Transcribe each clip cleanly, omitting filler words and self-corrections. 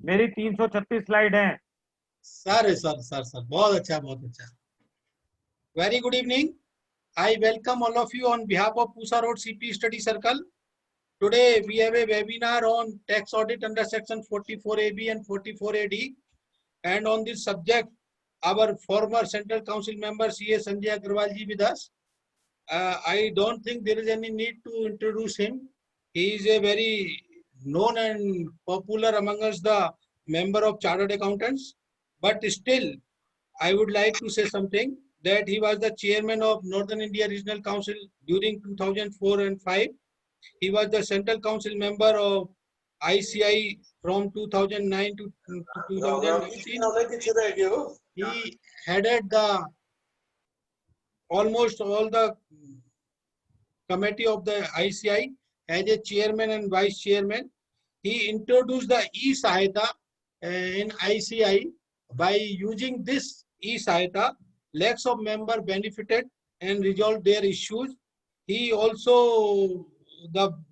मेरी 336 स्लाइड हैं। सर बहुत अच्छा, बहुत अच्छा। Very good evening. I welcome all of you on behalf of Pusa Road CP Study Circle. Today we have a webinar on tax audit under section 44AB and 44AD, and on this subject our former Central Council member CA Sanjay Agrawal ji with us. I don't think there is any need to introduce him. He is a very known and popular among us the member of Chartered Accountants, but still I would like to say something that he was the chairman of Northern India Regional Council during 2004 and 5. He was the Central Council member of ICI from 2009 to 2019. He headed the almost all the committee of the ICI as a chairman and vice chairman. He introduced the e-Sahayata in ICI. By using this e-Sahayata, lakhs of members benefited and resolved their issues. He also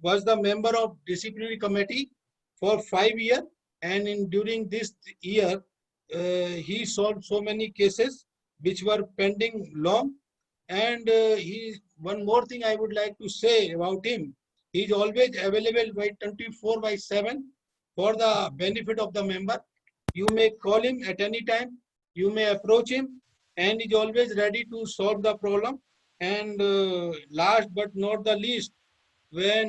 was the member of disciplinary committee for 5 years, and during this year, he solved so many cases which were pending long. And one more thing I would like to say about him: he is always available by 24/7 for the benefit of the member. You may call him at any time, you may approach him, and he is always ready to solve the problem. And last but not the least, when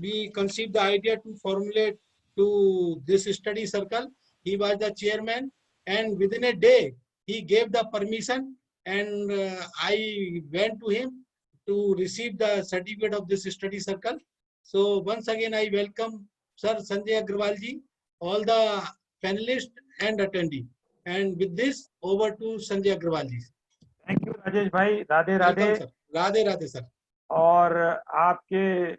we conceived the idea to formulate to this study circle, he was the chairman, and within a day he gave the permission, and I went to him to receive the certificate of this study circle. So once again I welcome Sir Sanjay Agrawal ji, all the panelists and attendee. And with this, over to Sanjay Agrawal ji. Thank you Rajesh भाई। Radhe Radhe. Welcome, sir. Radhe Radhe sir. और आपके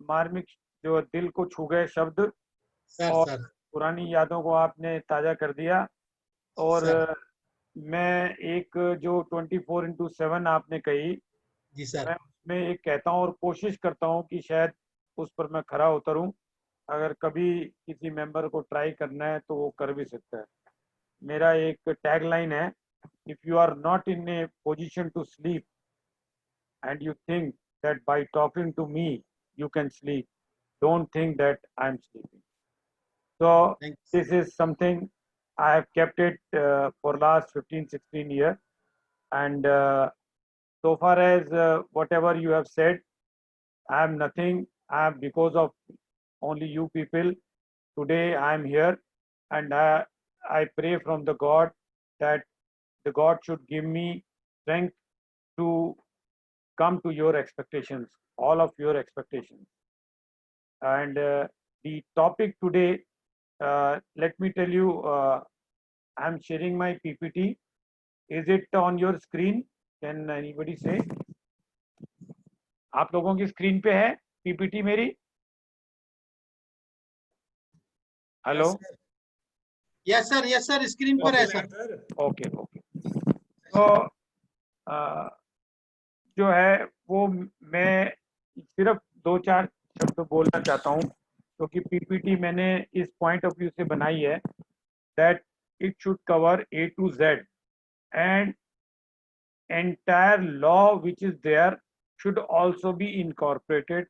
मार्मिक जो दिल को छू गए शब्द सर और सर पुरानी यादों को आपने ताजा कर दिया। और सर मैं एक जो 24/7 आपने कही, जी सर। मैं उसमें एक कहता हूँ और कोशिश करता हूँ कि शायद उस पर मैं खरा उतरूं। अगर कभी किसी मेंबर को ट्राई करना है तो वो कर भी सकता है। मेरा एक टैगलाइन है, if you are not in a position to sleep and you think that by talking to me you can sleep, don't think that I'm sleeping. So Thanks. this is something I have kept it for last 15-16 years. And so far as whatever you have said, I am nothing. I am because of only you people. Today I am here, and I pray from the God that the God should give me strength to come to your expectations, all of your expectations. And the topic today, let me tell you, I'm sharing my PPT. Is it on your screen? Can anybody say? आप लोगों की screen पे है PPT मेरी? Hello? Yes sir, screen पर है sir. Okay okay. तो जो है वो मैं सिर्फ 2-4 शब्द बोलना चाहता हूँ, क्योंकि पीपीटी मैंने इस पॉइंट ऑफ व्यू से बनाई है that it should cover A to Z, and entire law which is there should also be incorporated.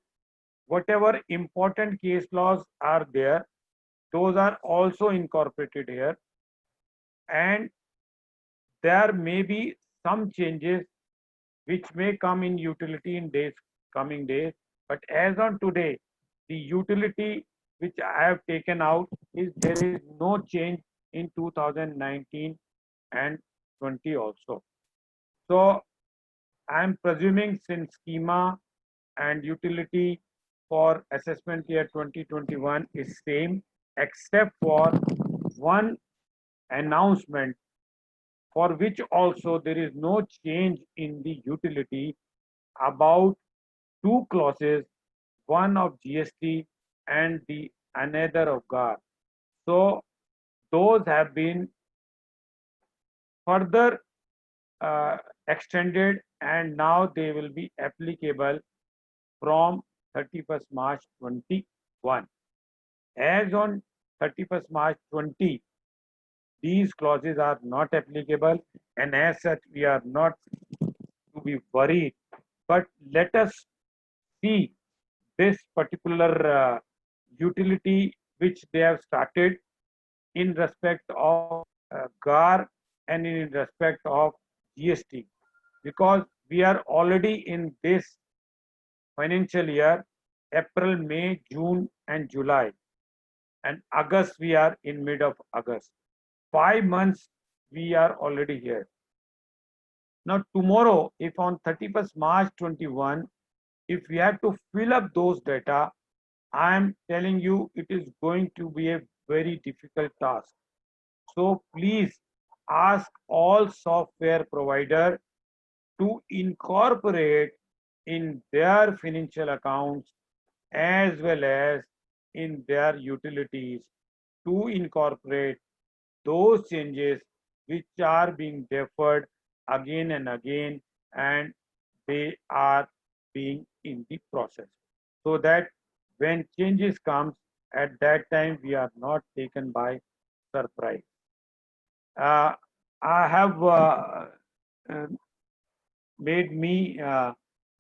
Whatever important case laws are there, those are also incorporated here, and there may be some changes which may come in utility in coming days, but as on today, the utility which I have taken out is there is no change in 2019 and 20 also. So I am presuming since schema and utility for assessment year 2021 is same, except for one announcement for which also there is no change in the utility about two clauses, one of GST and the another of GAR. So those have been further extended, and now they will be applicable from 31st March 21. As on 31st March 20, these clauses are not applicable, and as such, we are not to be worried. But let us see this particular utility which they have started in respect of GAR and in respect of GST, because we are already in this financial year, April, May, June, and July, and August, we are in mid of August. 5 months we are already here. Now, tomorrow, if on 31st March 21, if we have to fill up those data, I am telling you it is going to be a very difficult task. So please ask all software provider to incorporate in their financial accounts as well as in their utilities to incorporate those changes which are being deferred again and again, and they are being in the process, so that when changes comes, at that time we are not taken by surprise. uh, I have uh, made me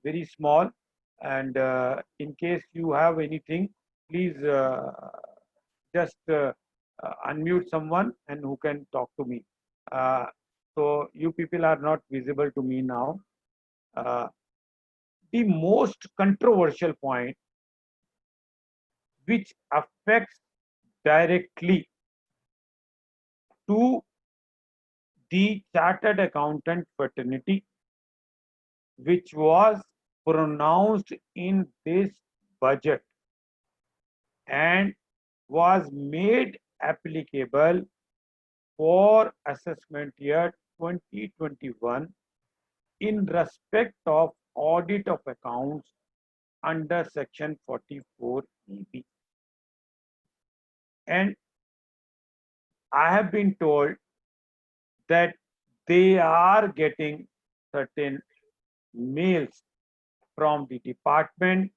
very small, and in case you have anything, please just unmute someone and who can talk to me. Uh, so you people are not visible to me now. Uh, the most controversial point which affects directly to the chartered accountant fraternity, which was pronounced in this budget and was made applicable for assessment year 2021 in respect of audit of accounts under section 44EB. And I have been told that they are getting certain mails from the department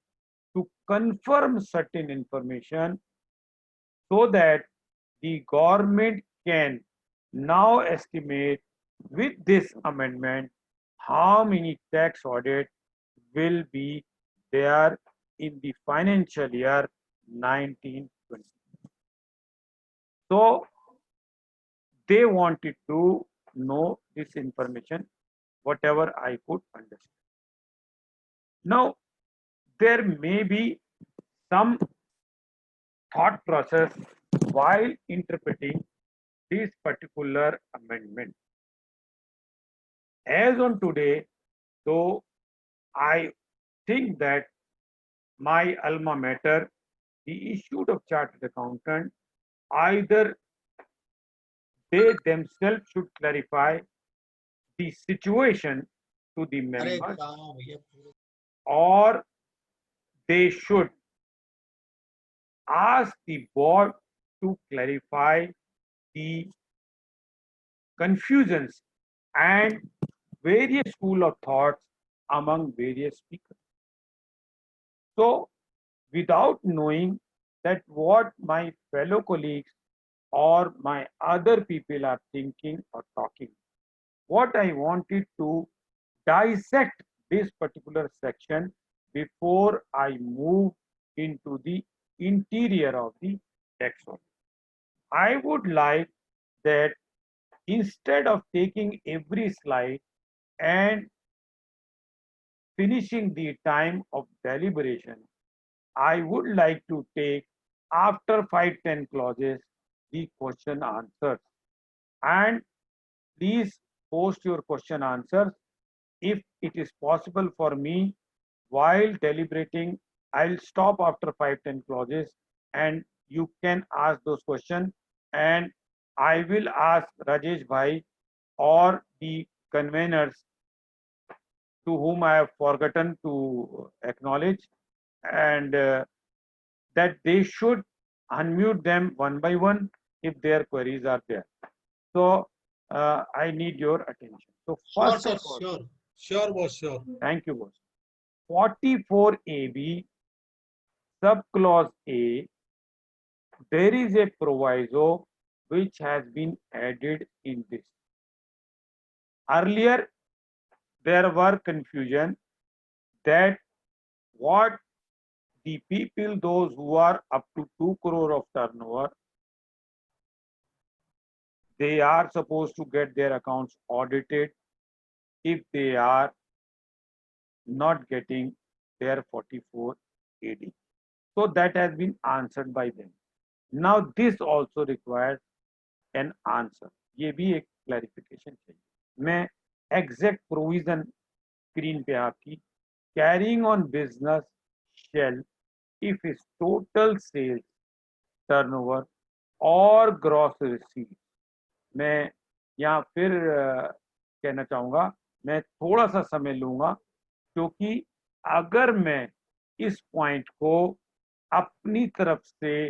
to confirm certain information, so that the government can now estimate with this amendment how many tax audit will be there in the financial year 1920. So they wanted to know this information, whatever I could understand. Now, there may be some thought process while interpreting this particular amendment. As on today, though, I think that my alma mater, the Institute of Chartered Accountant, either they themselves should clarify the situation to the अरे members, कहाँ भैया पूरे or they should ask the board to clarify the confusions and various school of thoughts among various speakers. So, without knowing that what my fellow colleagues or my other people are thinking or talking, what I wanted to dissect this particular section before I move into the interior of the text. I would like that instead of taking every slide and finishing the time of deliberation, I would like to take, after 5-10 clauses, the question answers. And please post your question answers. If it is possible for me, while deliberating, I'll stop after 5-10 clauses and you can ask those questions, and I will ask Rajesh Bhai or the conveners to whom I have forgotten to acknowledge, and that they should unmute them one by one if their queries are there. So I need your attention. So sure first sir of all, sure boss sure thank you, boss. 44AB, subclause A, there is a proviso which has been added in this. Earlier, there were confusion that what the people, those who are up to 2 crore of turnover, they are supposed to get their accounts audited if they are not getting their 44 AD. So that has been answered by them. Now this also requires an answer. ये भी एक clarification चाहिए. मैं exact provision screen पे आपकी carrying on business shall if its total sales turnover or gross receipts. मैं यहाँ फिर कहना चाहूँगा, मैं थोड़ा सा समय लूँगा क्योंकि अगर मैं इस पॉइंट को अपनी तरफ से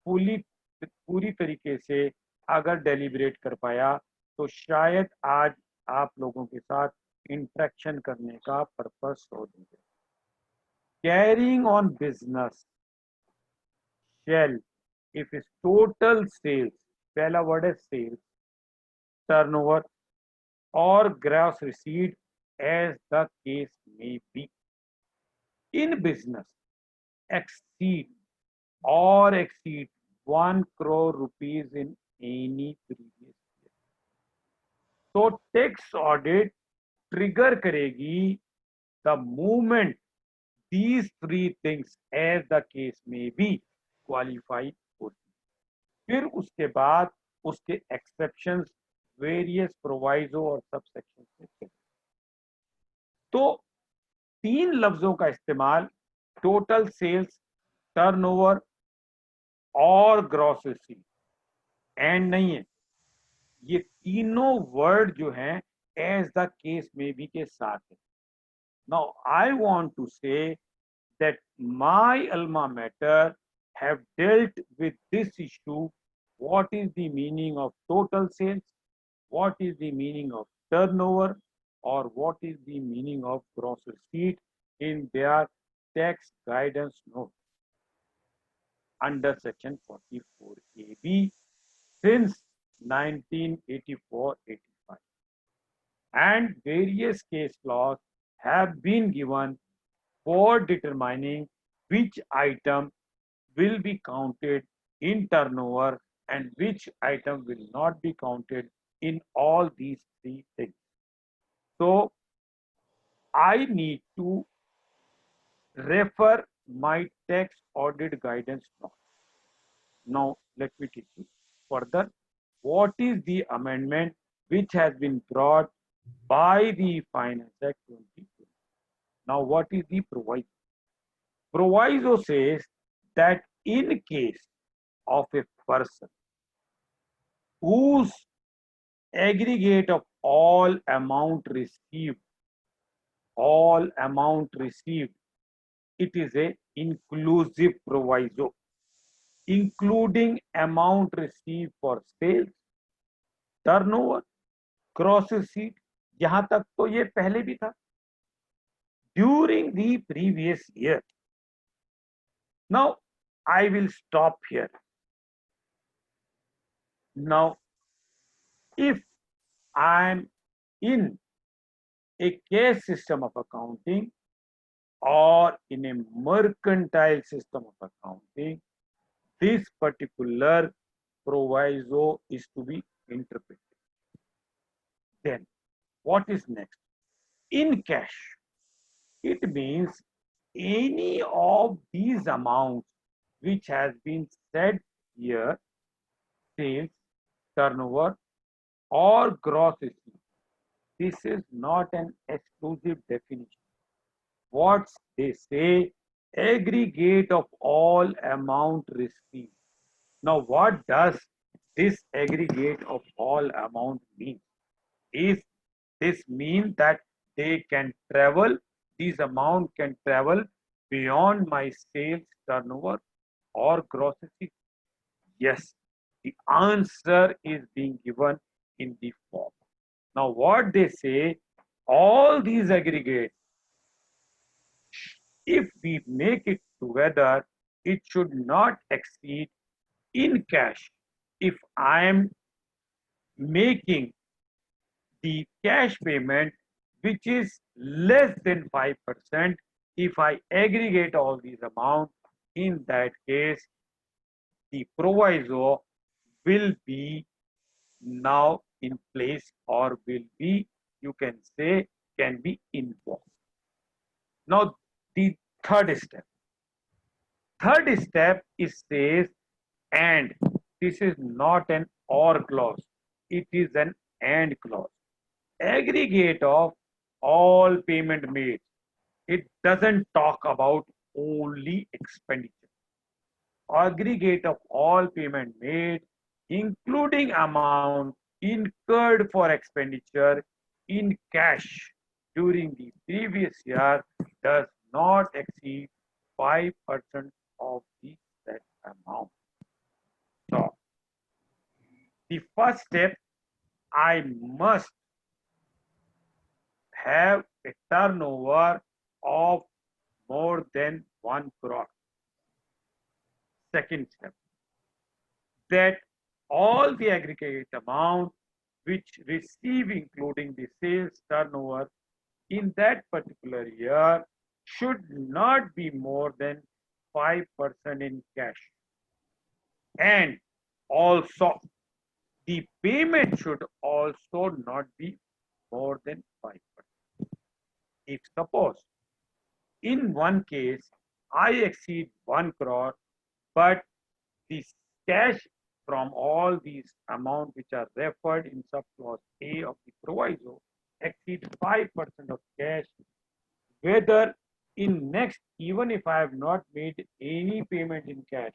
पूरी तरीके से अगर डेलिब्रेट कर पाया तो शायद आज आप लोगों के साथ इंटरेक्शन करने का पर्पस हो जाए. Carrying on business shall if its total sales, पहला वर्ड है sales, turnover or gross receipt as the case may be, in business exceed 1 crore rupees in any previous year. तो टैक्स ऑडिट ट्रिगर करेगी the moment these three things as the case may be qualify होती. फिर उसके बाद उसके exceptions various proviso और subsection से. तो 3 लफ्जों का इस्तेमाल टोटल सेल्स, टर्नओवर और ग्रॉस रिसीट एंड नहीं है. ये तीनों वर्ड जो हैं एज द केस में भी के साथ है. नाउ आई वांट टू से that my alma mater have dealt with this issue. What is the meaning of total sales? What is the meaning of turnover? Or what is the meaning of gross receipt in their tax guidance note under section 44AB since 1984-85. And various case laws have been given for determining which item will be counted in turnover and which item will not be counted in all these three things. So I need to refer my tax audit guidance note. Now let me teach you further what is the amendment which has been brought by the Finance Act 2020. Now what is the proviso? Proviso says that in case of a person whose aggregate of all amount received, it is a inclusive proviso, including amount received for sales, turnover, gross receipt. यहां तक तो ये पहले भी था during the previous year. Now I will stop here. Now if I am in a cash system of accounting or in a mercantile system of accounting, this particular proviso is to be interpreted. Then what is next? In cash, it means any of these amounts which has been said here, sales, turnover or gross receipt. This is not an exclusive definition. What they say, aggregate of all amount received. Now what does this aggregate of all amount mean? Is this mean that they can travel, this amount can travel beyond my sales, turnover or gross receipt? Yes, the answer is being given in the form. Now what they say, all these aggregates, if we make it together, it should not exceed in cash. If I am making the cash payment which is less than 5%, if I aggregate all these amounts, in that case, the proviso will be now in place, or will be, you can say, can be invoked. Now, the third step. Third step is says, and this is not an or clause, it is an and clause. Aggregate of all payment made. It doesn't talk about only expenditure. Aggregate of all payment made, including amount incurred for expenditure in cash during the previous year, does not exceed 5% of the said amount. So, the first step, I must have a turnover of more than 1 crore. Second step, that all the aggregate amount which receive including the sales turnover in that particular year should not be more than 5% in cash. And also, the payment should also not be more than 5%. If suppose in one case I exceed 1 crore, but the cash from all these amounts which are referred in subclause A of the proviso exceed 5% of cash, whether in next, even if I have not made any payment in cash,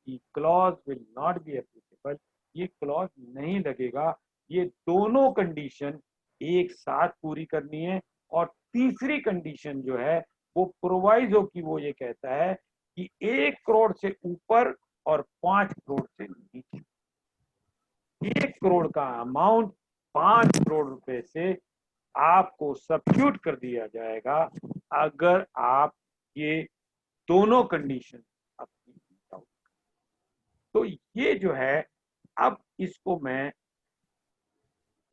the clause will not be applicable. ये clause नहीं लगेगा. ये दोनों condition एक साथ पूरी करनी है. और तीसरी कंडीशन जो है वो प्रोवाइजो की, वो ये कहता है कि 1 करोड़ से ऊपर और 5 करोड़ से नीचे. 1 करोड़ का अमाउंट 5 करोड़ रुपए से आपको सब्स्टिट्यूट कर दिया जाएगा अगर आप ये दोनों कंडीशन अपनी. तो ये जो है, अब इसको मैं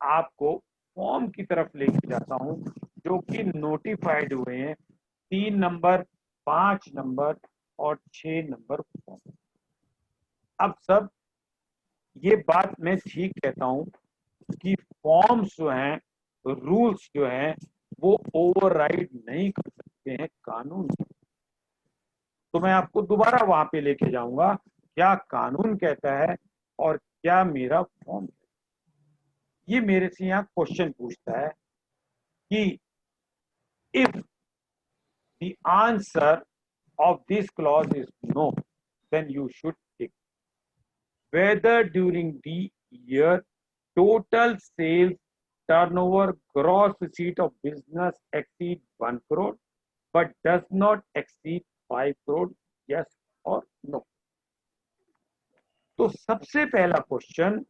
आपको फॉर्म की तरफ लेके जाता हूं जो कि नोटिफाइड हुए हैं 3 नंबर, 5 नंबर और 6 नंबर फॉर्म. अब सब ये बात मैं ठीक कहता हूं कि फॉर्म्स जो हैं, रूल्स जो हैं, वो ओवरराइड नहीं कर सकते हैं कानून. तो मैं आपको दोबारा वहां पे लेके जाऊंगा क्या कानून कहता है और क्या मेरा फॉर्म. ये मेरे से यहाँ क्वेश्चन पूछता है कि if the answer of this clause is no, then you should tick whether during the year total sales turnover gross receipt of business exceed 1 crore but does not exceed 5 crore, yes or no. तो सबसे पहला question,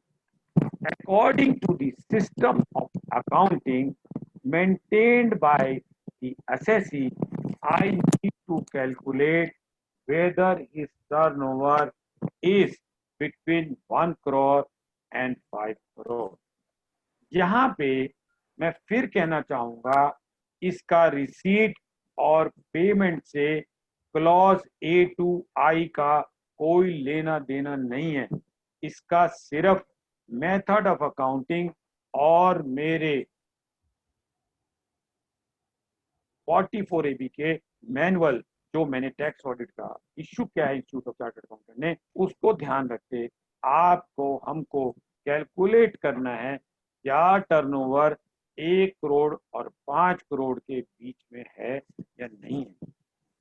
according to the system of accounting maintained by the assessee, I need to calculate whether his turnover is between 1 crore and 5 crore. यहाँ पे मैं फिर कहना चाहूंगा, इसका रिसीट और पेमेंट से क्लॉज ए टू आई का कोई लेना देना नहीं है. इसका सिर्फ मेथड ऑफ अकाउंटिंग और मेरे 44 AB के मैनुअल जो मैंने टैक्स ऑडिट का इश्यू किया है इंस्टीट्यूट ऑफ चार्टर्ड अकाउंटेंट ने, उसको ध्यान रखते आपको हमको कैलकुलेट करना है क्या टर्नओवर 1 करोड़ और 5 करोड़ के बीच में है या नहीं है.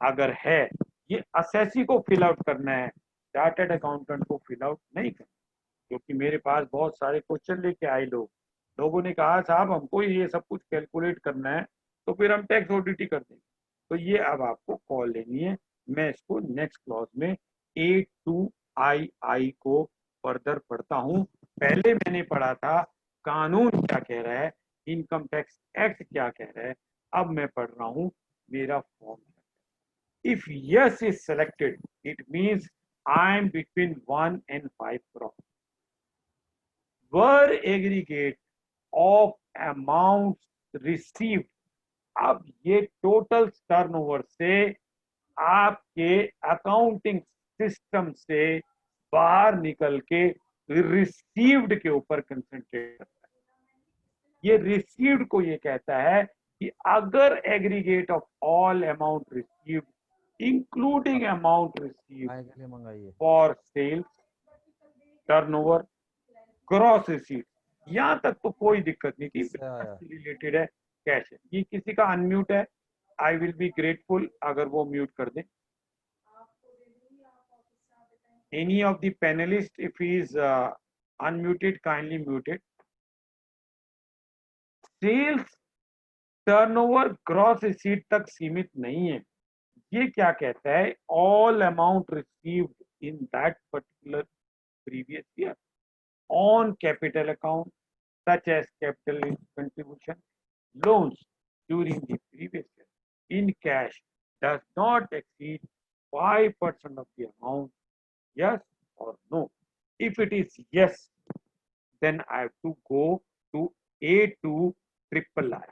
अगर है, ये असेसी को फिल आउट करना है, चार्टर्ड अकाउंटेंट को फिल आउट नहीं करना. क्योंकि मेरे पास बहुत सारे क्वेश्चन लेके आए लोगों ने कहा साहब हमको ये सब कुछ कैलकुलेट करना है तो फिर हम टैक्स ऑडिट ही कर देंगे. तो ये अब आपको कॉल लेनी है. मैं इसको नेक्स्ट क्लॉज में A2II को फर्दर पढ़ता हूं. पहले मैंने पढ़ा था कानून क्या कह रहा है, इनकम टैक्स एक्ट क्या कह रहा है. अब मैं पढ़ रहा हूं मेरा form. If yes is selected, it means I am between 1 and 5 crore. Were aggregate of amounts received. अब ये टोटल टर्नओवर से आपके अकाउंटिंग सिस्टम से बाहर निकल के रिसीव्ड के ऊपर कंसंट्रेट करता है। ये रिसीव्ड को ये कहता है कि अगर aggregate of all amount received including amount received खाने के लिए मंगाइए। For sales, turnover, gross receipt, यहाँ तक तो कोई दिक्कत नहीं थी, इससे आया। रिलेटेड है कैश है। ये किसी का अनम्यूट है, आई विल बी ग्रेटफुल अगर वो म्यूट कर दे। Any of the panelist if he is unmuted kindly muted. Sales turnover gross receipt तक सीमित नहीं है। ये क्या कहता है, all amount received in that particular previous year on capital account such as capital contribution, loans during the previous year in cash does not exceed 5% of the amount, yes or no. If it is yes, then I have to go to A2 triple I.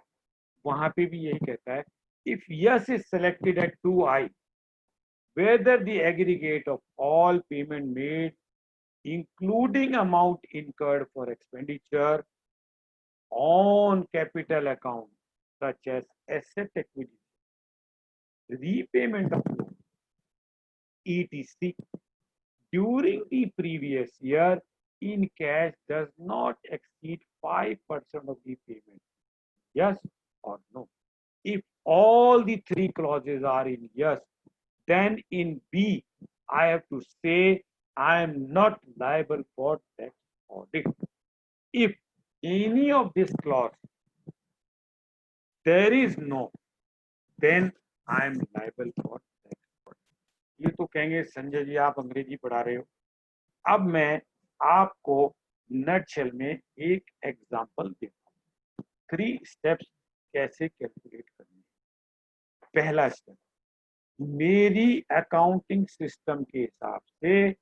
वहां पे भी यही कहता है, if yes is selected at 2I, whether the aggregate of all payment made including amount incurred for expenditure on capital account such as asset acquisition, repayment of loan, etc. during the previous year in cash does not exceed 5% of the payment, yes or no. If all the three clauses are in yes, then in B I have to say I am not liable for tax audit. If any of this clause there is no, then I am liable for tax audit. ये तो कहेंगे संजय जी आप अंग्रेजी पढ़ा रहे हो। अब मैं आपको नटशेल में एक एग्जांपल देता हूँ, 3 स्टेप्स कैसे कैलकुलेट करने। पहला स्टेप, मेरी अकाउंटिंग सिस्टम के हिसाब से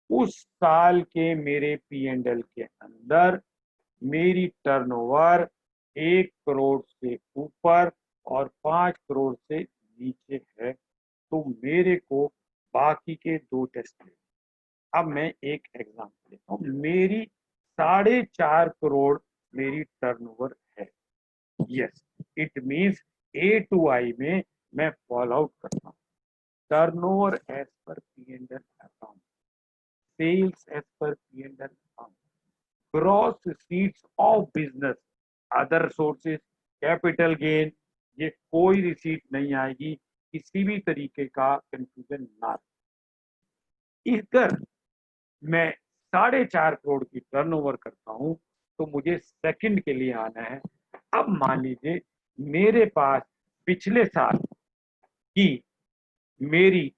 उस साल के मेरे P&L के अंदर मेरी टर्नओवर 1 करोड़ से ऊपर और 5 करोड़ से नीचे है, तो मेरे को बाकी के 2 टेस्ट ले। अब मैं एक एग्जांपल लेता हूँ, मेरी 4.5 करोड़ मेरी टर्नओवर है। यस, इट मींस A2I में मैं फॉल आउट करता हूँ। Turnover as per P&L account, sales as per P&L account, gross receipts of business, other sources, capital gain, ये कोई रिसीट नहीं आएगी, किसी भी तरीके का कंफ्यूजन ना। इधर मैं 4.5 करोड़ की टर्नओवर करता हूं तो मुझे सेकंड के लिए आना है। अब मान लीजिए मेरे पास पिछले साल की मेरी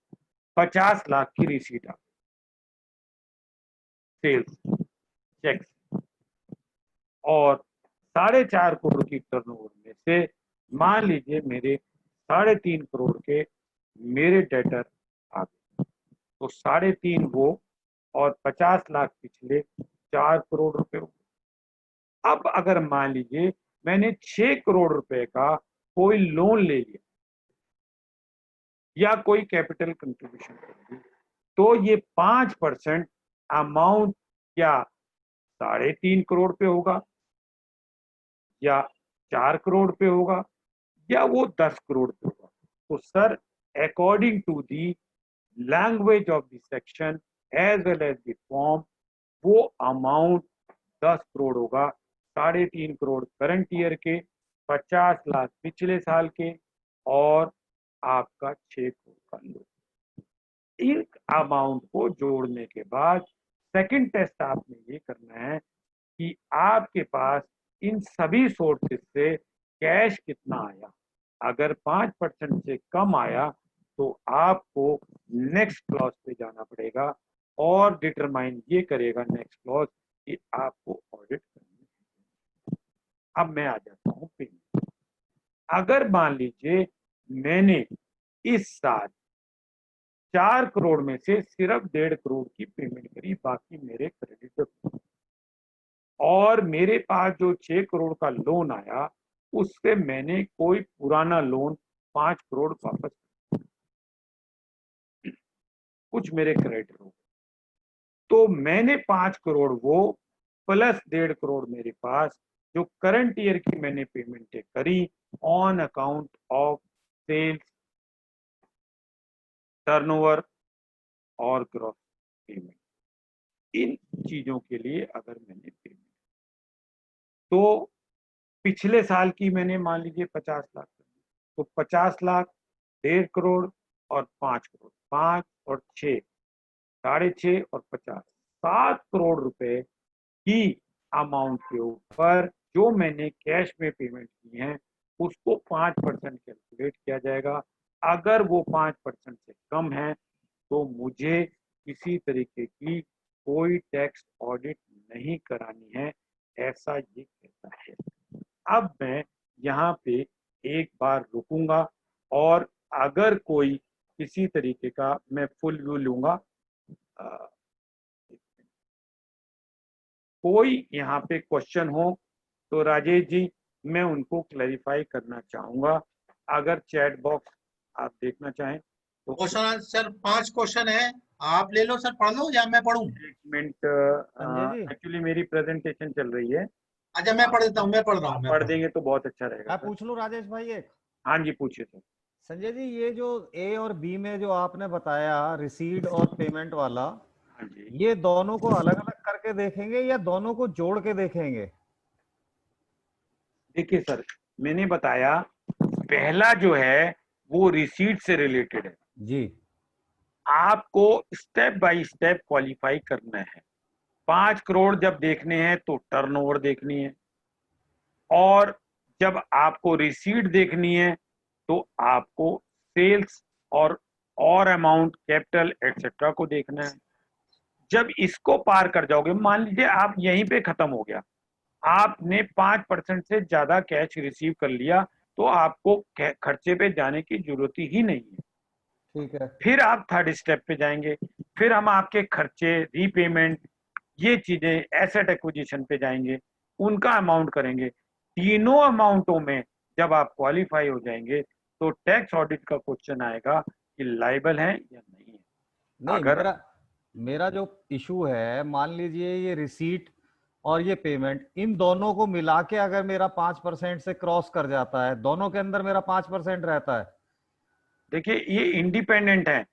50 लाख की रिसीट आ, सेल्स चेक, और 4.5 करोड़ की टर्नओवर में से मान लीजिए मेरे 3.5 करोड़ के मेरे डेटर आ गए, तो 3.5 वो और 50 लाख पिछले 4 करोड़ रुपए हो गए। अब अगर मान लीजिए मैंने 6 करोड़ रुपए का कोई लोन ले लिया या कोई कैपिटल कंट्रीब्यूशन कर दी, तो ये 5% अमाउंट क्या 3.5 करोड़ पे होगा या 4 करोड़ पे होगा या वो 10 करोड़ पे होगा। तो sir according to the language of the section as well as the form, वो अमाउंट 10 करोड़ होगा। 3.5 करोड़ करंट ईयर के, 50 लाख पिछले साल के, और आपका 6 करोड़ का लोन। इन अमाउंट को जोड़ने के बाद सेकंड टेस्ट आपने ये करना है कि आपके पास इन सभी सोर्सेस से कैश कितना आया। अगर 5% से कम आया तो आपको नेक्स्ट क्लॉज पे जाना पड़ेगा और डिटरमाइन ये करेगा नेक्स्ट क्लॉज कि आपको ऑडिट करनी है। अब मैं आ जाता हूँ पेमेंट। अगर मान लीजिए मैंने इस साल 4 करोड़ में से सिर्फ 1.5 करोड़ की पेमेंट करी, बाकी मेरे क्रेडिट। और मेरे पास जो 6 करोड़ का लोन आया उससे मैंने कोई पुराना लोन 5 करोड़ वापस, कुछ मेरे क्रेडिट हो, तो मैंने 5 करोड़ वो प्लस 1.5 करोड़ मेरे पास जो करंट ईयर की मैंने पेमेंटें करी on account of sales, turnover और ग्रॉस पेमेंट, इन चीजों के लिए अगर मैंने पेमेंट, तो पिछले साल की मैंने मान लीजिए 50 लाख, तो 50 लाख, 1.5 करोड़ और 5 करोड़, 5 और 6, 6.5 और 50, 7 करोड़ रुपए की अमाउंट के ऊपर जो मैंने कैश में पेमेंट की है उसको 5% कैलकुलेट किया जाएगा। अगर वो 5% से कम है तो मुझे किसी तरीके की कोई टैक्स ऑडिट नहीं करानी है, ऐसा ये कहता है। अब मैं यहाँ पे एक बार रुकूंगा और अगर कोई किसी तरीके का, मैं फुल व्यू लूंगा, कोई यहाँ पे क्वेश्चन हो तो राजेश जी मैं उनको क्लैरिफाई करना चाहूंगा, अगर चैट बॉक्स आप देखना चाहें तो। क्वेश्चन आंसर 5 क्वेश्चन है, आप ले लो सर, पढ़ लो या मैं पढ़ूं? एक मिनट, संजय जी एक्चुअली मेरी प्रेजेंटेशन चल रही है, अच्छा मैं पढ़ देता हूँ, मैं पढ़ रहा हूँ, आप मैं पढ़ पढ़ देंगे तो बहुत अच्छा रहेगा मैं सर। पूछ लूं राजेश भाई एक? हाँ जी पूछिए सर। संजय जी ये जो ए और बी में जो आपने बताया रिसीट और पेमेंट वाला, हाँ जी ये दोनों को अलग अलग करके देखेंगे या दोनों को जोड़ के देखेंगे? देखिए सर, मैंने बताया पहला जो है वो रिसीट से रिलेटेड है, जी आपको स्टेप बाय स्टेप क्वालिफाई करना है। 5 करोड़ जब देखने हैं तो टर्नओवर देखनी है, और जब आपको रिसीट देखनी है तो आपको सेल्स और अमाउंट कैपिटल एक्सेट्रा को देखना है। जब इसको पार कर जाओगे, मान लीजिए आप यहीं पे खत्म हो गया, आपने 5% से ज्यादा कैश रिसीव कर लिया तो आपको खर्चे पे जाने की जरूरत ही नहीं है। ठीक है। फिर आप थर्ड स्टेप पे जाएंगे, फिर हम आपके खर्चे, रीपेमेंट, ये चीजें एसेट एक्विजिशन पे जाएंगे, उनका अमाउंट करेंगे। तीनों अमाउंटों में जब आप क्वालिफाई हो जाएंगे तो टैक्स ऑडिट का क्वेश्चन आएगा कि लाइबल है या नहीं है। नहीं, अगर मेरा मेरा जो इशू है, मान लीजिए ये रिसीट और ये पेमेंट, इन दोनों को मिला के अगर मेरा 5% से क्रॉस कर जाता है, दोनों के अंदर मेरा 5% रहता है। देखिए ये इंडिपेंडेंट है,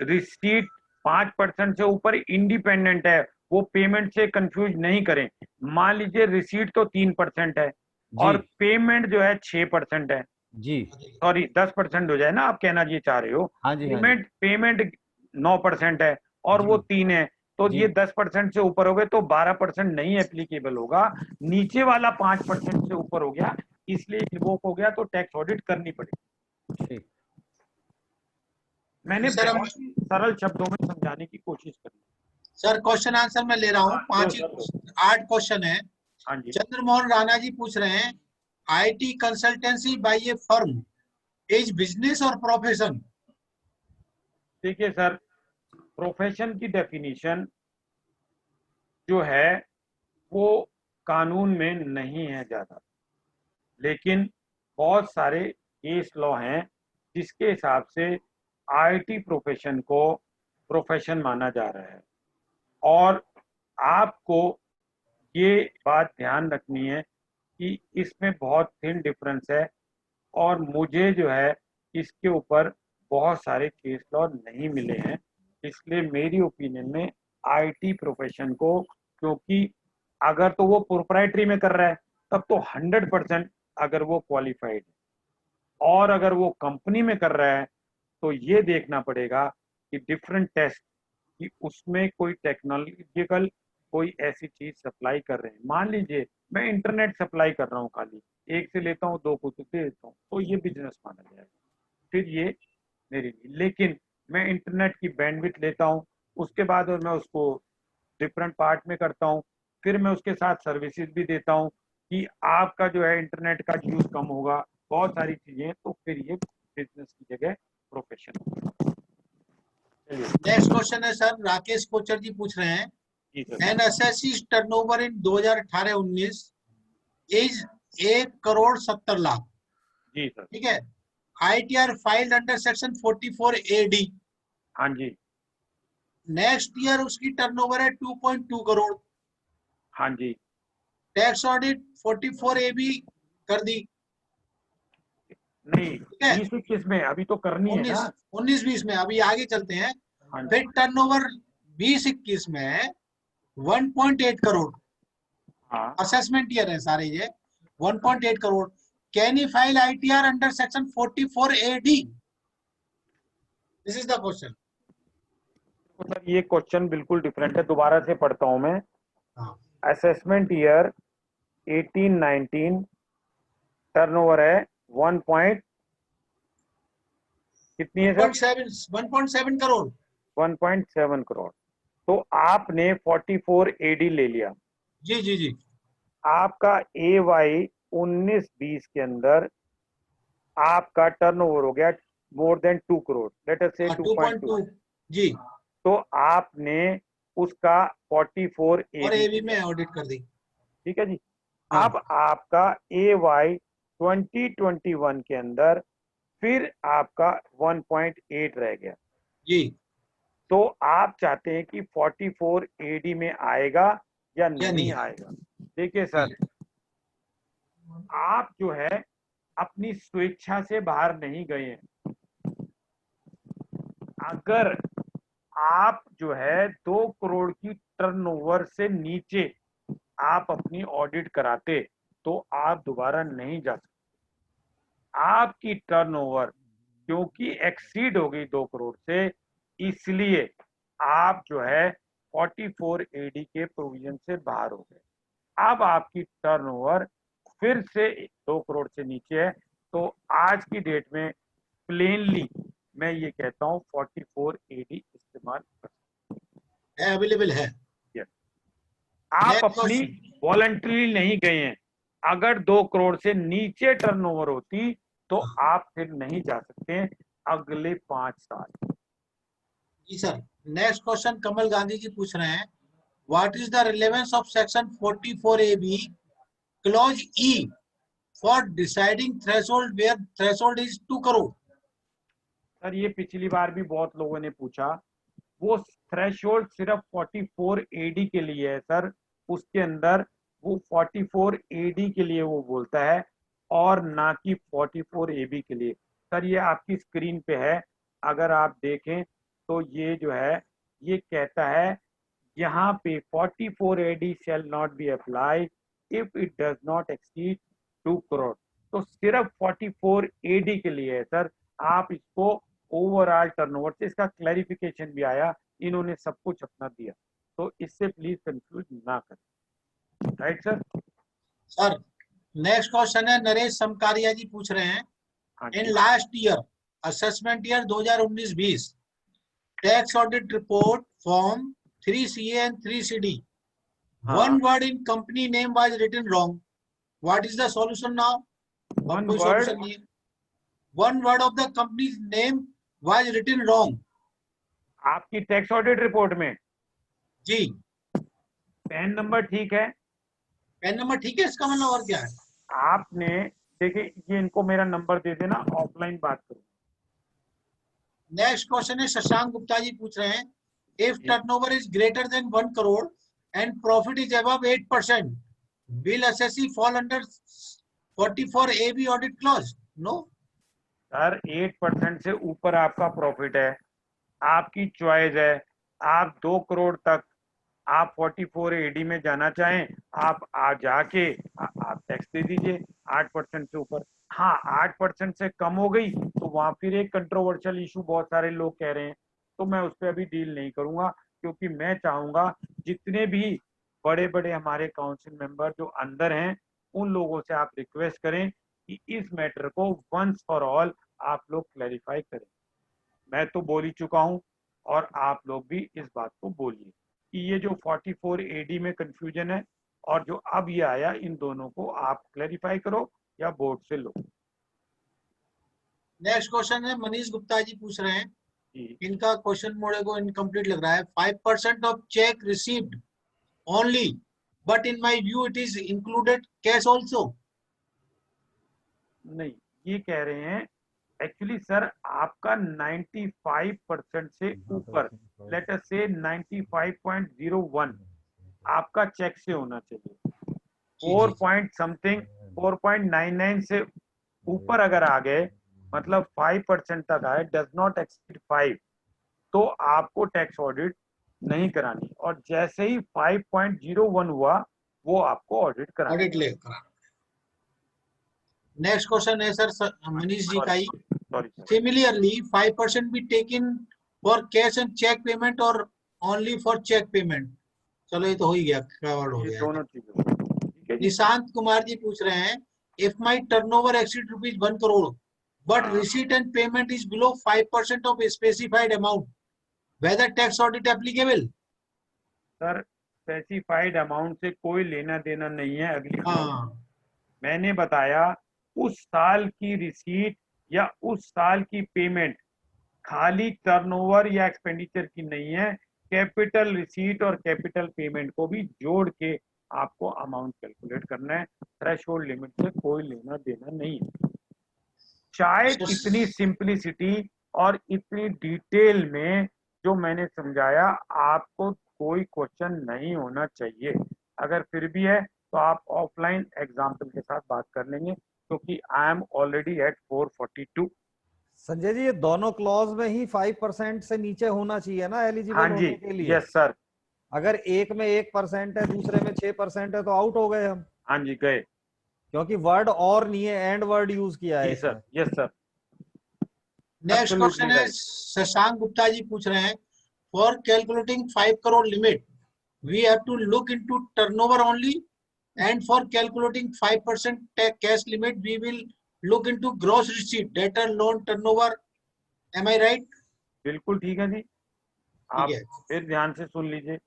रिसीट 5% से ऊपर इंडिपेंडेंट है, वो पेमेंट से कंफ्यूज नहीं करें। मान लीजिए रिसीट तो 3% है जी और पेमेंट जो है 6% है, जी सॉरी 10% हो जाए ना, आप कहना ये चाह रहे हो। हाँ जी हाँ जी पेमेंट पेमेंट 9% है और वो जी 3 है, तो जी ये 10% से ऊपर हो गए तो 12% नहीं एप्लीकेबल होगा। नीचे वाला 5% से ऊपर हो गया, इसलिए रिवोक हो गया, तो टैक्स ऑडिट करनी पड़ेगी। ठीक। मैंने सर हम, बहुत ही सरल शब्दों में समझाने की कोशिश करी। सर क्वेश्चन आंसर मैं ले रहा हूँ, हाँ, दो 5 सर दो। 8 क्वेश्चन है। हाँ जी चंद्रमोहन राणा जी पूछ रहे हैं, IT consultancy by a firm is business और प्रोफेशन? देखिए सर, प्रोफेशन की डेफिनेशन जो है वो कानून में नहीं है ज्यादा, लेकिन बहुत सारे केस लॉ हैं जिसके हिसाब से आईटी प्रोफेशन को प्रोफेशन माना जा रहा है। और आपको ये बात ध्यान रखनी है कि इसमें बहुत थिन डिफरेंस है, और मुझे जो है इसके ऊपर बहुत सारे केस लॉ नहीं मिले हैं, इसलिए मेरी ओपिनियन में आईटी प्रोफेशन को, क्योंकि अगर तो वो प्रोप्राइटरी में कर रहा है तब तो 100% अगर वो क्वालिफाइड है, और अगर वो कंपनी में कर रहा है तो ये देखना पड़ेगा कि डिफरेंट टेस्ट, कि उसमें कोई टेक्नोलॉजिकल कोई ऐसी चीज सप्लाई कर रहे हैं। मान लीजिए मैं इंटरनेट सप्लाई कर रहा हूँ, खाली एक से लेता हूँ 2 को दे देता हूँ, तो ये बिजनेस माना जाएगा, फिर ये मेरे लिए। लेकिन मैं इंटरनेट की बैंडविड्थ लेता हूँ, उसके बाद और मैं उसको डिफरेंट पार्ट में करता हूँ, फिर मैं उसके साथ सर्विसेज भी देता हूँ कि आपका जो है इंटरनेट का यूज कम होगा, बहुत सारी चीजें, तो फिर ये बिजनेस की जगह प्रोफेशन होगा। नेक्स्ट क्वेश्चन है सर, राकेश कोचर जी पूछ रहे हैं, जी sir. NSSC turnover in 2018-19 is 1,70,00,000। जी सर। ठीक है। ITR filed under section 44AD। हाँ जी। नेक्स्ट ईयर उसकी टर्नओवर है 2.2 करोड़। हाँ जी। टैक्स ऑडिट 44AB कर दी। नहीं, ठीक है, 20-21 में अभी तो करनी है ना। 19-20 में, अभी आगे चलते हैं। हाँ जी। फिर टर्नओवर 20-21 में 1.8 करोड़। हाँ। असेसमेंट ईयर है सारे ये। 1.8 crore. Can he file ITR under section 44AD? This is the question. तो सर ये क्वेश्चन बिल्कुल डिफरेंट है, दोबारा से पढ़ता हूं मैं। हाँ, असेसमेंट ईयर 18-19 टर्नओवर है 1 पॉइंट कितनी है सर? 1.7 करोड़। 1.7 करोड़। तो आपने 44 AD ले लिया। जी जी जी। आपका AY 19-20 के अंदर आपका टर्नओवर हो गया more than 2 crore, let us से 2.2। 2.2 जी। तो आपने उसका 44 और AB एबी लिया। में ऑडिट कर दी। ठीक है जी। हाँ अब आपका AY 2021 के अंदर फिर आपका 1.8 रह गया। जी। तो आप चाहते हैं कि 44 AD में आएगा या या नहीं नहीं? आएगा? देखिए जी सर, आप जो है अपनी स्वेच्छा से बाहर नहीं गए हैं। अगर आप जो है 2 करोड़ की टर्नओवर से नीचे आप अपनी ऑडिट कराते तो आप दोबारा नहीं जा सकते। आपकी टर्नओवर क्योंकि एक्सीड हो गई 2 करोड़ से, इसलिए आप जो है 44 AD के प्रोविजन से बाहर हो गए। अब आपकी टर्नओवर फिर से 2 करोड़ से नीचे है, तो आज की डेट में प्लेनली मैं ये कहता हूँ 44 AD इस्तेमाल कर अवेलेबल है। सकते हैं। आप नेक्स्ट अपनी क्वेश्चन। वॉलंटरी नहीं गए हैं। अगर 2 करोड़ से नीचे टर्नओवर होती तो आप फिर नहीं जा सकते अगले 5 साल। जी sir. Next question Kamal Gandhi ji पूछ रहे हैं, what is the relevance of section 44AB clause E for deciding threshold where threshold is 2 crore? Sir ये पिछली बार भी बहुत लोगों ने पूछा। वो थ्रेशोल्ड सिर्फ 44 AD के लिए है सर। उसके अंदर वो 44 AD के लिए वो बोलता है और ना कि 44 AB के लिए। सर ये आपकी स्क्रीन पे है, अगर आप देखें तो ये जो है ये कहता है यहाँ पे 44 AD shall not be applied if it does not exceed 2 crore. तो सिर्फ 44 AD के लिए है सर। आप इसको ओवरऑल टर्नओवर से, इसका क्लैरिफिकेशन भी आया, इन्होंने सब कुछ अपना दिया, तो इससे प्लीज कंफ्यूज ना करें। Right sir? Sir next question है, नरेश समकारिया जी पूछ रहे हैं, हाँ इन जी। Last year assessment year 2019-20 tax audit report form 3CA and 3CD, हाँ। one word in company name was written wrong. What is the solution now? अब वन कोई वर्ड सॉल्यूशन नहीं है। One word of the company's name was written wrong. आपकी tax audit report में जी। Pan number ठीक है, pan number ठीक है, इसका मतलब और क्या है? आपने देखिए ये इनको मेरा नंबर दे देना, ऑफलाइन बात करो। नेक्स्ट क्वेश्चन है, शशांक गुप्ता जी पूछ रहे हैं, इफ जी। Turnover is greater than 1 crore and profit is above 8%, will assessee fall under 44AB audit clause? No. Sir 8% से ऊपर आपका प्रॉफिट है, आपकी चॉइस है। आप 2 करोड़ तक आप 44 AD में जाना चाहें, आप आ जाके आप टैक्स दे दीजिए 8% से ऊपर। हाँ 8% से कम हो गई तो वहां फिर एक कंट्रोवर्शियल इशू बहुत सारे लोग कह रहे हैं, तो मैं उस पर अभी डील नहीं करूंगा, क्योंकि मैं चाहूंगा जितने भी बड़े बड़े हमारे काउंसिल मेंबर जो अंदर हैं उन लोगों से आप रिक्वेस्ट करें कि इस मैटर को वंस फॉर ऑल आप लोग क्लैरिफाई करें। मैं तो बोल ही चुका हूं और आप लोग भी इस बात को बोलिए कि ये जो 44 AD में कंफ्यूजन है और जो अब ये आया, इन दोनों को आप क्लैरिफाई करो या बोर्ड से लो। नेक्स्ट क्वेश्चन है, मनीष गुप्ता जी पूछ रहे हैं, जी इनका क्वेश्चन मोड़े को इनकम्प्लीट लग रहा है. 5% of check received only, but in my view it is included cash also. नहीं, ये कह रहे हैं एक्चुअली सर, आपका 95% से ऊपर, लेट अस से 95.01 आपका चेक से होना चाहिए. जी 4 जी पॉइंट समथिंग, 4.99 से ऊपर अगर आ गए, मतलब 5% तक आए, डज नॉट एक्सीड 5, तो आपको टैक्स ऑडिट नहीं करानी, और जैसे ही 5.01 हुआ वो आपको ऑडिट कराना. ऑडिट ले करा. नेक्स्ट क्वेश्चन है सर मनीष जी का ही. Sorry sir. Similarly, 5% be taken for cash and check payment or only for check payment. चलो ये तो हो ही गया, कवर्ड हो ये गया. दोनों चीजें, ठीक है जी. निशांत कुमार जी पूछ रहे हैं, if my turnover exceed rupees 1 crore but हाँ. receipt and payment is below 5% of a specified amount, whether tax audit applicable? Sir, specified amount से कोई लेना देना नहीं है. अगली हाँ मैंने बताया, उस साल की रिसीट या उस साल की पेमेंट खाली टर्नओवर या एक्सपेंडिचर की नहीं है, कैपिटल रिसीट और कैपिटल पेमेंट को भी जोड़ के आपको अमाउंट कैलकुलेट करना है. थ्रेशोल्ड लिमिट से कोई लेना देना नहीं है. शायद इतनी सिंपलिसिटी और इतनी डिटेल में जो मैंने समझाया, आपको कोई क्वेश्चन नहीं होना चाहिए. अगर फिर भी है तो आप ऑफलाइन एग्जाम्पल के साथ बात कर लेंगे, क्योंकि I am already at 442. Sanjay ji, ये दोनों क्लॉज में ही 5% से नीचे होना चाहिए ना एलिजिबल हाँ जी, होने के लिए. Yes sir. अगर एक में 1% है, दूसरे में 6% है, तो आउट हो गए हम, हाँ जी, गए. क्योंकि वर्ड और नहीं है, एंड वर्ड यूज किया है जी सर, इसमें. Yes sir. Next question absolutely है राइट. शशांक गुप्ता जी पूछ रहे हैं, for calculating 5 crore limit we have to look into turnover only, and for calculating 5% cash limit we will look into gross receipt, debtor, loan, turnover. Am I right? बिल्कुल ठीक है जी. ठीक आप है. फिर ध्यान से सुन लीजिए.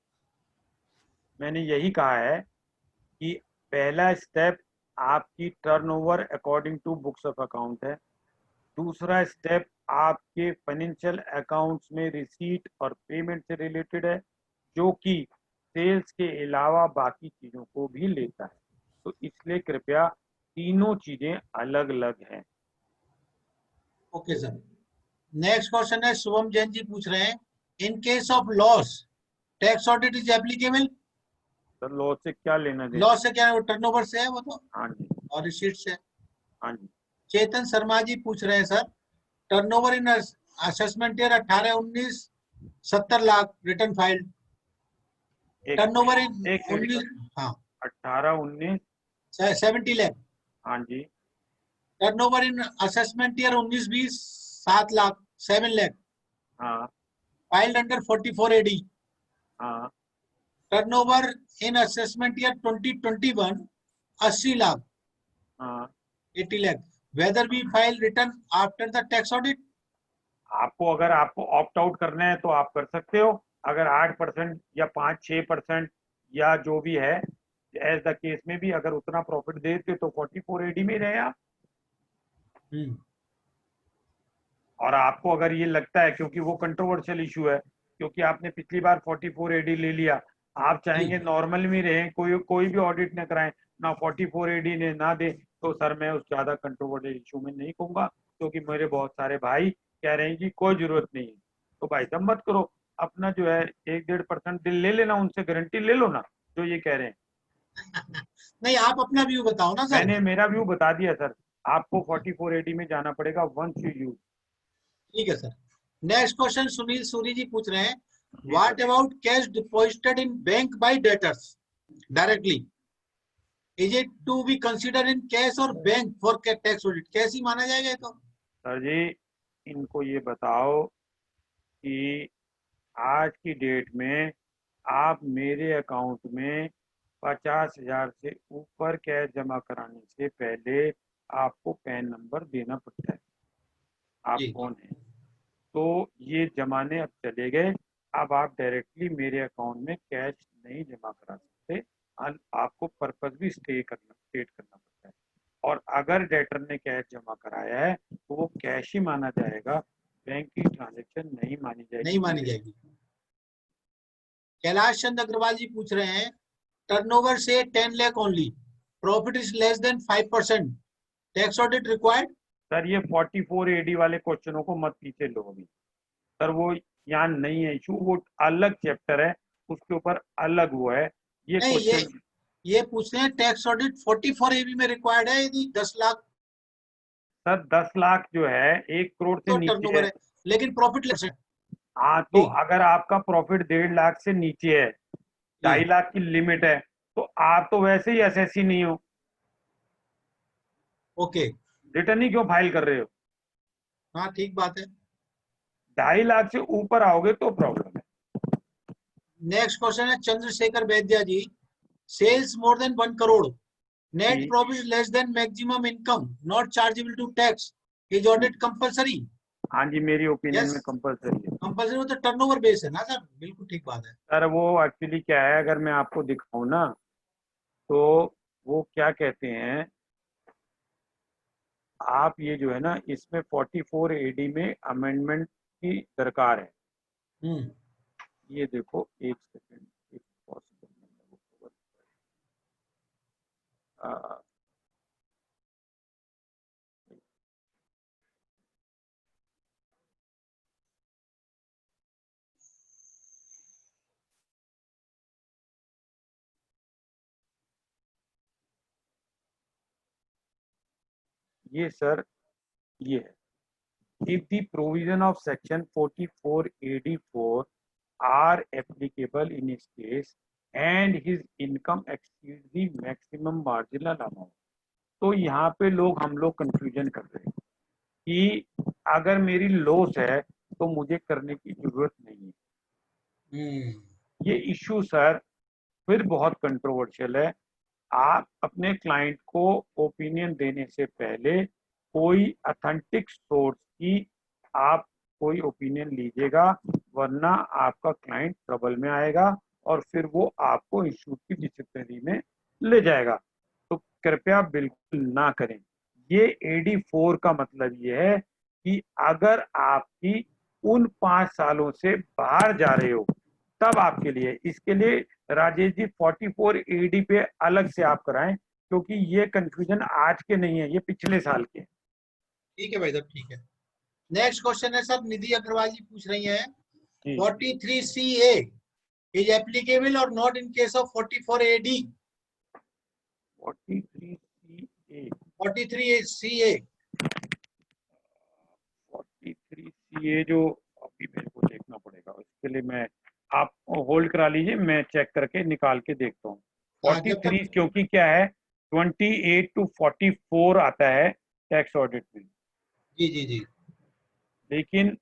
मैंने यही कहा है कि पहला स्टेप आपकी turnover according to books of account है. दूसरा स्टेप आपके फाइनेंशियल अकाउंट्स में रिसीट और पेमेंट से रिलेटेड है, जो कि सेल्स के अलावा बाकी चीजों को भी लेता है. तो इसलिए कृपया तीनों चीजें अलग अलग हैं. Okay sir. नेक्स्ट क्वेश्चन है शुभम जैन जी पूछ रहे हैं, इन case of loss tax audit is applicable. तो लॉ से क्या लेना देना? लॉस से क्या है, वो टर्नओवर से है वो तो, हाँ जी, और रिसीट से. हाँ जी. चेतन शर्मा जी पूछ रहे हैं sir, turnover in assessment year 18-19 70 lakh return filed. एक टर्नओवर इन एक 19, हाँ 18-19. 70 लाख. हाँ जी. Turnover in assessment year 19-20 7 lakh 7 lakh. हाँ. Filed under 44 AD. हाँ. Turnover in assessment year 2021 80 lakh हाँ. 80 lakh. Whether we file return after the tax audit. आपको अगर आपको ऑप्ट आउट करना है तो आप कर सकते हो. अगर 8% या 5-6% या जो भी है, एज द केस में भी अगर उतना प्रॉफिट देते तो 44 AD में रहे आप. और आपको अगर ये लगता है, क्योंकि वो कंट्रोवर्शियल इशू है, क्योंकि आपने पिछली बार 44 AD ले लिया, आप चाहेंगे नॉर्मल में रहें, कोई भी ऑडिट न कराएं, ना 44 AD ने ना दे, तो सर मैं उस ज्यादा कंट्रोवर्शियल इशू में नहीं कहूंगा, क्योंकि मेरे बहुत सारे भाई कह रहे हैं कि कोई जरूरत नहीं है. तो भाई साहब मत करो. अपना जो है 1-1.5% ले लेना, उनसे गारंटी ले लो ना, जो ये कह रहे हैं. नहीं, आप अपना व्यू बताओ ना सर. मैंने मेरा व्यू बता दिया सर. आपको 44 AD में जाना पड़ेगा वंस यू यूज. ठीक है sir. Next question Sunil Suri ji पूछ रहे हैं, what about cash deposited in bank by debtors directly, is it to be consider in cash और बैंक फॉर टैक्स ऑडिट. कैसी माना जाएगा ये तो? सर जी, इनको ये बताओ कि आज की डेट में आप मेरे अकाउंट में 50,000 से ऊपर कैश जमा कराने से पहले आपको पैन नंबर देना पड़ता है. आप जी. कौन हैं? तो ये जमाने अब चले गए. अब आप डायरेक्टली मेरे अकाउंट में कैश नहीं जमा करा सकते. आपको पर्पस भी स्टेट करना पड़ता है. और अगर डेटर ने कैश जमा कराया है तो वो कैश ही माना जाएगा. बैंक की ट्रांजेक्शन नहीं मानी जाएगी। नहीं मानी जाएगी। कैलाश चंद अग्रवाल जी पूछ रहे हैं, टर्नओवर से 10 lakh only, profit is less than 5%, tax audit required. Sir ये 44 AD वाले क्वेश्चनों को मत पीछे लो अभी सर, वो यहाँ नहीं है इशू, वो अलग चैप्टर है, उसके ऊपर अलग वो है ये नहीं, क्वेश्चन। ये पूछ रहे हैं टैक्स ऑडिट 44 AB में रिक्वायर्ड है यदि 10 लाख सर 10 लाख जो है 1 करोड़ से तो नीचे टर्नओवर है। है, लेकिन प्रॉफिट लेस है। हाँ तो अगर आपका प्रॉफिट 1.5 लाख से नीचे है, 2.5 लाख की लिमिट है, तो आप तो वैसे ही एसएससी नहीं हो, ओके, रिटर्न ही क्यों फाइल कर रहे हो? हाँ ठीक बात है। 2.5 लाख से ऊपर आओगे तो प्रॉब्लम है। नेक्स्ट क्वेश्चन है Chandrashekhar Vaidya ji, sales more than 1 crore, net जी profit less than maximum income not chargeable to tax, is audit compulsory? हाँ जी, मेरी ओपिनियन यस, में कंपलसरी है। कंपलसरी वो तो टर्नओवर बेस है ना सर, बिल्कुल ठीक बात है। सर वो एक्चुअली क्या है, अगर मैं आपको दिखाऊं ना, तो वो क्या कहते हैं, आप ये जो है ना, इसमें 44 AD में अमेंडमेंट की दरकार है। हम्म, ये देखो एक सेकेंड, एक पॉसिबल ये सर, ये है, if the provision of section 44 AD4 are applicable in his case and his income exceeds the maximum marginal amount। तो यहाँ पे हम लोग कंफ्यूजन कर रहे हैं कि अगर मेरी लॉस है तो मुझे करने की जरूरत नहीं है। ये इशू सर फिर बहुत कंट्रोवर्शियल है। आप अपने क्लाइंट को ओपिनियन देने से पहले कोई अथेंटिक सोर्स की आप कोई ओपिनियन लीजिएगा, वरना आपका क्लाइंट ट्रबल में आएगा और फिर वो आपको इंस्टीट्यूट की डिसिप्लिनरी में ले जाएगा। तो कृपया बिल्कुल ना करें। ये AD4 का मतलब ये है कि अगर आपकी उन 5 सालों से बाहर जा रहे हो तब आपके लिए, इसके लिए राजेश जी 44 AD पे अलग से आप कराएं, क्योंकि ये कंफ्यूजन आज के नहीं है, ये पिछले साल के। ठीक है भाई साहब, ठीक है। नेक्स्ट क्वेश्चन है सर, निधि अग्रवाल जी पूछ रही हैं, 43CA इज एप्लीकेबल और not in case of 44 AD? 43CA 43CA 43CA जो अभी मेरे को देखना पड़ेगा, इसके लिए मैं, आप होल्ड करा लीजिए, मैं चेक करके निकाल के देखता हूँ। जब 43 तक, क्योंकि क्या है, 28 to 44 आता है टैक्स ऑडिट में, जी जी जी, लेकिन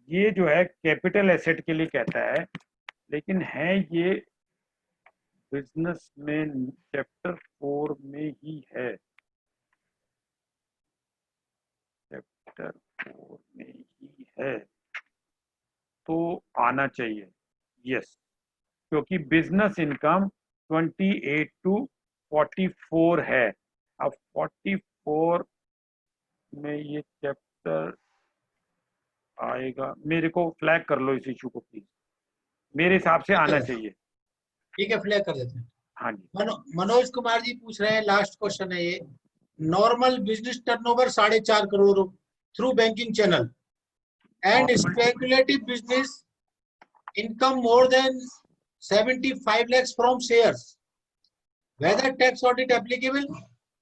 ये जो है कैपिटल एसेट के लिए कहता है, लेकिन है ये बिजनेस में चैप्टर 4 में ही है, चैप्टर 4 में ही है, तो आना चाहिए। यस, क्योंकि बिजनेस इनकम 28 to 44 है। अब 44 में ये चैप्टर आएगा, मेरे को फ्लैग कर लो इस इशू को प्लीज, मेरे हिसाब से आना चाहिए। ठीक है, फ्लैग कर देते हैं। हाँ जी। मनोज कुमार जी पूछ रहे हैं, लास्ट क्वेश्चन है ये, normal business turnover 4.5 crore through banking channel and speculative business income more than 75 lakhs from shares, whether tax audit applicable?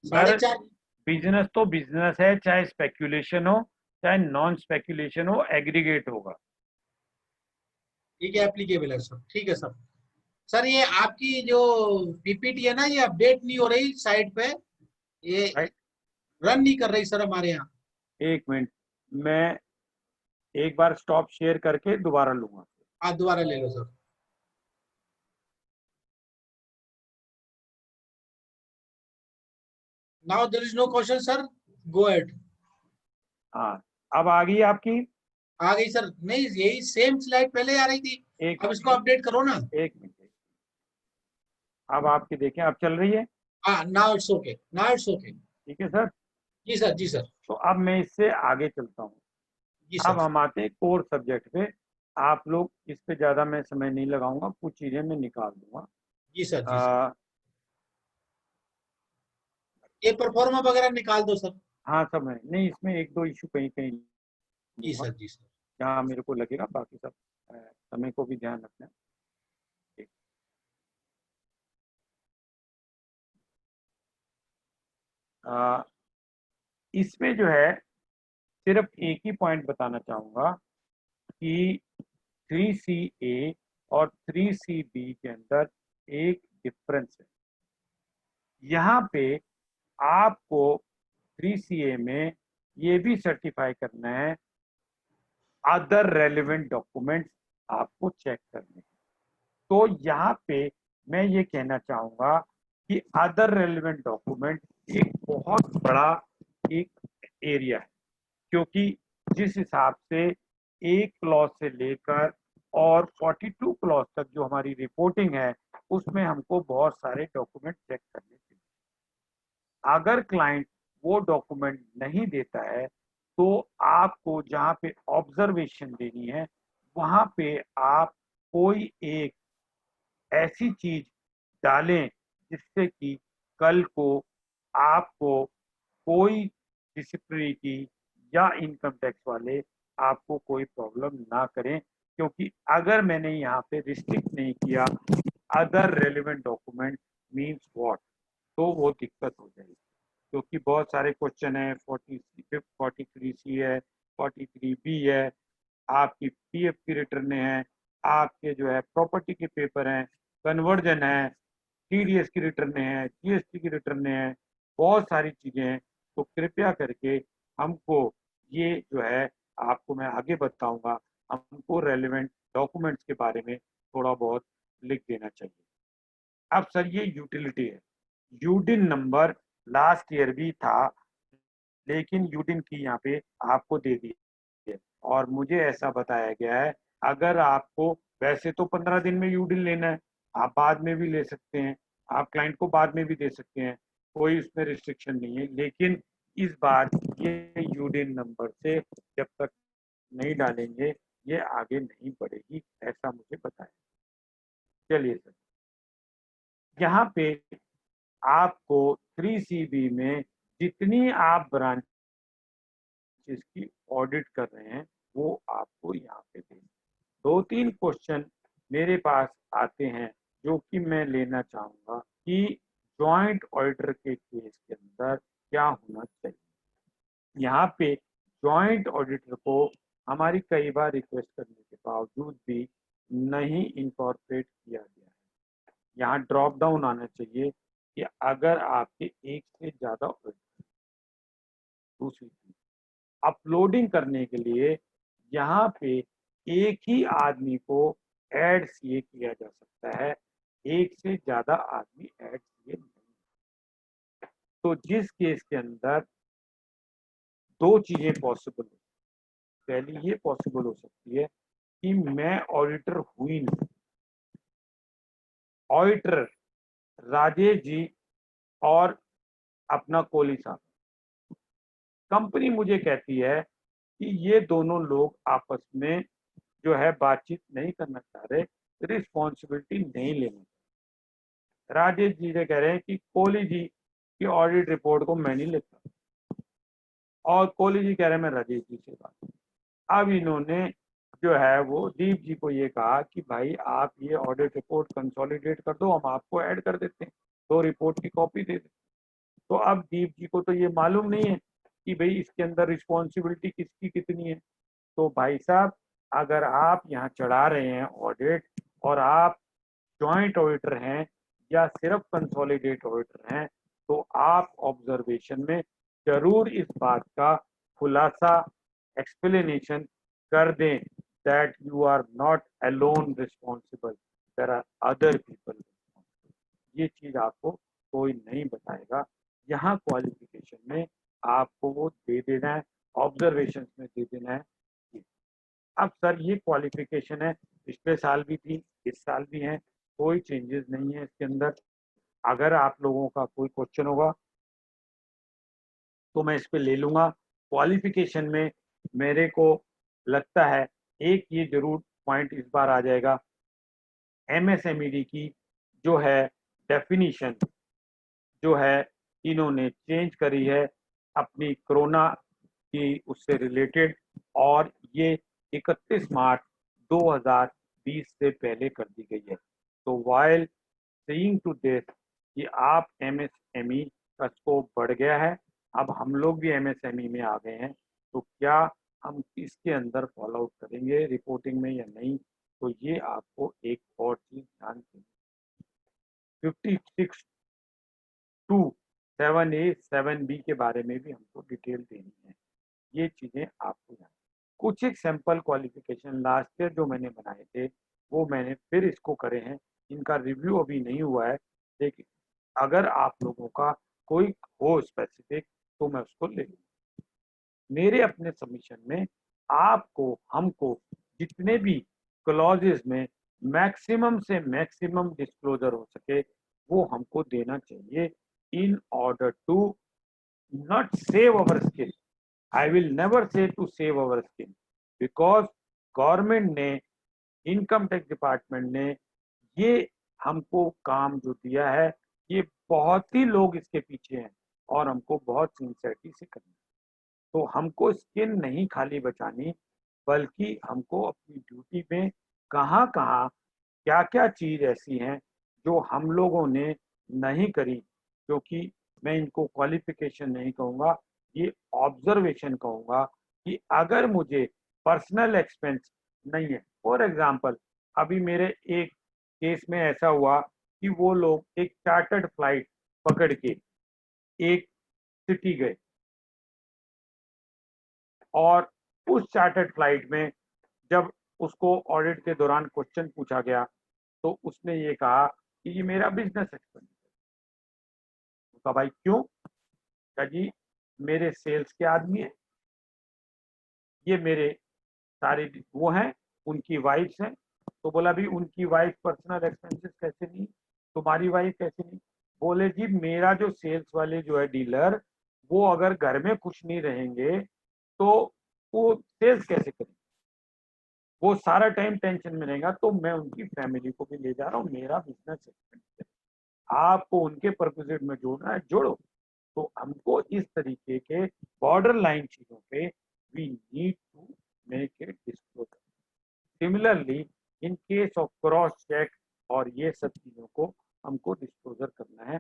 Sir 4.5, business तो बिजनेस है, चाहे स्पेक्यूलेशन हो चाहे नॉन स्पेक्यूलेशन हो, एग्रीगेट होगा। ठीक है, एप्लीकेबल है सर, ठीक है सर। सर ये आपकी जो पीपीटी है ना, ये अपडेट नहीं हो रही साइट पे, ये राइट, रन नहीं कर रही सर हमारे यहाँ। एक मिनट, मैं एक बार स्टॉप शेयर करके दोबारा लूंगा। आप दोबारा ले लो sir. Now there is no question sir, go ahead. हाँ, अब आ गई आपकी। आ गई सर, नहीं यही सेम स्लाइड पहले आ रही थी, एक अब इसको अपडेट करो ना। एक मिनट, अब आपकी देखें, अब चल रही है। हाँ, now it's okay, now it's okay. ठीक है सर, जी सर, जी सर। तो अब मैं इससे आगे चलता हूँ। जी अब सर। हम आते हैं कोर सब्जेक्ट पे। आप लोग इस पे ज्यादा मैं समय नहीं लगाऊंगा, कुछ चीजें मैं निकाल दूंगा। जी सर। जी सर। आ, ये परफॉर्मा वगैरह निकाल दो सर। हाँ समय नहीं, इसमें एक दो इशू कहीं कहीं जी लूंगा सर। जी सर। जहाँ मेरे को लगेगा, बाकी सब समय को भी ध्यान रखना है। ठीक। आ, इसमें जो है सिर्फ एक ही पॉइंट बताना चाहूंगा कि 3CA और 3CB के अंदर एक डिफरेंस है। यहाँ पे आपको 3CA में ये भी सर्टिफाई करना है, अदर रेलिवेंट डॉक्यूमेंट्स आपको चेक करने हैं। तो यहाँ पे मैं ये कहना चाहूंगा कि अदर रेलिवेंट डॉक्यूमेंट एक बहुत बड़ा एक एरिया है, क्योंकि जिस हिसाब से एक क्लॉज से लेकर और 42 क्लॉज तक जो हमारी रिपोर्टिंग है, उसमें हमको बहुत सारे डॉक्यूमेंट चेक करने चाहिए। अगर क्लाइंट वो डॉक्यूमेंट नहीं देता है, तो आपको जहाँ पे ऑब्जर्वेशन देनी है, वहां पे आप कोई एक ऐसी चीज डालें जिससे कि कल को आपको कोई डिसिप्लिनरी की या इनकम टैक्स वाले आपको कोई प्रॉब्लम ना करें। क्योंकि अगर मैंने यहाँ पे रिस्ट्रिक्ट नहीं किया other relevant document means what, तो वो दिक्कत हो जाएगी। क्योंकि बहुत सारे क्वेश्चन है, 43C है, 43B है, आपकी पीएफ की रिटर्न है, आपके जो है प्रॉपर्टी के पेपर हैं, कन्वर्जन है, टीडीएस की रिटर्न है, जीएसटी की रिटर्न है, बहुत सारी चीजें हैं। तो कृपया करके हमको ये जो है, आपको मैं आगे बताऊंगा, हमको रेलिवेंट डॉक्यूमेंट्स के बारे में थोड़ा बहुत लिख देना चाहिए। अब सर ये यूटिलिटी है, यूडिन नंबर लास्ट ईयर भी था, लेकिन यूडिन की यहाँ पे आपको दे दी है। और मुझे ऐसा बताया गया है, अगर आपको वैसे तो 15 दिन में यूडिन लेना है, आप बाद में भी ले सकते हैं, आप क्लाइंट को बाद में भी दे सकते हैं, कोई उसमें रिस्ट्रिक्शन नहीं है। लेकिन इस बार ये यूडिन नंबर से जब तक नहीं डालेंगे, ये आगे नहीं बढ़ेगी, ऐसा मुझे बताया। चलिए सर, यहाँ पे आपको 3CB में जितनी आप ब्रांच जिसकी ऑडिट कर रहे हैं, वो आपको यहाँ पे दें। दो तीन क्वेश्चन मेरे पास आते हैं जो कि मैं लेना चाहूंगा कि जॉइंट ऑडिटर के केस के अंदर क्या होना चाहिए। यहाँ पे जॉइंट ऑडिटर को हमारी कई बार रिक्वेस्ट करने के बावजूद भी नहीं इनकॉर्पोरेट किया गया है। यहाँ ड्रॉप डाउन आना चाहिए कि अगर आपके एक से ज्यादा ऑडिटर। दूसरी चीज, अपलोडिंग करने के लिए यहाँ पे एक ही आदमी को ऐड सीए किया जा सकता है, एक से ज्यादा आदमी ऐड सीए नहीं। तो जिस केस के अंदर दो चीजें पॉसिबल हो, पहली ये पॉसिबल हो सकती है कि मैं ऑडिटर हुई नहीं, ऑडिटर राजेश जी और अपना कोहली साहब, कंपनी मुझे कहती है कि ये दोनों लोग आपस में जो है बातचीत नहीं करना चाह रहे, रिस्पॉन्सिबिलिटी नहीं लेना। राजेश जी से कह रहे हैं कि कोहली जी की ऑडिट रिपोर्ट को मैं नहीं लिखता, और कोहली जी कह रहे हैं मैं राजेश जी से बात। अब इन्होंने जो है वो दीप जी को ये कहा कि भाई आप ये ऑडिट रिपोर्ट कंसोलिडेट कर दो, हम आपको ऐड कर देते हैं, तो रिपोर्ट की कॉपी दे देते। तो अब दीप जी को तो ये मालूम नहीं है कि भाई इसके अंदर रिस्पॉन्सिबिलिटी किसकी कितनी है। तो भाई साहब, अगर आप यहाँ चढ़ा रहे हैं ऑडिट और आप जॉइंट ऑडिटर हैं या सिर्फ कंसोलिडेट ऑडिटर हैं, तो आप ऑब्जर्वेशन में जरूर इस बात का खुलासा एक्सप्लेनेशन कर दें that you are not alone responsible, there are other people. ये चीज आपको कोई नहीं बताएगा। यहाँ क्वालिफिकेशन में आपको वो दे देना है, ऑब्जर्वेशन में दे देना है। अब सर ये क्वालिफिकेशन है, पिछले साल भी थी, इस साल भी है, कोई चेंजेस नहीं है इसके अंदर। अगर आप लोगों का कोई क्वेश्चन होगा तो मैं इस पे ले लूंगा। क्वालिफिकेशन में मेरे को लगता है एक ये जरूर पॉइंट इस बार आ जाएगा, एमएसएमईडी की जो है डेफिनीशन जो है इन्होंने चेंज करी है अपनी कोरोना की उससे रिलेटेड, और ये 31 मार्च 2020 से पहले कर दी गई है। तो वाइल सीइंग टू दिस कि आप एमएसएमई का स्कोप बढ़ गया है, अब हम लोग भी एमएसएमई में आ गए हैं, तो क्या हम इसके अंदर फॉलो आउट करेंगे रिपोर्टिंग में या नहीं, तो ये आपको एक और चीज ध्यान देनी। 56 टू 7A 7B के बारे में भी हमको डिटेल देनी है, ये चीजें आपको जान। कुछ एक सैंपल क्वालिफिकेशन लास्ट ईयर जो मैंने बनाए थे वो मैंने फिर इसको करे हैं, इनका रिव्यू अभी नहीं हुआ है, लेकिन अगर आप लोगों का कोई हो स्पेसिफिक तो मैं उसको ले लूँ। मेरे अपने सबमिशन में आपको हमको जितने भी क्लॉजेस में मैक्सिमम से मैक्सिमम डिस्क्लोजर हो सके वो हमको देना चाहिए, in order to not save our skill. I will never say to save our skill, because government ने, इनकम टैक्स डिपार्टमेंट ने ये हमको काम जो दिया है, ये बहुत ही लोग इसके पीछे हैं और हमको बहुत सिंसियरिटी से करना है। तो हमको स्किन नहीं खाली बचानी, बल्कि हमको अपनी ड्यूटी में कहाँ कहाँ क्या क्या चीज ऐसी हैं जो हम लोगों ने नहीं करी, क्योंकि मैं इनको क्वालिफिकेशन नहीं कहूँगा, ये ऑब्जर्वेशन कहूँगा कि अगर मुझे पर्सनल एक्सपेंस नहीं है, फॉर एग्जांपल अभी मेरे एक केस में ऐसा हुआ कि वो लोग एक चार्टर्ड फ्लाइट पकड़ के एक सिटी गए और उस चार्टर्ड फ्लाइट में जब उसको ऑडिट के दौरान क्वेश्चन पूछा गया तो उसने ये कहा कि ये मेरा बिजनेस एक्सपेंस है। कहा भाई क्यों? कहा जी मेरे सेल्स के आदमी हैं, ये मेरे सारे वो हैं, उनकी वाइफ्स हैं। तो बोला भी उनकी वाइफ पर्सनल एक्सपेंसेस कैसे नहीं, तुम्हारी वाइफ कैसे नहीं? बोले जी मेरा जो सेल्स वाले जो है डीलर, वो अगर घर में खुश नहीं रहेंगे तो वो सेल्स कैसे करेंगे, वो सारा टाइम टेंशन में रहेगा, तो मैं उनकी फैमिली को भी ले जा रहा हूँ, मेरा बिजनेस एक्सपेंस है, आपको उनके परक्विजिट में जोड़ना है जोड़ो। तो हमको इस तरीके के बॉर्डर लाइन चीजों पे we need to make it disclosure. Similarly in case of cross check और ये सब चीजों को हमको डिस्क्लोजर करना है।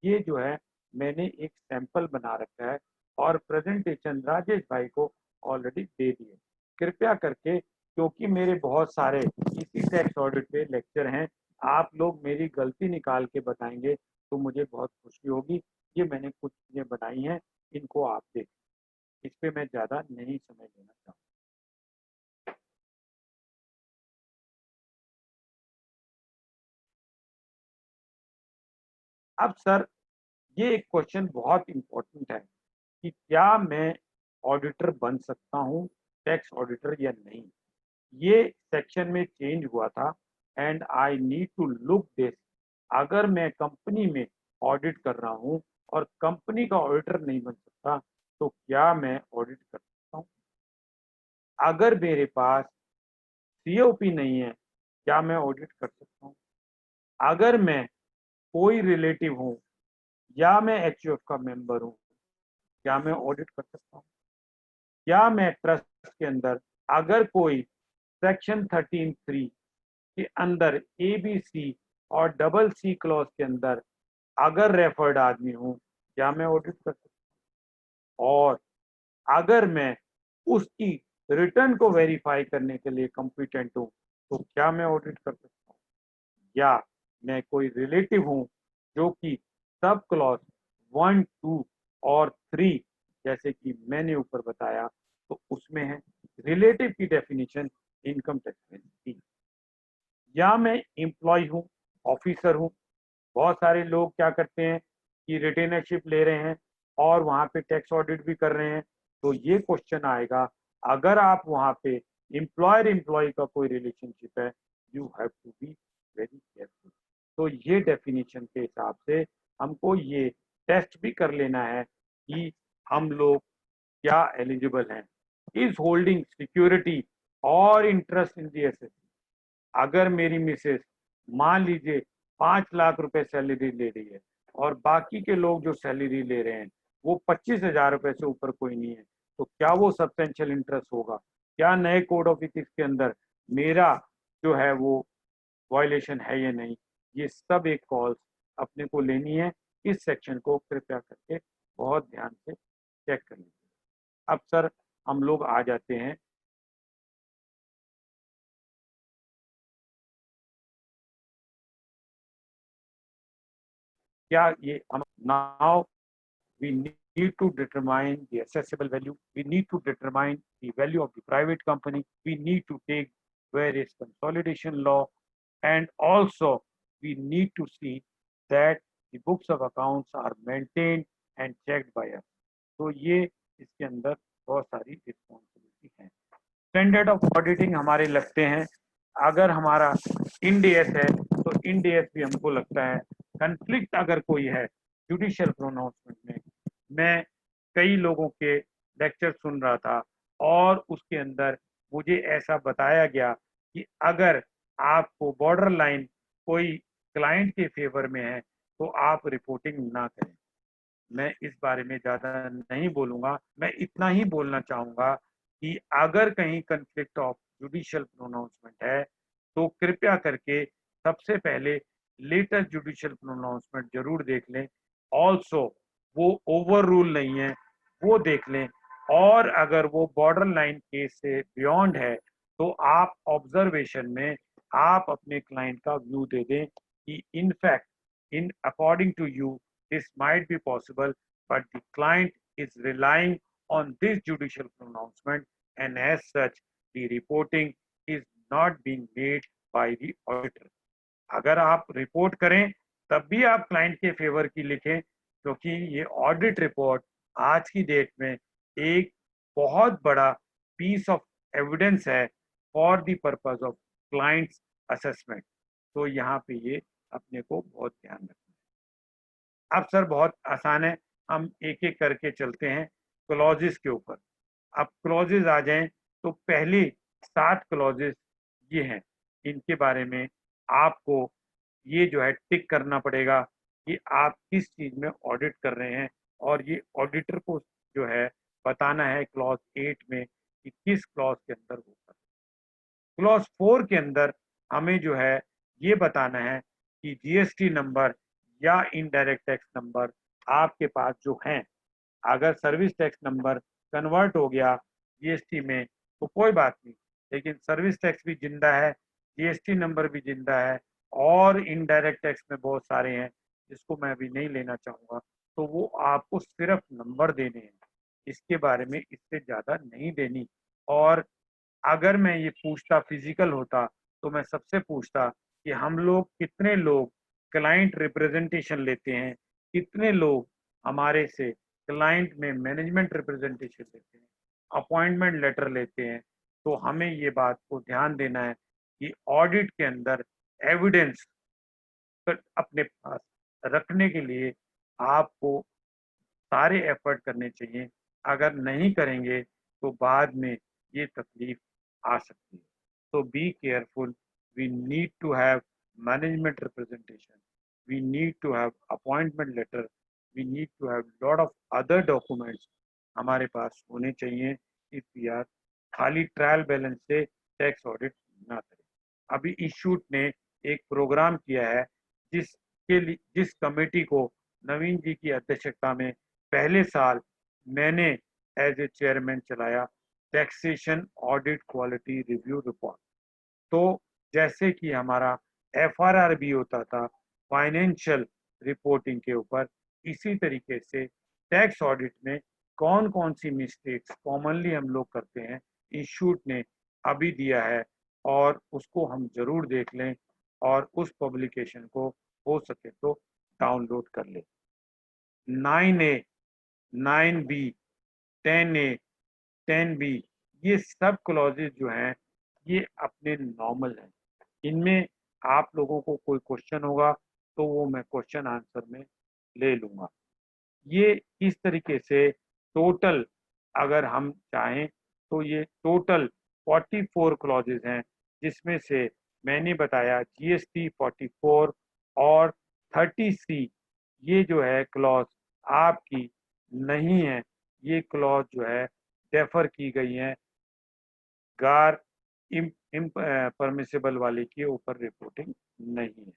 ये जो है मैंने एक सैंपल बना रखा है और प्रेजेंटेशन राजेश भाई को ऑलरेडी दे दिए। कृपया करके, क्योंकि मेरे बहुत सारे इसी टैक्स ऑडिट पे लेक्चर हैं, आप लोग मेरी गलती निकाल के बताएंगे तो मुझे बहुत खुशी होगी। ये मैंने कुछ चीजें बनाई हैं, इनको आप देखें, इस पे मैं ज्यादा नहीं समय लेना चाहूँगा। अब सर ये एक क्वेश्चन बहुत इंपॉर्टेंट है कि क्या मैं ऑडिटर बन सकता हूँ, टैक्स ऑडिटर या नहीं। ये सेक्शन में चेंज हुआ था and I need to look this. अगर मैं कंपनी में ऑडिट कर रहा हूँ और कंपनी का ऑडिटर नहीं बन सकता तो क्या मैं ऑडिट कर सकता हूँ? अगर मेरे पास सीओपी नहीं है क्या मैं ऑडिट कर सकता हूँ? अगर मैं कोई रिलेटिव हूँ या मैं एचयूएफ का मेंबर हूँ क्या मैं ऑडिट कर सकता हूँ? क्या मैं ट्रस्ट के अंदर अगर कोई सेक्शन 13(3) के अंदर ABC और डबल C क्लॉज के अंदर अगर रेफर्ड आदमी हूं क्या मैं ऑडिट कर सकता हूँ? और अगर मैं उसकी रिटर्न को वेरीफाई करने के लिए कॉम्पिटेंट हूं तो क्या मैं ऑडिट कर सकता हूँ? या मैं कोई रिलेटिव हूं जो कि सब क्लॉज 1, 2 और 3 जैसे कि मैंने ऊपर बताया तो उसमें है। रिलेटिव की डेफिनेशन इनकम टैक्स में थी। या मैं एम्प्लॉय हूँ, ऑफिसर हूँ, बहुत सारे लोग क्या करते हैं कि रिटेनरशिप ले रहे हैं और वहां पे टैक्स ऑडिट भी कर रहे हैं, तो ये क्वेश्चन आएगा अगर आप वहां पे एम्प्लॉयर एम्प्लॉय का कोई रिलेशनशिप है, you have to be very careful. तो ये डेफिनेशन के हिसाब से हमको ये टेस्ट भी कर लेना है कि हम लोग क्या एलिजिबल हैं। इज होल्डिंग सिक्योरिटी और इंटरेस्ट इन दी एसेट। अगर मेरी मिसेस मान लीजिए 5 लाख रुपए सैलरी ले रही है और बाकी के लोग जो सैलरी ले रहे हैं वो 25,000 रुपए से ऊपर कोई नहीं है, तो क्या वो सब्सटेंशियल इंटरेस्ट होगा? क्या नए कोड ऑफ इथिक्स के अंदर मेरा जो है वो वायलेशन है या नहीं? ये सब एक कॉल्स अपने को लेनी है। इस सेक्शन को कृपया करके बहुत ध्यान से चेक कर लीजिए। अब सर हम लोग आ जाते हैं क्या ये हम now we need to determine the assessable value, we need to determine the value of the private company, we need to take various consolidation law, and also we need to see that the books of accounts are maintained and checked by us. तो ये इसके अंदर बहुत सारी responsibility है। Standard of auditing हमारे लगते हैं, अगर हमारा इंड एस है तो इंड एस भी हमको लगता है। कंफ्लिक्ट अगर कोई है जुडिशियल प्रोनाउंसमेंट में, मैं कई लोगों के लेक्चर सुन रहा था और उसके अंदर मुझे ऐसा बताया गया कि अगर आपको बॉर्डर लाइन कोई क्लाइंट के फेवर में है तो आप रिपोर्टिंग ना करें। मैं इस बारे में ज़्यादा नहीं बोलूँगा, मैं इतना ही बोलना चाहूँगा कि अगर कहीं कन्फ्लिक्ट ऑफ जुडिशियल प्रोनाउंसमेंट है तो कृपया करके सबसे पहले लेटेस्ट जुडिशियल प्रोनाउंसमेंट जरूर देख लें। ऑल्सो वो ओवर रूल नहीं है वो देख लें, और अगर वो बॉर्डर लाइन केस से बियॉन्ड है तो आप ऑब्जर्वेशन में आप अपने क्लाइंट का व्यू दे दें कि in fact in according to you this might be possible, but the client is relying on this judicial pronouncement, and as such, the reporting is not being made by the auditor. अगर आप report करें तब भी आप client के favour की लिखें, क्योंकि ये ऑडिट रिपोर्ट आज की डेट में एक बहुत बड़ा पीस ऑफ एविडेंस है for the purpose of clients assessment. तो यहाँ पे ये अपने को बहुत ध्यान रखना है। अब सर बहुत आसान है, हम एक एक करके चलते हैं क्लॉजेस के ऊपर। अब क्लॉजेस आ जाएं तो पहली 7 क्लॉजेस ये हैं, इनके बारे में आपको ये जो है टिक करना पड़ेगा कि आप किस चीज में ऑडिट कर रहे हैं, और ये ऑडिटर को जो है बताना है क्लॉज 8 में कि किस क्लॉज के अंदर होगा। क्लॉज 4 के अंदर हमें जो है ये बताना है कि जीएसटी नंबर या इनडायरेक्ट टैक्स नंबर आपके पास जो हैं, अगर सर्विस टैक्स नंबर कन्वर्ट हो गया जीएसटी में तो कोई बात नहीं, लेकिन सर्विस टैक्स भी जिंदा है, जीएसटी नंबर भी जिंदा है, और इनडायरेक्ट टैक्स में बहुत सारे हैं जिसको मैं अभी नहीं लेना चाहूँगा, तो वो आपको सिर्फ नंबर देने हैं, इसके बारे में इससे ज़्यादा नहीं देनी। और अगर मैं ये पूछता फिजिकल होता तो मैं सबसे पूछता कि हम लोग कितने लोग क्लाइंट रिप्रेजेंटेशन लेते हैं, कितने लोग हमारे से क्लाइंट में मैनेजमेंट रिप्रेजेंटेशन लेते हैं, अपॉइंटमेंट लेटर लेते हैं। तो हमें ये बात को ध्यान देना है कि ऑडिट के अंदर एविडेंस अपने पास रखने के लिए आपको सारे एफर्ट करने चाहिए। अगर नहीं करेंगे तो बाद में ये तकलीफ आ सकती है। तो be careful, we need to have management representation, we need to have appointment letter, we need to have lot of other documents हमारे पास होने चाहिए इस यार खाली ट्रायल बैलेंस से टैक्स ऑडिट ना करें। अभी इशूट ने एक प्रोग्राम किया है जिस कमेटी को नवीन जी की अध्यक्षता में पहले साल मैंने एज ए चेयरमैन चलाया, taxation audit quality review report. तो जैसे कि हमारा एफआरआर होता था फाइनेंशियल रिपोर्टिंग के ऊपर, इसी तरीके से टैक्स ऑडिट में कौन कौन सी मिस्टेक्स कॉमनली हम लोग करते हैं, इंस्टीट्यूट ने अभी दिया है और उसको हम जरूर देख लें और उस पब्लिकेशन को हो सके तो डाउनलोड कर लें। 9A, 9B, 10A, 10B ये सब क्लॉजेज जो हैं ये अपने नॉर्मल हैं। इनमें आप लोगों को कोई क्वेश्चन होगा तो वो मैं क्वेश्चन आंसर में ले लूँगा। ये इस तरीके से टोटल अगर हम चाहें तो ये टोटल 44 क्लॉजेज हैं, जिसमें से मैंने बताया जीएसटी 44 और 30C ये जो है क्लॉज आपकी नहीं है, ये क्लॉज जो है डेफर की गई है गार परमिसेबल वाले के ऊपर रिपोर्टिंग नहीं है।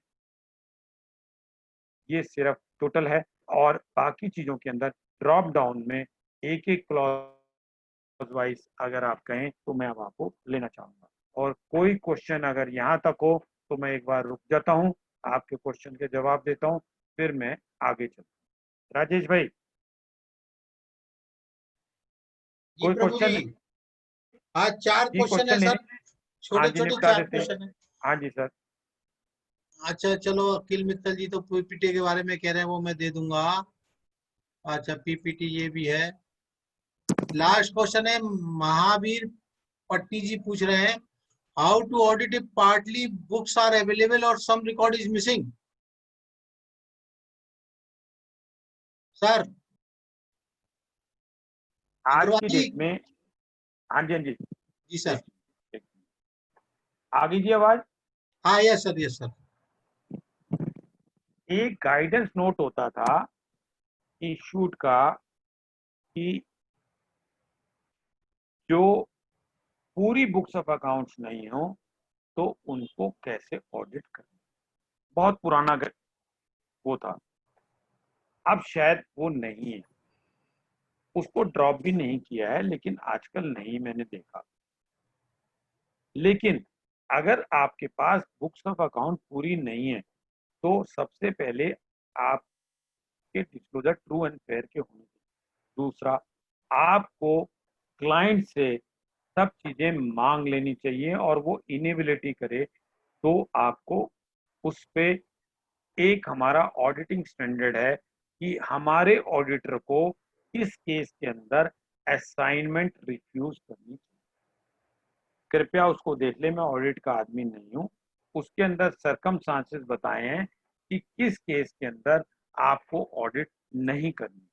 ये सिर्फ टोटल है, और बाकी चीजों के अंदर ड्रॉप डाउन में एक एक क्लॉज वाइज अगर आप कहें तो मैं अब आपको लेना चाहूंगा, और कोई क्वेश्चन अगर यहाँ तक हो तो मैं एक बार रुक जाता हूँ, आपके क्वेश्चन के जवाब देता हूँ, फिर मैं आगे चलता हूँ। राजेश भाई, जी कोई प्रभु क्वेश्चन? जी, आज 4 जी क्वेश्चन है क्वेश्चन सर, लेने? हाँ छोटे जी, छोटे निपटा 4 देते हैं। क्वेश्चन है। हाँ जी सर। अच्छा चलो, अखिल मित्तल जी तो पीपीटी के बारे में कह रहे हैं, वो मैं दे दूंगा। अच्छा पीपीटी ये भी है। लास्ट क्वेश्चन है, महावीर पट्टी जी पूछ रहे हैं, how to audit if partly books are available और some record is missing. Sir आज अग्रवाल की जी। डेट में, हाँ जी हाँ जी, जी सर। एक- आ गई जी आवाज। हाँ यस सर, यस सर। एक गाइडेंस नोट होता था इशूड का कि जो पूरी बुक्स ऑफ अकाउंट्स नहीं हो तो उनको कैसे ऑडिट करना। बहुत पुराना वो था, अब शायद वो नहीं है, उसको ड्रॉप भी नहीं किया है, लेकिन आजकल नहीं मैंने देखा। लेकिन अगर आपके पास बुक्स ऑफ अकाउंट पूरी नहीं है तो सबसे पहले आपके डिस्क्लोजर ट्रू एंड फेयर के होने चाहिए। दूसरा, आपको क्लाइंट से सब चीजें मांग लेनी चाहिए, और वो इनेबिलिटी करे तो आपको उस पे, एक हमारा ऑडिटिंग स्टैंडर्ड है कि हमारे ऑडिटर को इस केस के अंदर असाइनमेंट रिफ्यूज करनी चाहिए। कृपया उसको देख ले, मैं ऑडिट का आदमी नहीं हूँ, उसके अंदर सरकमस्टांसेस बताए हैं कि किस केस के अंदर आपको ऑडिट नहीं करनी,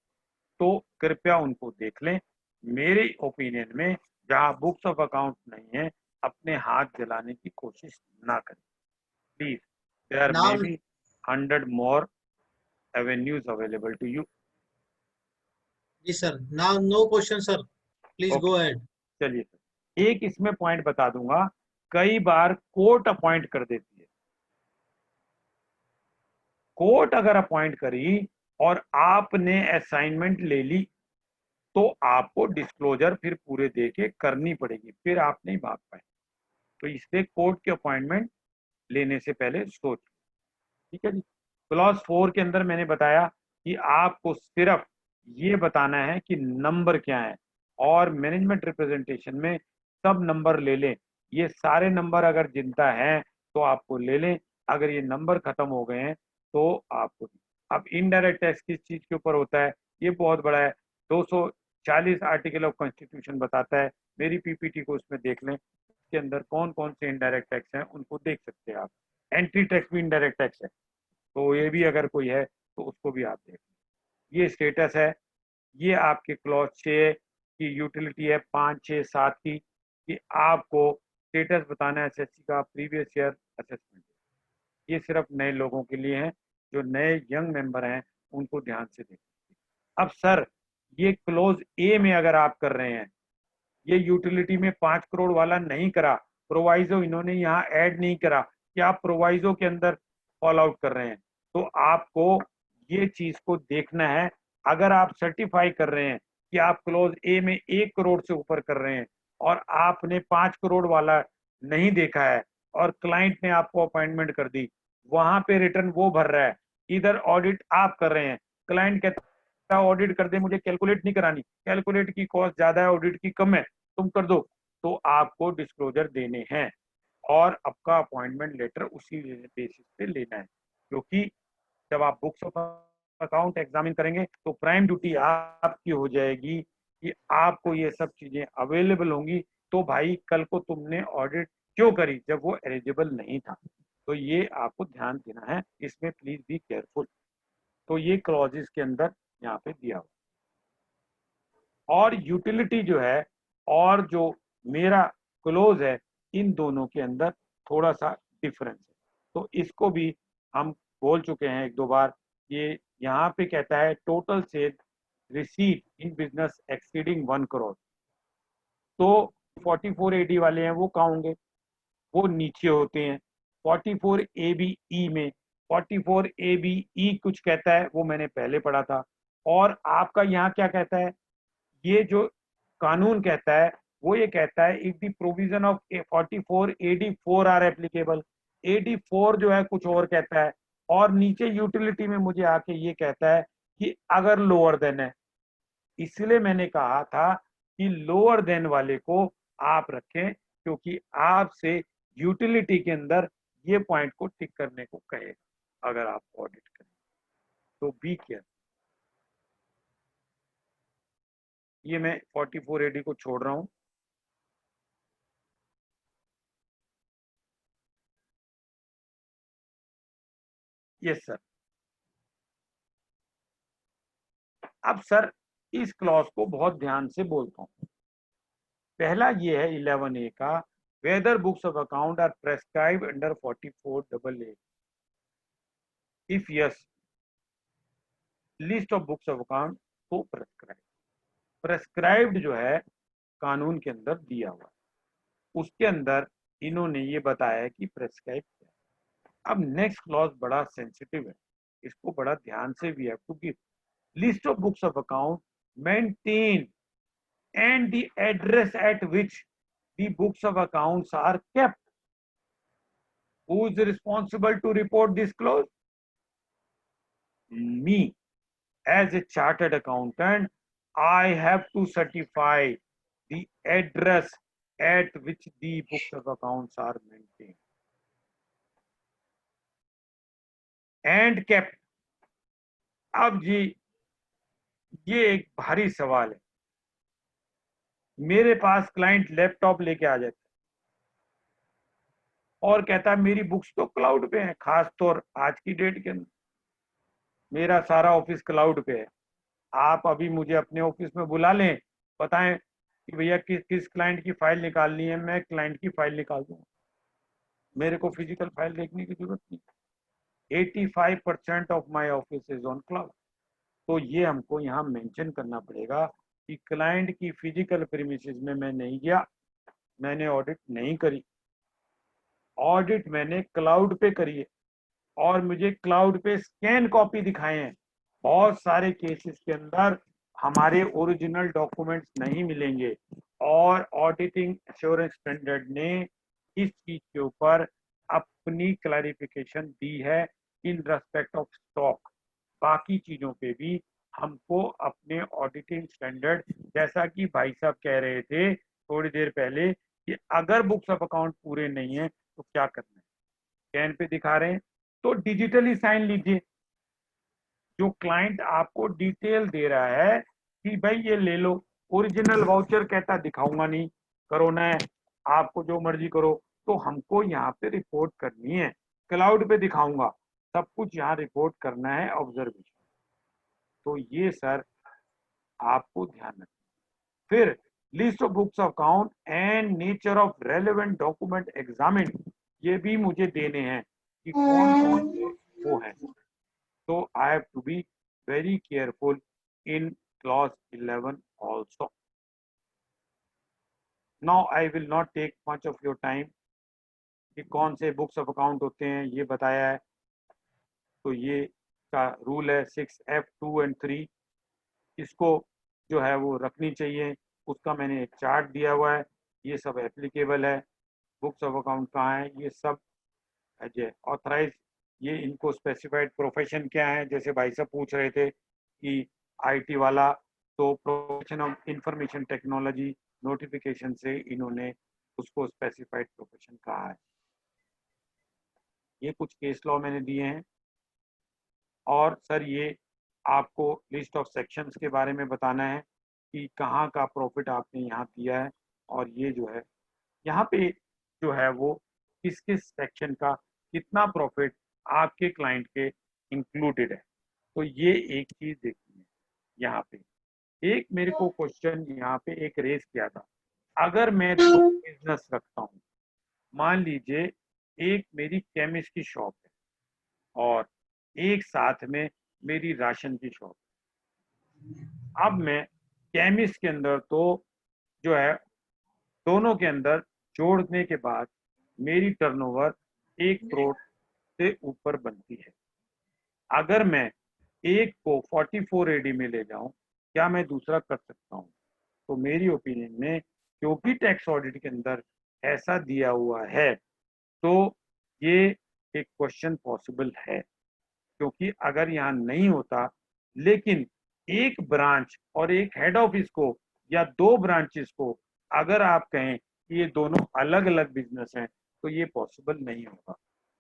तो कृपया उनको देख लें। मेरे ओपिनियन में जहां बुक्स ऑफ अकाउंट नहीं है, अपने हाथ जलाने की कोशिश ना करें please. There may now be 100 more avenues available to you. जी sir, now no question sir, please okay, go ahead. चलिए सर, एक इसमें पॉइंट बता दूंगा, कई बार कोर्ट अपॉइंट कर देती है। कोर्ट अगर अपॉइंट करी और आपने असाइनमेंट ले ली तो आपको डिस्क्लोजर फिर पूरे दे के करनी पड़ेगी, फिर आप नहीं भाग पाए। तो इसलिए कोर्ट की अपॉइंटमेंट लेने से पहले सोच। ठीक है जी। क्लॉज 4 के अंदर मैंने बताया कि आपको सिर्फ ये बताना है कि नंबर क्या है, और मैनेजमेंट रिप्रेजेंटेशन में सब नंबर ले लें। ये सारे नंबर अगर जिंदा हैं तो आपको ले लें, अगर ये नंबर खत्म हो गए हैं तो आपको। अब इनडायरेक्ट टैक्स किस चीज के ऊपर होता है, ये बहुत बड़ा है। 240 आर्टिकल ऑफ कॉन्स्टिट्यूशन बताता है, मेरी पीपीटी को उसमें देख लें, इसके अंदर कौन कौन से इनडायरेक्ट टैक्स हैं उनको देख सकते हैं आप। एंट्री टैक्स भी इनडायरेक्ट टैक्स है, तो ये भी अगर कोई है तो उसको भी आप देख। ये स्टेटस है। ये आपके क्लॉज 6 की यूटिलिटी है, 5 6 7 की, कि आपको स्टेटस बताना है एसएससी का, प्रीवियस ईयर असेसमेंट। ये सिर्फ नए लोगों के लिए है, जो नए यंग मेंबर हैं उनको ध्यान से देखें। अब सर, ये क्लोज ए में अगर आप कर रहे हैं, ये यूटिलिटी में 5 करोड़ वाला नहीं करा, प्रोवाइजो इन्होंने यहाँ ऐड नहीं करा कि आप प्रोवाइजो के अंदर फॉल आउट कर रहे हैं, तो आपको ये चीज को देखना है। अगर आप सर्टिफाई कर रहे हैं कि आप क्लोज ए में 1 करोड़ से ऊपर कर रहे हैं और आपने 5 करोड़ वाला नहीं देखा है और क्लाइंट ने आपको अपॉइंटमेंट कर दी, वहां पे रिटर्न वो भर रहा है, इधर ऑडिट आप कर रहे हैं, क्लाइंट कहता है ऑडिट कर दे, मुझे कैलकुलेट नहीं करानी, कैलकुलेट की कॉस्ट ज्यादा है, ऑडिट की कम है, तुम कर दो, तो आपको डिस्क्लोजर देने हैं और आपका अपॉइंटमेंट लेटर उसी बेसिस पे लेना है। क्योंकि जब आप बुक्स ऑफ अकाउंट एग्जामिन करेंगे तो प्राइम ड्यूटी आपकी हो जाएगी कि आपको ये सब चीजें अवेलेबल होंगी, तो भाई कल को तुमने ऑडिट क्यों करी जब वो एलिजिबल नहीं था। तो ये आपको ध्यान देना है, इसमें प्लीज बी केयरफुल। तो ये क्लॉजेस के अंदर यहाँ पे दिया हुआ, और यूटिलिटी जो है और जो मेरा क्लोज है, इन दोनों के अंदर थोड़ा सा डिफरेंस है। तो इसको भी हम बोल चुके हैं एक दो बार। ये यहाँ पे कहता है total sale receipt in business exceeding 1 crore. तो 44 AD वाले हैं वो कहाँ होंगे? वो नीचे होते हैं 44 ABE में। 44 ABE कुछ कहता है, वो मैंने पहले पढ़ा था। और आपका यहाँ क्या कहता है? ये जो कानून कहता है वो ये कहता है if the provision of 44 AD4 are applicable. AD4 जो है कुछ और कहता है। और नीचे यूटिलिटी में मुझे आके ये कहता है कि अगर लोअर देन है। इसलिए मैंने कहा था कि लोअर देन वाले को आप रखें, क्योंकि आपसे यूटिलिटी के अंदर ये पॉइंट को टिक करने को कहेगा अगर आप ऑडिट करें। तो बी केयर। ये मैं 44 AD को छोड़ रहा हूं। Yes sir. अब सर इस क्लॉज को बहुत ध्यान से बोलता हूं। पहला ये है 11A का, whether books of account are prescribe under 44AA। If yes, list of books of account तो प्रेस्क्राइब। प्रेस्क्राइब्ड जो है कानून के अंदर दिया हुआ है, उसके अंदर इन्होंने ये बताया है कि प्रेस्क्राइब क्या है। अब नेक्स्ट क्लॉज बड़ा सेंसिटिव है, इसको बड़ा ध्यान से भी है, क्योंकि list of books of account maintain and the address at which the books of accounts are kept. Who is responsible to report this clause? Me. As a chartered accountant, I have to certify the address at which the books of accounts are maintained and kept. अब जी ये एक भारी सवाल है। मेरे पास client laptop लेके आ जाता है और कहता है मेरी बुक्स तो क्लाउड पे हैं, खासतौर आज की डेट के अंदर मेरा सारा ऑफिस क्लाउड पे है। आप अभी मुझे अपने ऑफिस में बुला लें, बताएं कि भैया किस किस क्लाइंट की फाइल निकालनी है, मैं क्लाइंट की फाइल निकाल दूंगा। मेरे को फिजिकल फाइल देखने की जरूरत नहीं। 85% of my office is on cloud. तो ये हमको यहाँ मेंशन करना पड़ेगा कि क्लाइंट की फिजिकल प्रीमिसेस में मैं नहीं गया, मैंने ऑडिट नहीं करी। ऑडिट मैंने क्लाउड पे करी है और मुझे क्लाउड पे स्कैन कॉपी दिखाए हैं। बहुत सारे केसेस के अंदर हमारे ओरिजिनल डॉक्यूमेंट्स नहीं मिलेंगे और ऑडिटिंग एश्योरेंस स्टैंडर्ड ने इस चीज के ऊपर अपनी क्लैरिफिकेशन दी है इन रेस्पेक्ट ऑफ स्टॉक। बाकी चीजों पे भी हमको अपने ऑडिटिंग स्टैंडर्ड, जैसा कि भाई साहब कह रहे थे थोड़ी देर पहले कि अगर बुक्स ऑफ अकाउंट पूरे नहीं है तो क्या करना है, स्कैन पे दिखा रहे हैं तो डिजिटली साइन लीजिए। जो क्लाइंट आपको डिटेल दे रहा है कि भाई ये ले लो, ओरिजिनल वाउचर कहता दिखाऊंगा नहीं, कोरोना है आपको जो मर्जी करो, तो हमको यहाँ पे रिपोर्ट करनी है। क्लाउड पे दिखाऊंगा, सब कुछ यहाँ रिपोर्ट करना है ऑब्जर्वेशन। तो ये सर आपको ध्यान रखना। फिर list of books of account and nature of relevant document examine, ये भी मुझे देने हैं कि कौन कौन से वो है। So I have to be very careful in clause 11 also. Now I will not take much of your time कि कौन से बुक्स ऑफ अकाउंट होते हैं ये बताया है। तो ये का रूल है 6F2 and 3, इसको जो है वो रखनी चाहिए। उसका मैंने एक चार्ट दिया हुआ है, ये सब एप्लीकेबल है। बुक्स ऑफ अकाउंट कहाँ है, ये सब है ऑथराइज। ये इनको स्पेसिफाइड प्रोफेशन क्या है, जैसे भाई साहब पूछ रहे थे कि आईटी वाला, तो profession of information technology notification से इन्होंने उसको स्पेसिफाइड प्रोफेशन कहा है। ये कुछ केस लॉ मैंने दिए हैं। और सर ये आपको लिस्ट ऑफ सेक्शंस के बारे में बताना है कि कहाँ का प्रॉफिट आपने यहाँ दिया है, और ये जो है यहाँ पे जो है वो किस किस सेक्शन का कितना प्रॉफिट आपके क्लाइंट के इंक्लूडेड है। तो ये एक चीज देखनी है। यहाँ पे एक मेरे को क्वेश्चन यहाँ पे एक रेस किया था अगर मैं दो बिजनेस रखता हूँ, मान लीजिए एक मेरी केमिस्ट की शॉप है और एक साथ में मेरी राशन की शॉप है। अब मैं केमिस्ट के अंदर तो जो है दोनों के अंदर जोड़ने के बाद मेरी टर्नओवर 1 करोड़ से ऊपर बनती है। अगर मैं एक को 44 एडी में ले जाऊं, क्या मैं दूसरा कर सकता हूं? तो मेरी ओपिनियन में, क्योंकि टैक्स ऑडिट के अंदर ऐसा दिया हुआ है, तो ये एक क्वेश्चन पॉसिबल है। क्योंकि अगर यहाँ नहीं होता, लेकिन एक ब्रांच और एक हेड ऑफिस को या दो ब्रांचेस को अगर आप कहें कि ये दोनों अलग अलग बिजनेस हैं, तो ये पॉसिबल नहीं होगा।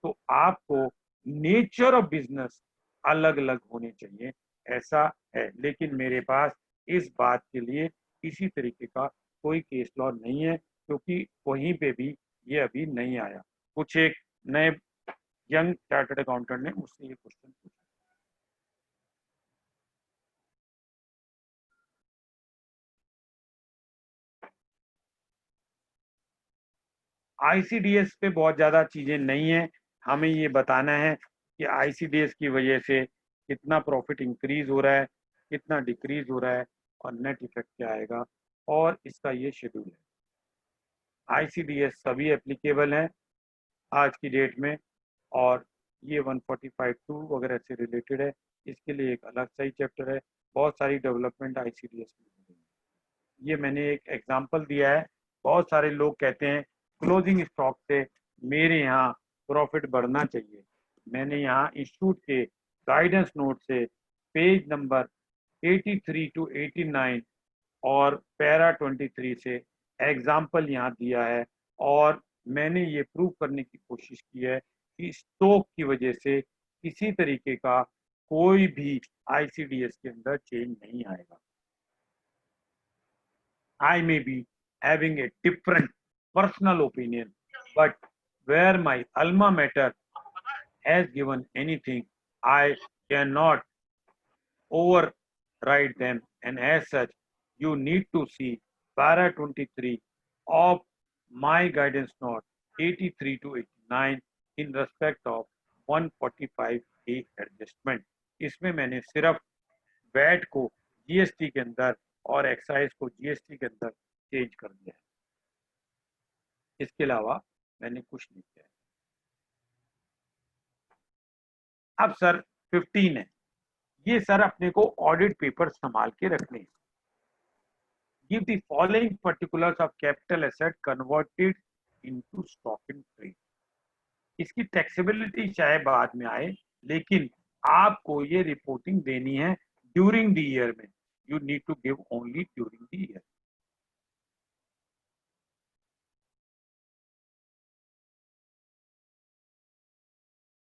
तो आपको नेचर ऑफ बिजनेस अलग अलग होने चाहिए, ऐसा है। लेकिन मेरे पास इस बात के लिए किसी तरीके का कोई केस लॉ नहीं है, क्योंकि वहीं पे भी ये अभी नहीं आया। कुछ एक नए यंग चार्टर्ड अकाउंटेंट ने मुझसे ये क्वेश्चन पूछा। आईसीडीएस पे बहुत ज्यादा चीजें नहीं है, हमें ये बताना है कि आईसीडीएस की वजह से कितना प्रॉफिट इंक्रीज हो रहा है, कितना डिक्रीज हो रहा है और नेट इफेक्ट क्या आएगा, और इसका ये शेड्यूल है। आईसीडीएस सभी एप्लीकेबल है आज की डेट में, और ये 145(2) वगैरह से रिलेटेड है। इसके लिए एक अलग सा ही चैप्टर है। बहुत सारी डेवलपमेंट आईसीडीएस में हो रही है। ये मैंने एक एग्जांपल दिया है। बहुत सारे लोग कहते हैं क्लोजिंग स्टॉक से मेरे यहाँ प्रॉफिट बढ़ना चाहिए। मैंने यहाँ इंस्टीट्यूट के गाइडेंस नोट से पेज नंबर 83 to 89 और पैरा 23 से एग्जाम्पल यहाँ दिया है, और मैंने ये प्रूव करने की कोशिश की है कि स्टॉक की वजह से किसी तरीके का कोई भी आईसीडीएस के अंदर चेंज नहीं आएगा। I may be having a different personal opinion, but where my alma mater has given anything, I cannot override them, and as such, you need to see para 23 of my guidance note 83 to 89 in respect of 145A adjustment. इसमें मैंने सिर्फ VAT को GST के अंदर और excise को GST के अंदर चेंज कर दिया है। इसके अलावा मैंने कुछ नहीं किया है। अब सर 15 है, ये सर अपने को ऑडिट पेपर संभाल के रखने हैं। Give the following particulars of capital asset converted into stock in trade. इसकी टैक्सेबिलिटी चाहे बाद में आए, लेकिन आपको ये रिपोर्टिंग देनी है ड्यूरिंग द ईयर में। You need to give only during the year.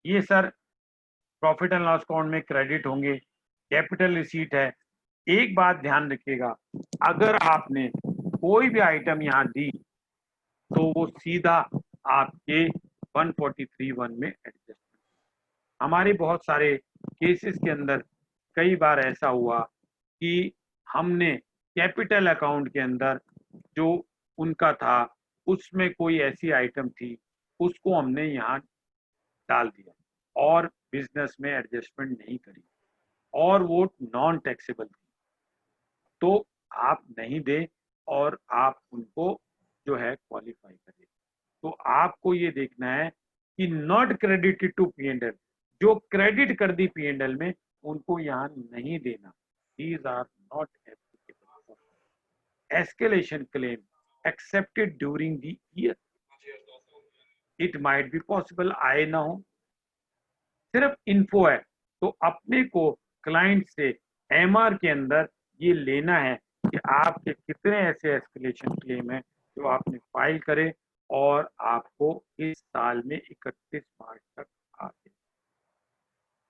ये sir profit and loss account में क्रेडिट होंगे, कैपिटल रिसीट है। एक बात ध्यान रखिएगा, अगर आपने कोई भी आइटम यहाँ दी तो वो सीधा आपके 143(1) में एडजस्टमेंट। हमारे बहुत सारे केसेस के अंदर कई बार ऐसा हुआ कि हमने कैपिटल अकाउंट के अंदर जो उनका था, उसमें कोई ऐसी आइटम थी, उसको हमने यहाँ डाल दिया और बिजनेस में एडजस्टमेंट नहीं करी, और वो नॉन टैक्सेबल थी। तो आप नहीं दें और आप उनको जो है क्वालिफाई करें। तो आपको ये देखना है कि नॉट क्रेडिटेड टू पी&एल, जो क्रेडिट कर दी पी&एल में, उनको यहाँ नहीं देना। These are not applicable. Escalation claim accepted during the year, it might be possible आए ना हो, सिर्फ इन्फो है। तो अपने को क्लाइंट से एमआर के अंदर ये लेना है कि आपके कितने ऐसे एस्केलेशन क्लेम हैं जो आपने फाइल करे और आपको इस साल में 31 मार्च तक आ गए।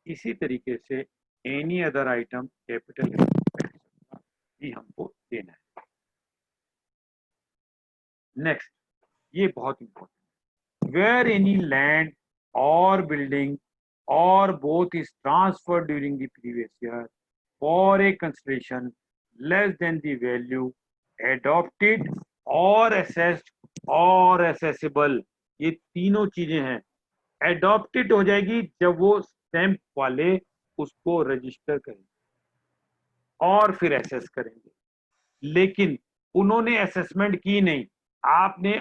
इसी तरीके से एनी अदर आइटम कैपिटल भी हमको देना है। नेक्स्ट, ये बहुत इंपॉर्टेंट, वेयर एनी लैंड और building or both is transferred during the previous year for a consideration less than the value adopted और असेस्ड और असेसेबल, ये तीनों चीजें हैं। एडॉप्टेड हो जाएगी जब वो स्टैंप वाले उसको रजिस्टर करेंगे और फिर एसेस करेंगे। लेकिन उन्होंने असेसमेंट की नहीं, आपने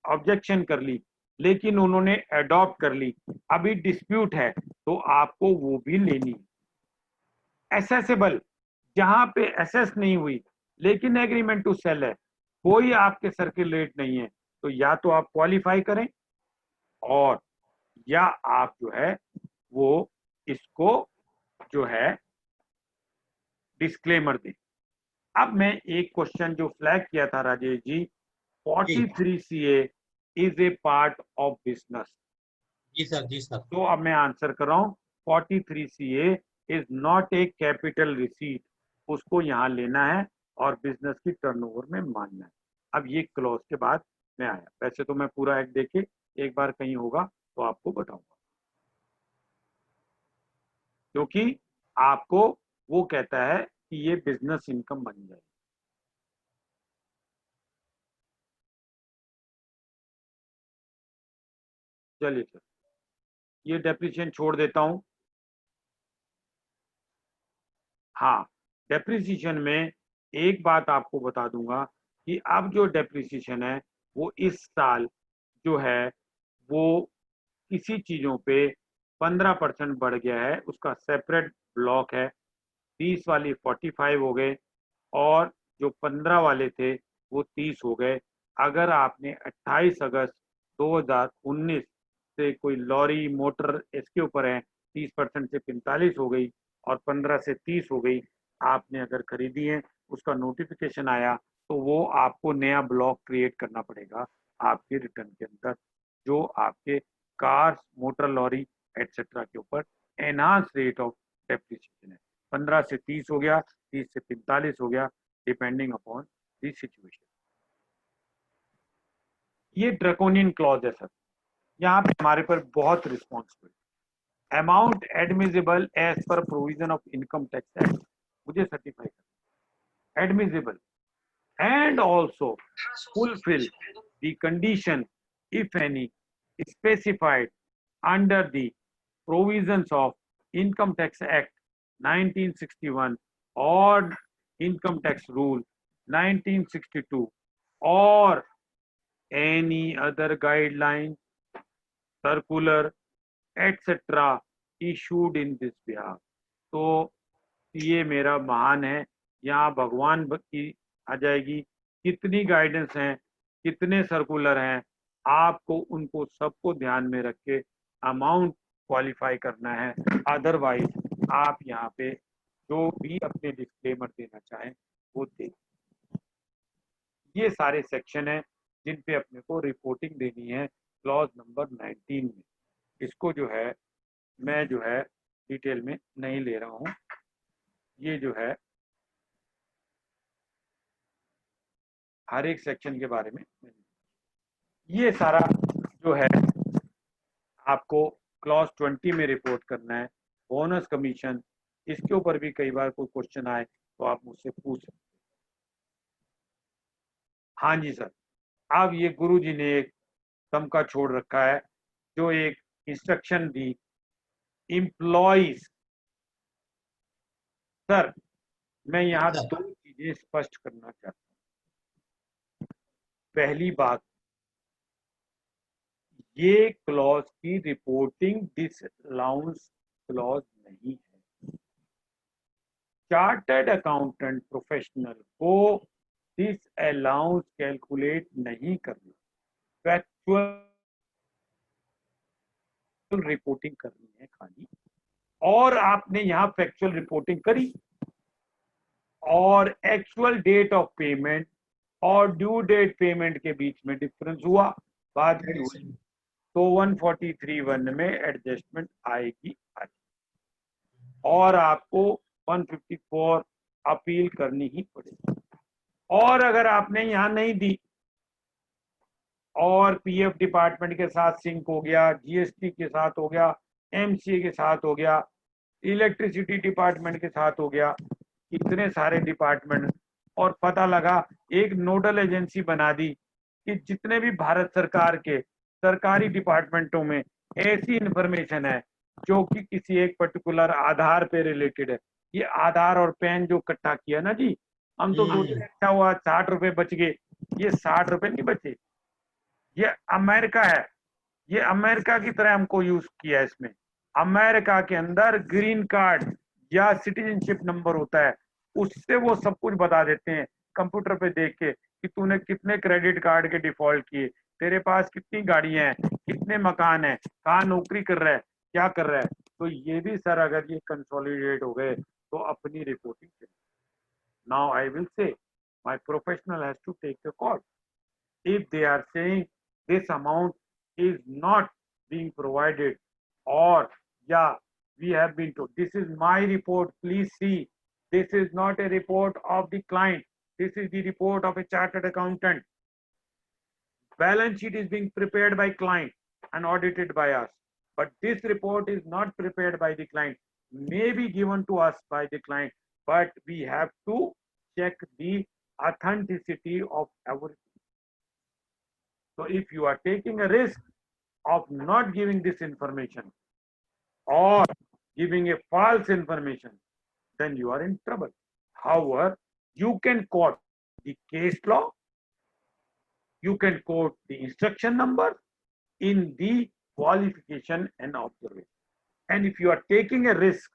ऑब्जेक्शन कर ली, लेकिन उन्होंने अडॉप्ट कर ली, अभी डिस्प्यूट है तो आपको वो भी लेनी है। एसेसेबल, जहां पे एसेस नहीं हुई लेकिन एग्रीमेंट टू सेल है, कोई आपके सर्किल रेट नहीं है, तो या तो आप क्वालिफाई करें और या आप जो है वो इसको जो है डिस्क्लेमर दें। अब मैं एक क्वेश्चन जो फ्लैग किया था Rajesh ji, 43 CA is a part of business. जी सर, जी सर। तो अब मैं आंसर कर रहा हूं, 43 CA is not a capital receipt, उसको यहां लेना है और बिजनेस की टर्नओवर में मानना है। अब ये क्लॉज के बाद मैं आया, वैसे तो मैं पूरा एक्ट देखे एक बार कहीं होगा तो आपको बताऊंगा, क्योंकि आपको वो कहता है कि ये बिजनेस इनकम बन जाए। चलिए सर, ये डेप्रिसिएशन छोड़ देता हूं। हाँ, डेप्रिसिएशन में एक बात आपको बता दूंगा कि अब जो डेप्रिसिएशन है वो इस साल जो है वो किसी चीजों पे 15% बढ़ गया है, उसका सेपरेट ब्लॉक है। 30 वाली 45 हो गए और जो 15 वाले थे वो 30 हो गए। अगर आपने 28 अगस्त 2019 से कोई लॉरी मोटर इसके ऊपर है, 30% से 45 हो गई और 15 से 30 हो गई, आपने अगर खरीदी है, उसका नोटिफिकेशन आया, तो वो आपको नया ब्लॉक क्रिएट करना पड़ेगा आपके रिटर्न के अंदर, जो आपके कार्स, मोटर लॉरी एटसेट्रा के ऊपर एनहांस रेट ऑफ डेप्रिसिएशन है। 15 से 30 हो गया, 30 से 45 हो गया, डिपेंडिंग अपॉन द सिचुएशन। ये ड्रैकोनियन क्लॉज है सर, यहाँ पे हमारे पर बहुत responsibility. Amount admissible as per provision of income tax act, मुझे सर्टिफाई करना, admissible and also fulfill the condition, if any, specified under the provisions of Income Tax Act 1961 or Income Tax Rule 1962 or any other guideline, circular, etc. issued in this behalf. तो ये मेरा महान है, यहाँ भगवान की आ जाएगी, कितनी गाइडेंस हैं, कितने सर्कुलर हैं, आपको उनको सबको ध्यान में रख के अमाउंट क्वालिफाई करना है। अदरवाइज आप यहाँ पे जो भी अपने डिस्क्लेमर देना चाहें वो दे। ये सारे सेक्शन हैं जिन पे अपने को रिपोर्टिंग देनी है क्लॉज नंबर 19 में। इसको जो है मैं जो है डिटेल में नहीं ले रहा हूँ, ये जो है हर एक सेक्शन के बारे में ये सारा जो है आपको क्लॉज 20 में रिपोर्ट करना है। बोनस कमीशन, इसके ऊपर भी कई बार कोई क्वेश्चन आए तो आप मुझसे पूछ सकते हैं। हाँ जी सर, अब ये गुरुजी ने एक तमका छोड़ रखा है, जो एक इंस्ट्रक्शन दी एम्प्लॉइज। सर मैं यहाँ दो चीजें स्पष्ट करना चाहता हूँ। पहली बात, ये क्लॉज की रिपोर्टिंग डिसअलाउंस क्लॉज नहीं है। चार्टर्ड अकाउंटेंट प्रोफेशनल को डिसअलाउंस कैलकुलेट नहीं करना, फैक्चुअल रिपोर्टिंग करनी है खाली। और आपने यहाँ फैक्चुअल रिपोर्टिंग करी और एक्चुअल डेट ऑफ पेमेंट और ड्यू डेट पेमेंट के बीच में डिफरेंस हुआ, बात की हुई, तो 143(1) में एडजस्टमेंट आएगी और आपको 154 अपील करनी ही पड़ेगी। और अगर आपने यहाँ नहीं दी और पीएफ डिपार्टमेंट के साथ सिंक हो गया, जीएसटी के साथ हो गया, एमसीए के साथ हो गया, इलेक्ट्रिसिटी डिपार्टमेंट के साथ हो गया, इतने सारे डिपार्टमेंट, और पता लगा एक नोडल एजेंसी बना दी कि जितने भी भारत सरकार के सरकारी डिपार्टमेंटों में ऐसी इंफॉर्मेशन है जो कि किसी एक पर्टिकुलर आधार पे रिलेटेड है, ये आधार और पैन जो इकट्ठा किया ना जी, हम तो सोचे अच्छा हुआ 60 रुपए बच गए, ये 60 रुपए नहीं बचे, ये अमेरिका है, ये अमेरिका की तरह हमको यूज किया है। इसमें अमेरिका के अंदर ग्रीन कार्ड या सिटीजनशिप नंबर होता है, उससे वो सब कुछ बता देते हैं कंप्यूटर पे देख के कि तूने कितने क्रेडिट कार्ड के डिफॉल्ट किए, तेरे पास कितनी गाड़ियां हैं, कितने मकान है, कहाँ नौकरी कर रहा है, क्या कर रहा है। तो ये भी सर अगर ये कंसोलिडेट हो गए तो अपनी reporting. Now I will say my professional has to take the call if they are saying this amount is not being provided, or yeah, we have been told this is my report, please see, this is not a report of the client, this is the report of a chartered accountant, balance sheet is being prepared by client and audited by us, but this report is not prepared by the client, may be given to us by the client, but we have to check the authenticity of everything. So if you are taking a risk of not giving this information or giving a false information, then you are in trouble. However, you can quote the case law, you can quote the instruction number in the qualification and observation. And if you are taking a risk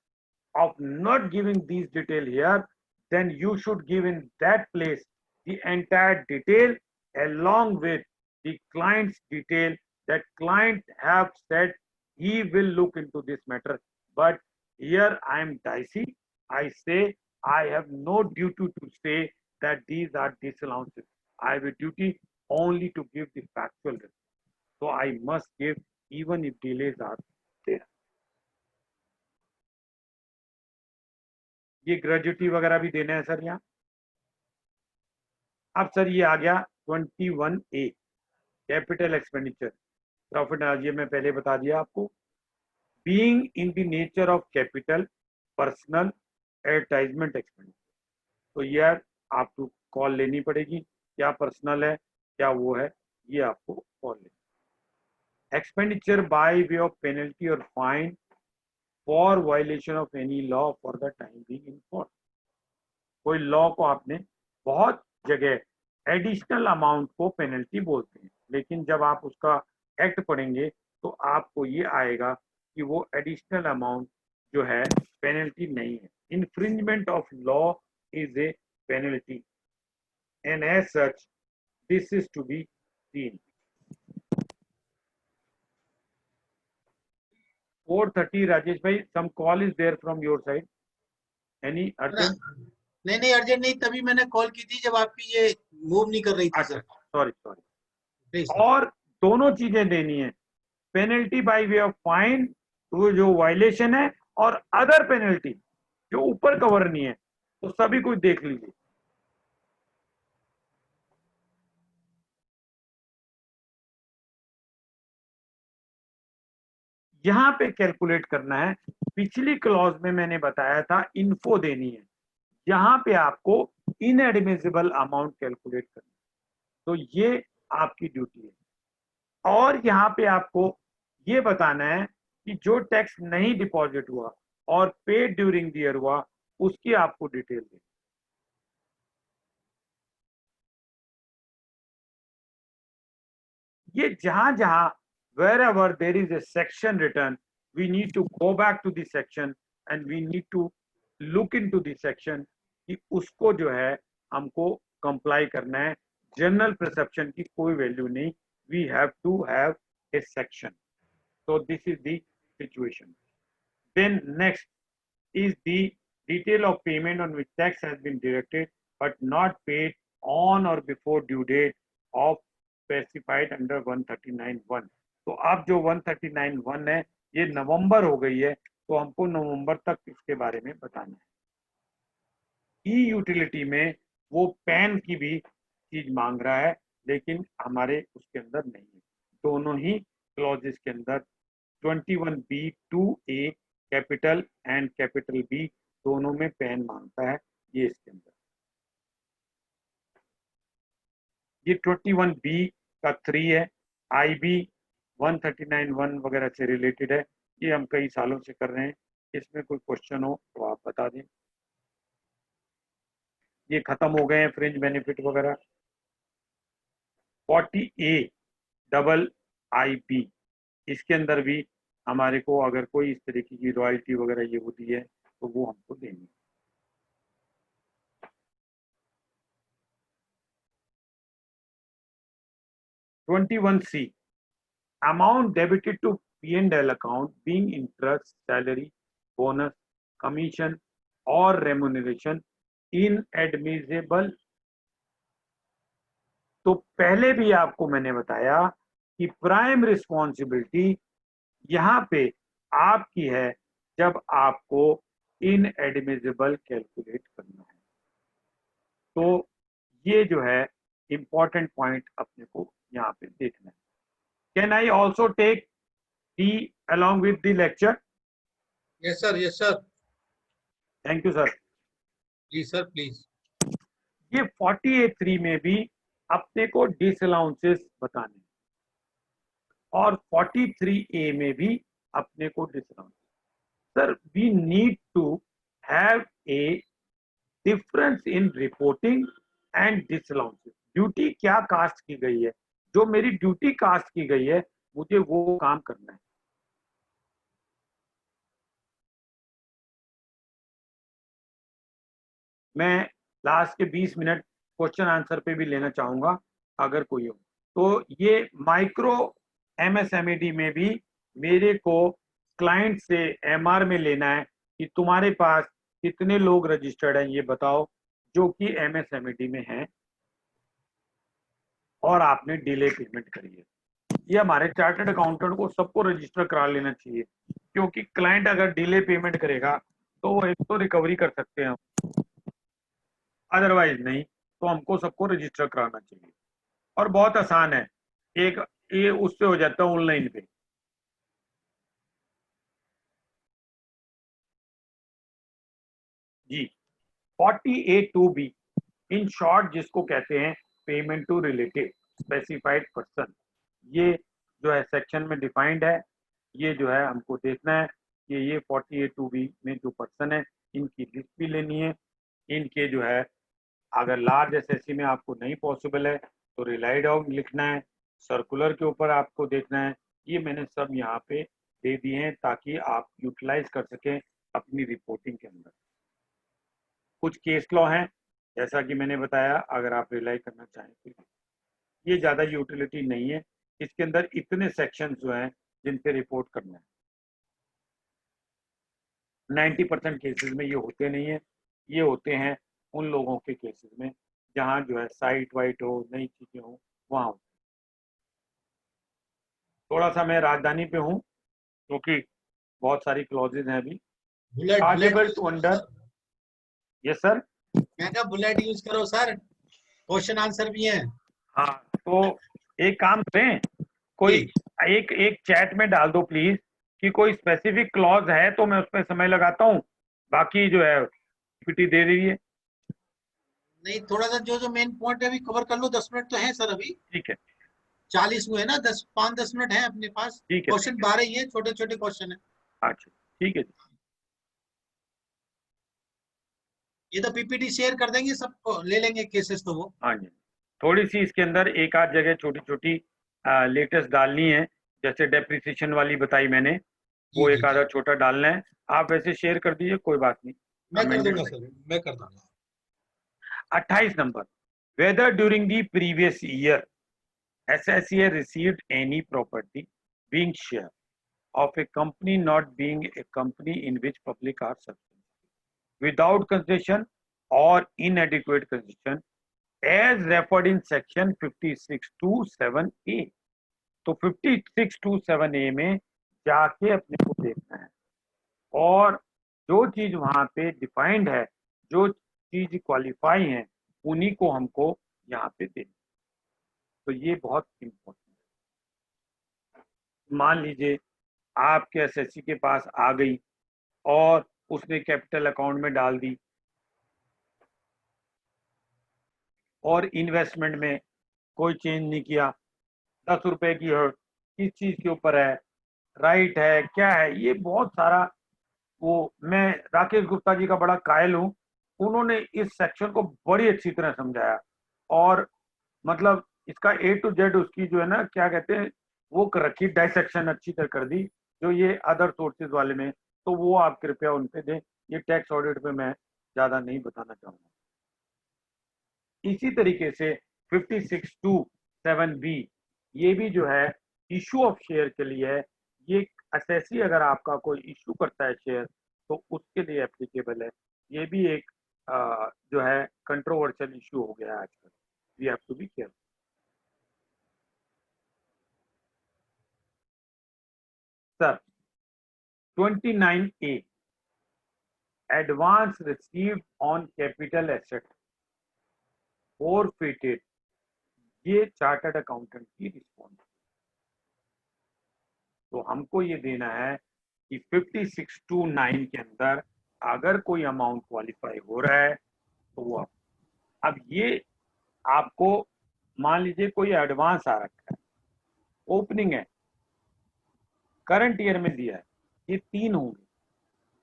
of not giving these detail here, then you should give in that place the entire detail along with the client's detail, that client have said he will look into this matter. But here I am dicey. I say I have no duty to say that these are disallowances. I have a duty only to give the factual result. So I must give even if delays are there. ये gratuity वगैरह भी देना है sir यहाँ। अब sir ये आ गया 21A capital expenditure profit, ये मैं पहले बता दिया आपको। Being in the nature of capital personal advertisement expenditure, तो यार आपको कॉल लेनी पड़ेगी, क्या पर्सनल है क्या वो है, ये आपको कॉल लेनी। Expenditure by way of penalty और fine for violation of any law for the time being in force. कोई लॉ को आपने बहुत जगह एडिशनल अमाउंट को पेनल्टी बोलते हैं, लेकिन जब आप उसका एक्ट पढ़ेंगे तो आपको ये आएगा कि वो एडिशनल अमाउंट जो है पेनल्टी नहीं है। Infringement of law is a penalty and as such this is to be seen. 4:30 Rajesh भाई, some call is there from your side, any urgent? नहीं अर्जेंट नहीं, तभी मैंने कॉल की थी जब आपकी ये मूव नहीं कर रही थी सर। Sorry sorry. प्लीज और दोनों चीजें देनी है, penalty bye way of fine तो जो वायलेशन है, और अदर पेनल्टी जो ऊपर कवर नहीं है, तो सभी कुछ देख लीजिए। यहां पे कैलकुलेट करना है, पिछली क्लॉज में मैंने बताया था इन्फो देनी है, यहां पे आपको इनएडमिसिबल अमाउंट कैलकुलेट करना है, तो ये आपकी ड्यूटी है। और यहाँ पे आपको ये बताना है कि जो टैक्स नहीं डिपॉजिट हुआ और पेड ड्यूरिंग द ईयर हुआ, उसकी आपको डिटेल दें। ये जहां जहां wherever there is a section written, we need to go back to the section and we need to look into the section कि उसको जो है हमको कंप्लाई करना है। जनरल परसेप्शन की कोई वैल्यू नहीं, we have to have a section. So this is the situation. Then next is the detail of payment on which tax has been deducted but not paid on or before due date of specified under 139(1). तो अब जो 139(1) है ये नवंबर हो गई है, तो हमको नवंबर तक इसके बारे में बताना है। ई यूटिलिटी में वो पैन की भी चीज मांग रहा है, लेकिन हमारे उसके अंदर नहीं है। दोनों ही क्लॉजेस के अंदर 21B(2)(a) capital and capital B दोनों में पैन मांगता है, ये इसके अंदर। ये 21B का 3 है, IB 139(1) वगैरह से रिलेटेड है। ये हम कई सालों से कर रहे हैं। इसमें कोई क्वेश्चन हो तो आप बता दें। ये खत्म हो गए हैं फ्रिंज बेनिफिट वगैरह। 40A डबल IB, इसके अंदर भी हमारे को अगर कोई इस तरीके की रॉयल्टी वगैरह ये होती है तो वो हमको देंगे। (21C) amount debited to P&L account being interest, salary, bonus, commission or remuneration inadmissible। तो पहले भी आपको मैंने बताया कि प्राइम रिस्पॉन्सिबिलिटी यहाँ पे आपकी है जब आपको इनएडमिसिबल कैलकुलेट करना है। तो ये जो है इंपॉर्टेंट पॉइंट अपने को यहाँ पे देखना है। Can I also take the along with the lecture? Yes sir, yes sir. Thank you sir. Please sir, please. ये 40A3 में भी अपने को डिसअलाउंसेस बताने और 43A में भी अपने को disallowance. Sir we need to have a difference in reporting and disallowances. Duty क्या कास्ट की गई है, जो मेरी ड्यूटी कास्ट की गई है मुझे वो काम करना है। मैं लास्ट के 20 मिनट क्वेश्चन आंसर पे भी लेना चाहूंगा अगर कोई हो। तो ये माइक्रो MSMED में भी मेरे को क्लाइंट से MR में लेना है कि तुम्हारे पास कितने लोग रजिस्टर्ड हैं ये बताओ जो कि MSMED में हैं और आपने डिले पेमेंट करी है। ये हमारे चार्टर्ड अकाउंटेंट को सबको रजिस्टर करा लेना चाहिए, क्योंकि क्लाइंट अगर डिले पेमेंट करेगा तो वो एक तो रिकवरी कर सकते हैं, अदरवाइज नहीं। तो हमको सबको रजिस्टर कराना चाहिए और बहुत आसान है, एक ये उससे हो जाता है ऑनलाइन पे। जी 40A2B इन शॉर्ट जिसको कहते हैं payment to related specified person, ये जो है सेक्शन में डिफाइंड है। ये जो है हमको देखना है कि ये 40A2B में जो पर्सन है इनकी लिस्ट भी लेनी है। इनके जो है अगर लार्ज एसएससी में आपको नहीं पॉसिबल है तो रिलाइड ऑन लिखना है, सर्कुलर के ऊपर आपको देखना है। ये मैंने सब यहाँ पे दे दिए हैं ताकि आप यूटिलाइज कर सकें अपनी रिपोर्टिंग के अंदर। कुछ केस लॉ हैं जैसा कि मैंने बताया, अगर आप रिलाई करना चाहें तो ये ज़्यादा यूटिलिटी नहीं है। इसके अंदर इतने सेक्शन जो हैं जिनसे रिपोर्ट करना है। 90% केसेस में ये होते नहीं है, ये होते हैं उन लोगों के केसेस में जहाँ जो है साइट वाइट हो, नई चीजें हो, वहाँ हो। थोड़ा सा मैं राजधानी पे हूँ क्योंकि बहुत सारी क्लॉजेज हैं अभी। Chargeable to under. Yes sir. मैं कहा बुलेट यूज करो सर, क्वेश्चन आंसर भी है। हाँ तो एक काम करें, कोई एक चैट में डाल दो प्लीज कि कोई स्पेसिफिक क्लॉज है तो मैं उस पर समय लगाता हूँ, बाकी जो है पीपीटी दे दीजिए। नहीं, थोड़ा सा जो जो मेन पॉइंट है अभी कवर कर लो। 10 मिनट तो है सर, अभी ठीक है 40 हुए ना, 5-10 मिनट है अपने पास। ठीक है क्वेश्चन 12 ही है, छोटे छोटे क्वेश्चन है। अच्छा ठीक है जी। ये तो पीपीटी शेयर कर देंगे, सबको ले लेंगे केसेस तो वो। हाँ जी, थोड़ी सी इसके अंदर एक आध जगह छोटी छोटी लेटेस्ट डालनी है, जैसे डेप्रिसिएशन वाली बताई मैंने, वो जी एक जी आधा जी, छोटा डालना है। आप वैसे शेयर कर दीजिए, कोई बात नहीं। मैं कर अमेंडेड दूंगा सर, मैं कर दूंगा। 28 number, whether during the previous year SSCA received any property being share of a company not being a company in which public are subsidiary without concession or inadequate concession as referred in section 5627A। तो 5627A में जाके अपने को देखना है और जो चीज वहां पे डिफाइंड है, जो चीज क्वालिफाई है, उन्हीं को हमको यहाँ पे देना। तो ये बहुत इंपॉर्टेंट है। मान लीजिए आपके एसएससी के पास आ गई और उसने कैपिटल अकाउंट में डाल दी और इन्वेस्टमेंट में कोई चेंज नहीं किया, 10 रुपए की हर्ट किस चीज के ऊपर है, राइट है क्या है, ये बहुत सारा। वो मैं राकेश गुप्ता जी का बड़ा कायल हूँ, उन्होंने इस सेक्शन को बड़ी अच्छी तरह समझाया और मतलब इसका ए टू जेड उसकी जो है ना क्या कहते हैं वो कर रखी, डाइसेक्शन अच्छी तरह कर दी जो ये अदर सोर्सेज वाले में। तो वो आप कृपया उन पे दें, ये टैक्स ऑडिट पे मैं ज्यादा नहीं बताना चाहूंगा। इसी तरीके से 5627B ये भी जो है इशू ऑफ शेयर के लिए है। ये असेसी अगर आपका कोई इशू करता है शेयर तो उसके लिए एप्लीकेबल है। ये भी एक जो है कंट्रोवर्शियल इशू हो गया है आजकल, we have to be careful. Sir 29A advance received on capital asset forfeited, ये चार्टर्ड अकाउंटेंट की रिस्पॉन्स। तो हमको ये देना है कि 5629 के अंदर अगर कोई अमाउंट क्वालिफाई हो रहा है तो वो अब ये आपको मान लीजिए कोई एडवांस आ रखा है, ओपनिंग है, करंट ईयर में दिया है, ये 3 होंगे।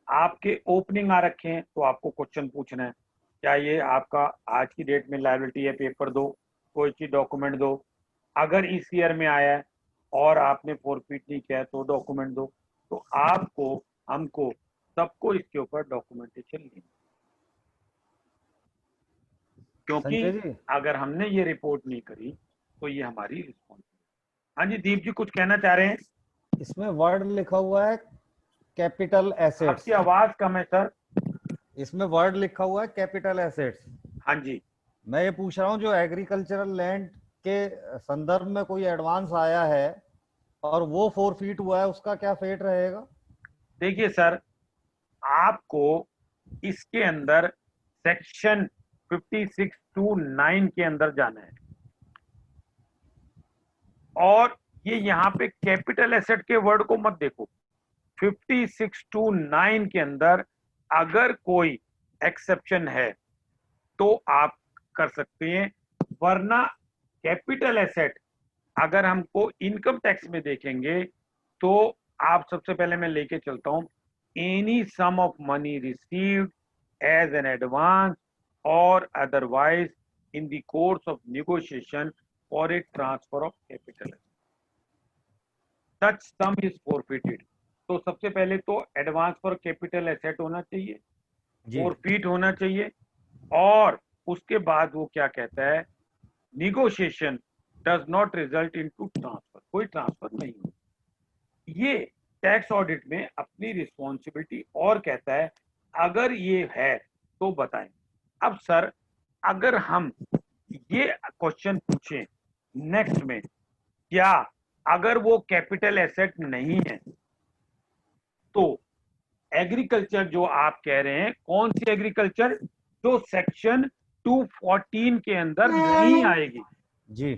आपके ओपनिंग आ रखे हैं तो आपको क्वेश्चन पूछना है क्या ये आपका आज की डेट में लायबिलिटी है, पेपर दो, कोई चीज डॉक्यूमेंट दो। अगर इस ईयर में आया है और आपने फॉरफिट नहीं किया है तो डॉक्यूमेंट दो। तो आपको हमको सबको इसके ऊपर डॉक्यूमेंटेशन लेनी, क्योंकि संजय जी, अगर हमने ये रिपोर्ट नहीं करी तो ये हमारी रिस्पॉन्सिबिलिटी। हाँ जी दीप जी कुछ कहना चाह रहे हैं? इसमें वर्ड लिखा हुआ है कैपिटल एसेट्स। आपकी आवाज कम है सर। इसमें वर्ड लिखा हुआ है कैपिटल एसेट्स। हाँ जी मैं ये पूछ रहा हूँ जो एग्रीकल्चरल लैंड के संदर्भ में कोई एडवांस आया है और वो 4 फीट हुआ है, उसका क्या फेट रहेगा? देखिए सर, आपको इसके अंदर सेक्शन 5629 के अंदर जाना है और ये यहाँ पे कैपिटल एसेट के वर्ड को मत देखो। 5629 के अंदर अगर कोई एक्सेप्शन है तो आप कर सकते हैं, वरना कैपिटल एसेट अगर हमको इनकम टैक्स में देखेंगे तो आप सबसे पहले मैं लेके चलता हूं, any sum of money received as an advance और otherwise in the course of negotiation for a transfer of capital, such sum is forfeited. तो सबसे पहले तो एडवांस फॉर कैपिटल एसेट होना चाहिए, जी, फॉरफिट होना चाहिए, और उसके बाद वो क्या कहता है, negotiation does not result into transfer, कोई ट्रांसफर नहीं हो। ये टैक्स ऑडिट में अपनी रिस्पॉन्सिबिलिटी और कहता है अगर ये है तो बताएं। अब सर अगर हम ये क्वेश्चन पूछें नेक्स्ट में, क्या अगर वो कैपिटल एसेट नहीं है तो एग्रीकल्चर जो आप कह रहे हैं, कौन सी एग्रीकल्चर, जो सेक्शन 214 के अंदर नहीं आएगी, जी,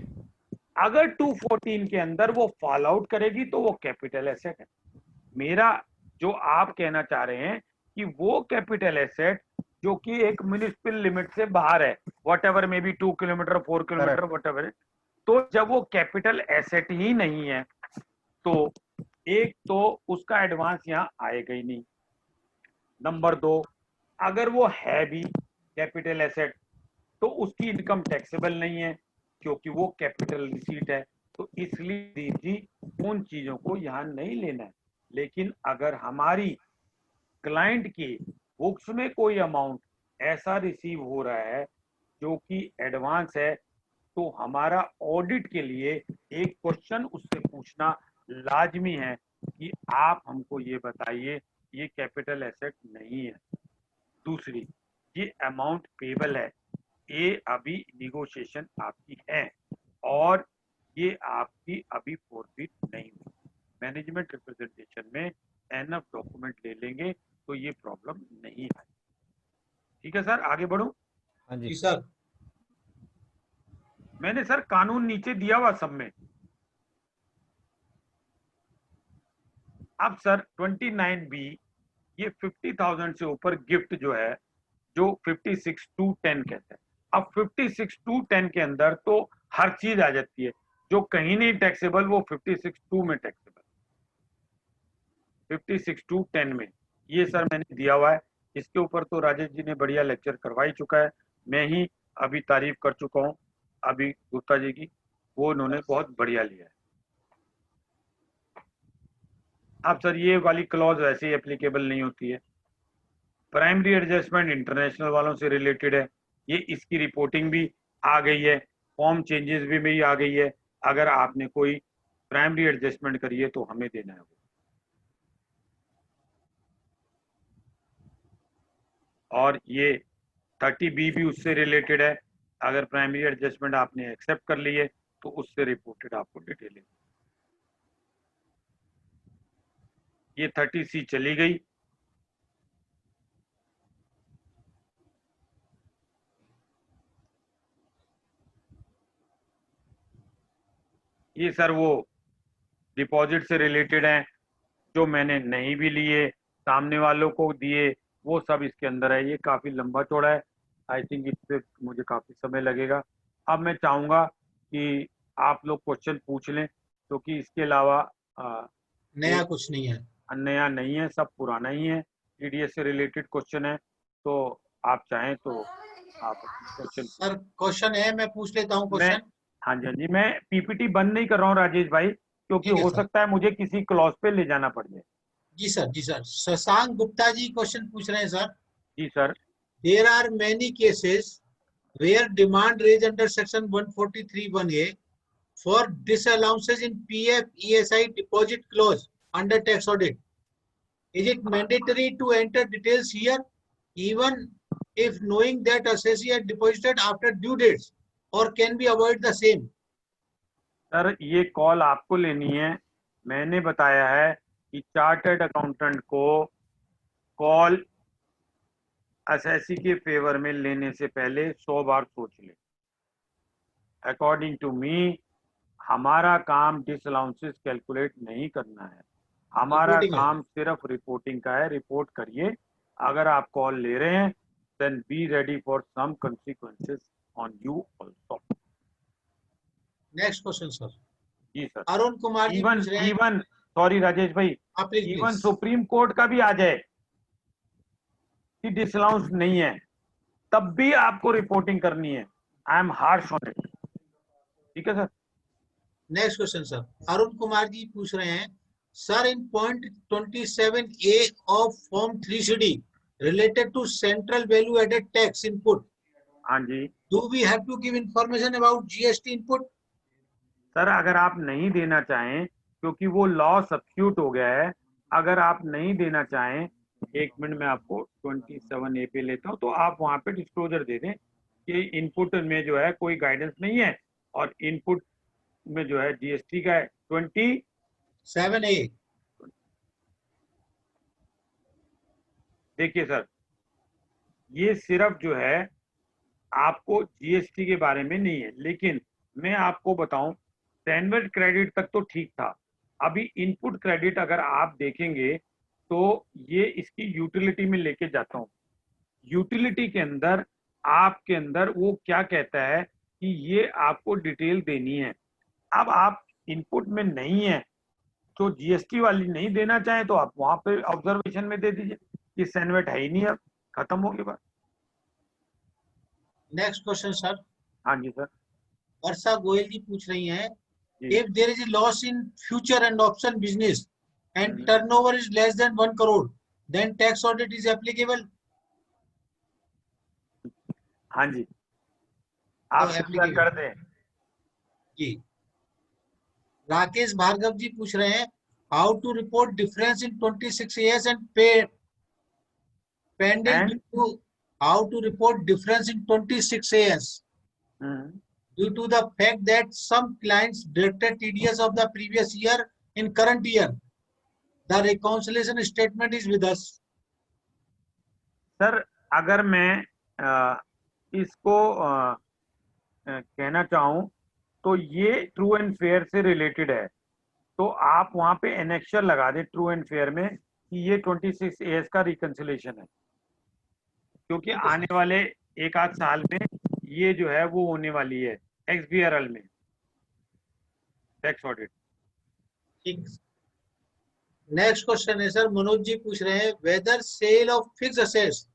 अगर 214 के अंदर वो फॉल आउट करेगी तो वो कैपिटल एसेट है। मेरा जो आप कहना चाह रहे हैं कि वो कैपिटल एसेट जो कि एक म्युनिसिपल लिमिट से बाहर है, what ever may be 2 kilometre 4 kilometre what ever, तो जब वो कैपिटल एसेट ही नहीं है तो एक तो उसका एडवांस यहाँ आएगा ही नहीं। नंबर 2, अगर वो है भी कैपिटल एसेट तो उसकी इनकम टैक्सेबल नहीं है क्योंकि वो कैपिटल रिसीट है। तो इसलिए दीप जी उन चीजों को यहाँ नहीं लेना है। लेकिन अगर हमारी क्लाइंट की बुक्स में कोई अमाउंट ऐसा रिसीव हो रहा है जो कि एडवांस है तो हमारा ऑडिट के लिए एक क्वेश्चन उससे पूछना लाजमी है कि आप हमको ये बताइए ये कैपिटल एसेट नहीं है। दूसरी, ये अमाउंट पेबल है, ये अभी निगोशिएशन आपकी है और ये आपकी अभी फॉरफिट नहीं हुई। मैनेजमेंट रिप्रेजेंटेशन में एनएफ डॉक्यूमेंट ले लेंगे तो ये प्रॉब्लम नहीं है। ठीक है सर, आगे बढ़ूं? हाँ जी जी, सर। मैंने सर कानून नीचे दिया हुआ सब में। अब सर 29B ये 50,000 से ऊपर गिफ्ट जो है, जो 56 to 10 कहते हैं। अब 56 to 10 के अंदर तो हर चीज आ जाती है। जो कहीं नहीं टैक्सेबल वो 56(2) में टैक्सेबल, 56(2)(10) में। ये सर मैंने दिया हुआ है। इसके ऊपर तो राजेश जी ने बढ़िया लेक्चर करवा ही चुका है, मैं ही अभी तारीफ कर चुका हूँ अभी गुप्ता जी की, वो उन्होंने बहुत बढ़िया लिया है। अब सर ये वाली क्लॉज वैसे ही एप्लीकेबल नहीं होती है। प्राइमरी एडजस्टमेंट इंटरनेशनल वालों से रिलेटेड है, ये इसकी रिपोर्टिंग भी आ गई है, फॉर्म चेंजेस भी आ गई है। अगर आपने कोई प्राइमरी एडजस्टमेंट करी है तो हमें देना है वो। और ये 30B भी उससे रिलेटेड है, अगर प्राइमरी एडजस्टमेंट आपने एक्सेप्ट कर ली है तो उससे रिपोर्टेड आपको डिटेल है। ये 30C चली गई। ये सर वो डिपॉजिट से रिलेटेड है, जो मैंने नहीं भी लिए सामने वालों को दिए, वो सब इसके अंदर है। ये काफी लंबा चौड़ा है, आई थिंक इस पे मुझे काफी समय लगेगा। अब मैं चाहूंगा कि आप लोग क्वेश्चन पूछ लें, क्योंकि तो इसके अलावा नया कुछ नहीं है, नया नहीं है, सब पुराना ही है। टीडीएस से रिलेटेड क्वेश्चन है, तो आप चाहें तो आप क्वेश्चन। सर क्वेश्चन है, मैं पूछ लेता हूँ मैं क्वेश्चन। हाँ जी, हाँ जी, मैं पीपीटी बंद नहीं कर रहा हूँ राजेश भाई, क्योंकि ठीक है हो सर। सकता है मुझे किसी क्लॉज पे ले जाना पड़ जाए। जी सर, जी सर। शशांक गुप्ता जी क्वेश्चन पूछ रहे हैं सर। जी sir. There are many cases where demand raised under section 143(1)(a) for disallowances in PF ESI deposit clause under tax audit. Is it mandatory to enter details here, even if knowing that assessee had deposited after due dates, or can we avoid the same? Sir ये call आपको लेनी है। मैंने बताया है कि chartered accountant को call assessee के फेवर में लेने से पहले 100 बार सोच ले। अकॉर्डिंग टू मी, हमारा काम डिसअलाउंसेस कैलकुलेट नहीं करना है, हमारा Reporting है। काम सिर्फ रिपोर्टिंग का है। रिपोर्ट करिए। अगर आप कॉल ले रहे हैं, then be ready for some consequences on you also. Next question sir. जी सर। अरुण कुमार जी इवन पूछ रहे हैं। इवन सॉरी राजेश भाई, please even please. Supreme court का भी आ जाए कि डिसअलाउंस नहीं है, तब भी आपको रिपोर्टिंग करनी है। I am harsh on it. ठीक है sir. Next question sir. Arun Kumar ji पूछ रहे हैं, sir in point 27A of form 3CD related to central value added tax input, हाँ जी do we have to give information about GST input? Sir, अगर आप नहीं देना चाहें, क्योंकि वो लॉ सब्स्टिट्यूट हो गया है, अगर आप नहीं देना चाहें, एक मिनट में आपको 27A पे लेता हूं, तो आप वहां पे डिस्क्लोजर दे दें कि इनपुट में जो है कोई गाइडेंस नहीं है, और इनपुट में जो है जीएसटी का है 7A। देखिए सर, ये सिर्फ जो है आपको जीएसटी के बारे में नहीं है, लेकिन मैं आपको बताऊं, स्टैंडर्ड क्रेडिट तक तो ठीक था। अभी इनपुट क्रेडिट अगर आप देखेंगे तो ये इसकी यूटिलिटी में लेके जाता हूं। यूटिलिटी के अंदर आपके अंदर वो क्या कहता है कि ये आपको डिटेल देनी है। अब आप इनपुट में नहीं है तो जीएसटी वाली नहीं देना चाहे तो आप वहां पे ऑब्जर्वेशन में दे दीजिए कि सैनवेट है ही नहीं, अब खत्म हो गई बात। Next question sir. हाँ जी सर। वर्षा गोयल जी पूछ रही हैं, जी if there is a loss in future and option business and hmm, turnover is less than 1 crore, then tax audit is applicable? हाँ जी, तो आप कृपया applicable कर दें। जी। राकेश भार्गव जी पूछ रहे हैं, how to report difference in 26AS and pay pending And due to, how to report difference in 26AS due to the fact that some clients deducted TDS of the previous year in current year. The reconciliation statement is with us. Sir, अगर मैं इसको कहना चाहूं तो ये true and fair से related है, तो आप वहां पे एनेक्चर लगा दें ट्रू एंड फेयर में कि ये 26AS का रिकंसिलेशन है, क्योंकि आने वाले एक आध साल में ये जो है वो होने वाली है। XBRL में टैक्स ऑडिट। ठीक। नेक्स्ट क्वेश्चन है सर, मनोज जी पूछ रहे हैं whether sale of fixed assets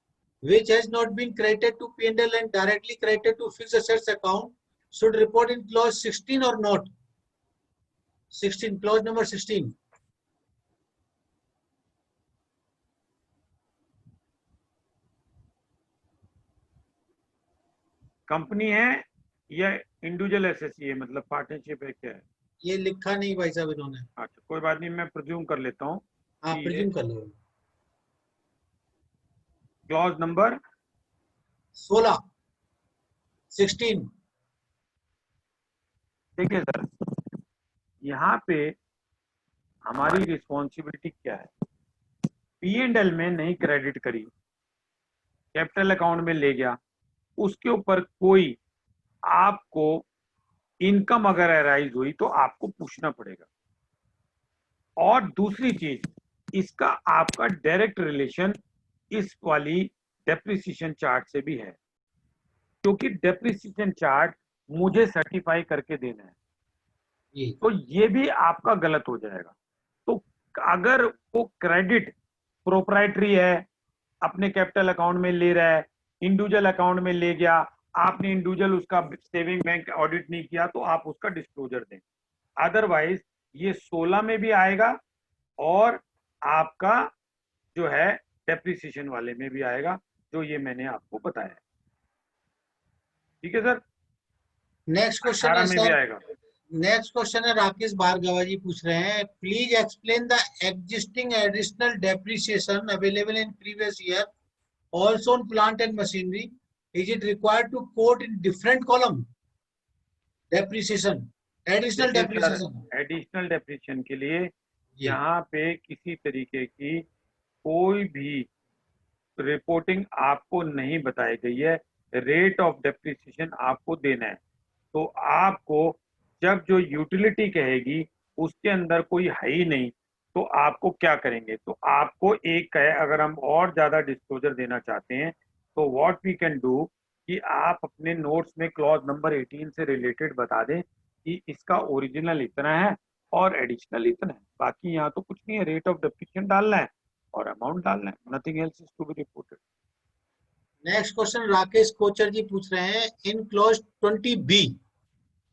which has not been credited to P&L and directly credited to fixed assets account should report in clause 16 or not? 16, clause number 16. Company है या individual SSC है, मतलब partnership है, क्या है? ये लिखा नहीं भाई साहब इन्होंने। अच्छा कोई बात नहीं, मैं प्रिज्यूम कर लेता हूँ। हाँ प्रिज्यूम कर लो। Clause number 16, 16। देखिए सर, यहाँ पे हमारी रिस्पॉन्सिबिलिटी क्या है? P&L में नहीं क्रेडिट करी, कैपिटल अकाउंट में ले गया, उसके ऊपर कोई आपको इनकम अगर अराइज हुई तो आपको पूछना पड़ेगा। और दूसरी चीज, इसका आपका डायरेक्ट रिलेशन इस वाली डेप्रिसिएशन चार्ट से भी है, क्योंकि डेप्रिसिएशन चार्ट मुझे सर्टिफाई करके देना है, तो ये भी आपका गलत हो जाएगा। तो अगर वो क्रेडिट प्रोप्राइटरी है, अपने कैपिटल अकाउंट में ले रहा है, इंडिविजुअल अकाउंट में ले गया, आपने इंडिविजुअल उसका सेविंग बैंक ऑडिट नहीं किया, तो आप उसका डिस्क्लोजर दें। अदरवाइज ये 16 में भी आएगा और आपका जो है डेप्रिसिएशन वाले में भी आएगा, जो ये मैंने आपको बताया। ठीक है सर। नेक्स्ट क्वेश्चन है 18 में भी सर, आएगा। नेक्स्ट क्वेश्चन है राकेश भार्गव जी पूछ रहे हैं please explain the existing additional depreciation available in previous year also on plant and machinery. Is it required to quote in different column? Depreciation, additional depreciation. Additional depreciation के लिए यहाँ पे किसी तरीके की कोई भी रिपोर्टिंग आपको नहीं बताई गई है। रेट ऑफ डेप्रिसिएशन आपको देना है, तो आपको जब जो यूटिलिटी कहेगी उसके अंदर कोई है ही नहीं, तो आपको क्या करेंगे? तो आपको एक है, अगर हम और ज्यादा डिस्क्लोजर देना चाहते हैं तो व्हाट वी कैन डू कि आप अपने नोट्स में क्लॉज नंबर 18 से रिलेटेड बता दें कि इसका ओरिजिनल इतना है और एडिशनल इतना है, बाकी यहाँ तो कुछ नहीं है, रेट ऑफ डेप्रिसिएशन डालना है और अमाउंट डालना है, nothing else is to be reported. Next question Rakesh Kochar ji पूछ रहे हैं in clause 20B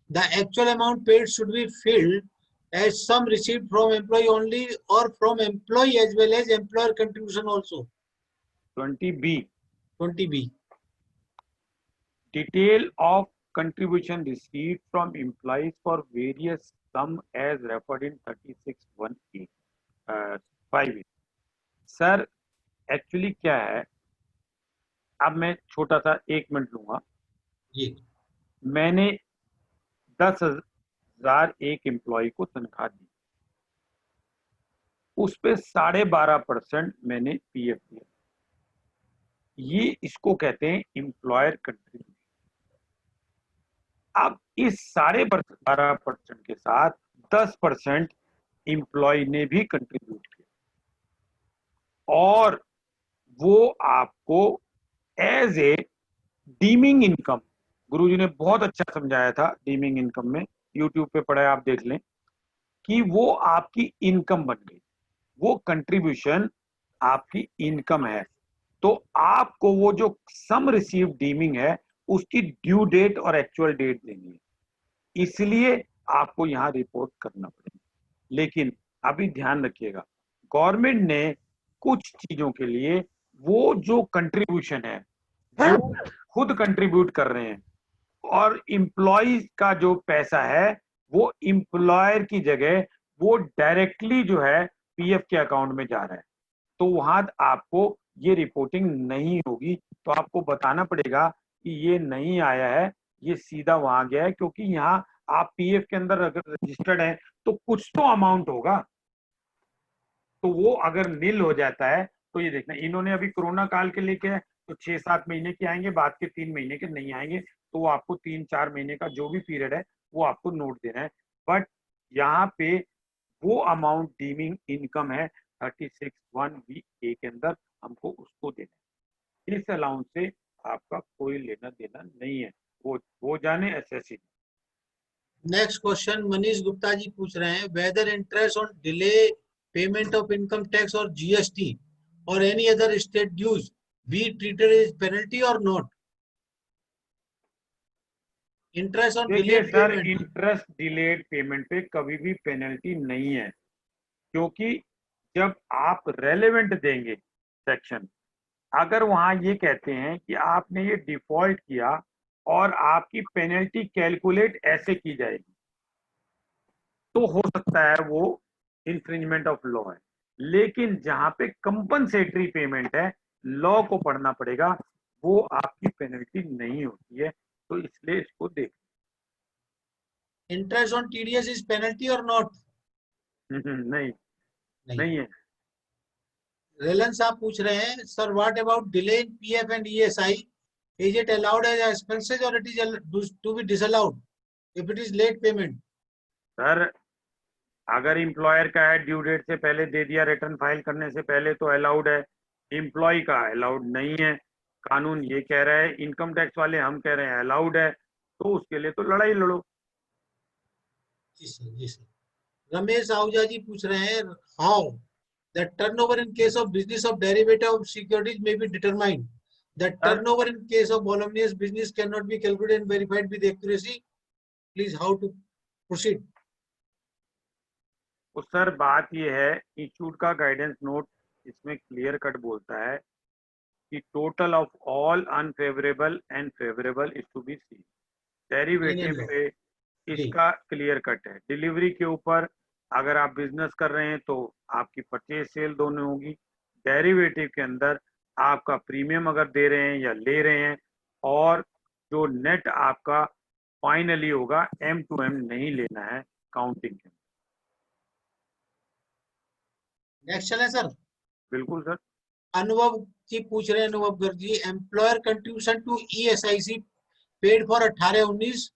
the actual amount paid should be filled as sum received from employee only or from employee as well as employer contribution also. 20B detail of contribution received from employees for various sum as referred in 36(1)(a) 5A। Sir actually क्या है, अब मैं छोटा सा 1 minute लूंगा। मैंने 10,000 एक employ को तनख्वाह दी, उस पे 12.5% मैंने पीएफ दिया, ये इसको कहते हैं एम्प्लॉयर कंट्रीब्यूशन। अब इस 12.5% के साथ 10% एम्प्लॉय ने भी कंट्रीब्यूट किया और वो आपको एज ए डीमिंग इनकम, गुरुजी ने बहुत अच्छा समझाया था डीमिंग इनकम में, यूट्यूब पे पढ़ा है आप देख लें, कि वो आपकी इनकम बन गई, वो कंट्रीब्यूशन आपकी इनकम है, तो आपको वो जो सम रिसीव डीमिंग है उसकी ड्यू डेट और एक्चुअल डेट देनी है, इसलिए आपको यहाँ रिपोर्ट करना पड़ेगा। लेकिन अभी ध्यान रखिएगा, गवर्नमेंट ने कुछ चीजों के लिए वो जो कंट्रीब्यूशन है वो खुद कंट्रीब्यूट कर रहे हैं और इम्प्लॉय का जो पैसा है वो इम्प्लॉयर की जगह वो डायरेक्टली जो है पीएफ के अकाउंट में जा रहा है, तो वहां आपको ये रिपोर्टिंग नहीं होगी, तो आपको बताना पड़ेगा कि ये नहीं आया है, ये सीधा वहां गया है, क्योंकि यहाँ आप पीएफ के अंदर अगर रजिस्टर्ड है तो कुछ तो अमाउंट होगा, तो वो अगर नील हो जाता है तो ये देखना, इन्होंने अभी कोरोना काल के लेके तो 6-7 महीने के आएंगे, बाद के 3 महीने के नहीं आएंगे, तो वो आपको 3-4 महीने का जो भी पीरियड है वो आपको नोट देना है। बट यहाँ पे वो अमाउंट डीमिंग इनकम है 36(1)(b)(a) के अंदर, हमको उसको देना है। इस अलाउंस से आपका कोई लेना देना नहीं है, वो जाने SSC. Next question Manish Gupta ji पूछ रहे हैं, whether interest on delay payment of income tax और जीएसटी और any other state dues be treated as penalty और नॉट? इंटरेस्ट ऑन देखिए delayed sir, payment, interest delayed payment पे कभी भी पेनल्टी नहीं है, क्योंकि जब आप रेलेवेंट देंगे सेक्शन, अगर वहां ये कहते हैं कि आपने ये डिफॉल्ट किया और आपकी पेनल्टी कैलकुलेट ऐसे की जाएगी, तो हो सकता है वो इंफ्रिंजमेंट ऑफ लॉ है। लेकिन जहां पे कंपनसेटरी पेमेंट है, लॉ को पढ़ना पड़ेगा, वो आपकी पेनल्टी नहीं होती है, तो इसलिए इसको देख। Interest on TDS is penalty और नॉट? नहीं, नहीं। नहीं है। रेलन साहब पूछ रहे हैं, sir what about delay in PF and ESI, is it allowed as expenses और it is to be disallowed if it is late payment? Sir, अगर एम्प्लॉयर का है ड्यू डेट से पहले दे दिया, रिटर्न फाइल करने से पहले, तो अलाउड है। एम्प्लॉय का अलाउड नहीं है। कानून ये कह रहा है, इनकम टैक्स वाले हम कह रहे हैं अलाउड है, तो उसके लिए तो लड़ाई लड़ो। जी सर, जी सर। रमेश आहूजा जी पूछ रहे हैं, how the turnover in case of business of derivative of securities may be determined. The turnover in case of voluminous business cannot be calculated and verified with accuracy. Please, how to proceed? तो sir बात ये है, institute का guidance note इसमें clear cut बोलता है कि total of all unfavourable and favourable is to be see. Derivative पे इसका क्लियर कट है। डिलीवरी के ऊपर अगर आप बिजनेस कर रहे हैं तो आपकी परचेज सेल दोनों होगी। डेरिवेटिव के अंदर आपका प्रीमियम अगर दे रहे हैं या ले रहे हैं, और जो नेट आपका फाइनली होगा, एम टू एम नहीं लेना है काउंटिंग के। नेक्स्ट चले सर। बिल्कुल सर। अनुभव जी पूछ रहे हैं, Anubhav Garg ji, employer contribution to ESIC paid for 18-19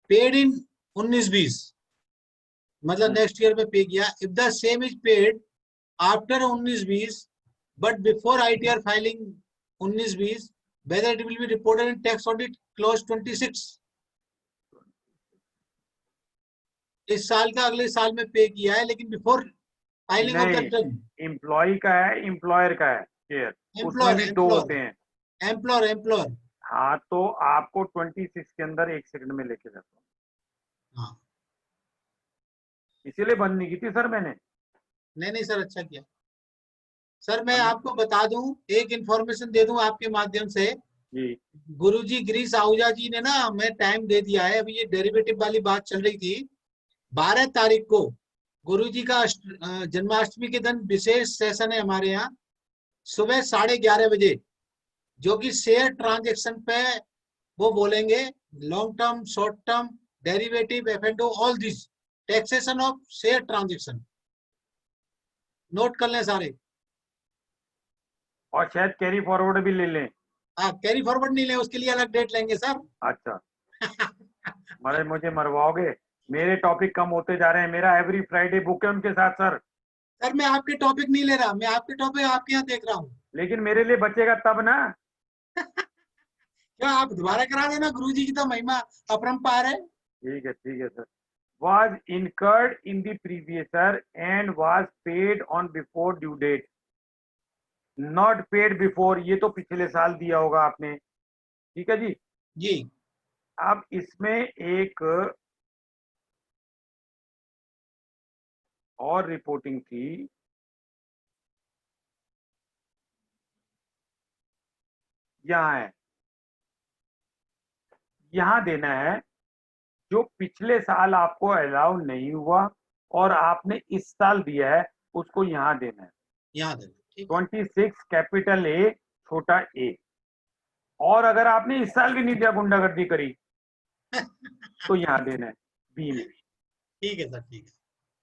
paid in 19-20, मतलब नेक्स्ट ईयर में पे किया। If the same is paid after 19-20 but before ITR filing 19-20, whether it will be reported in tax audit clause 26? इस साल का अगले साल में पे किया है, लेकिन before filing of the return. Employ का है, एम्प्लॉयर का है शेयर, उसमें भी दो होते हैं। Employer, employer. हाँ, तो आपको 26 के अंदर 1 सेकंड में लेके जाता हूँ। हाँ, इसीलिए बंद नहीं की थी सर मैंने। नहीं सर, अच्छा किया सर। मैं आपको बता दूं, एक इंफॉर्मेशन दे दूं आपके माध्यम से जी। गुरुजी गिरीश आहूजा जी ने ना हमें टाइम दे दिया है। अभी ये डेरिवेटिव वाली बात चल रही थी, 12 तारीख को गुरुजी का जन्माष्टमी के दिन विशेष सेशन है हमारे यहाँ, सुबह 11:30 बजे, जो कि शेयर ट्रांजेक्शन पे वो बोलेंगे। Long term, short term, derivative, एफ&ओ, all this, taxation of share transaction. Note कर लें सारे। और शायद कैरी फॉरवर्ड भी ले लें। हाँ, कैरी फॉरवर्ड नहीं लें, उसके लिए अलग डेट लेंगे सर। अच्छा। मुझे मरवाओगे, मेरे टॉपिक कम होते जा रहे हैं। मेरा एवरी फ्राइडे बुक है उनके साथ सर। सर मैं आपके टॉपिक नहीं ले रहा, मैं आपके टॉपिक आपके यहाँ देख रहा हूँ। लेकिन मेरे लिए बचेगा तब ना। क्या आप दोबारा करा देना, गुरुजी की तो महिमा अपरंपार है। ठीक है sir. was incurred in the previous year and was paid on before due date, not paid before, ये तो पिछले साल दिया होगा आपने। ठीक है जी। जी। अब इसमें एक और रिपोर्टिंग थी, यहाँ है, यहाँ देना है जो पिछले साल आपको अलाउ नहीं हुआ और आपने इस साल दिया है, उसको यहाँ देना है। यहाँ देना 26 कैपिटल ए छोटा ए। और अगर आपने इस साल भी नहीं दिया, गुंडागर्दी करी, तो यहाँ देना है बी में। ठीक है सर, ठीक है।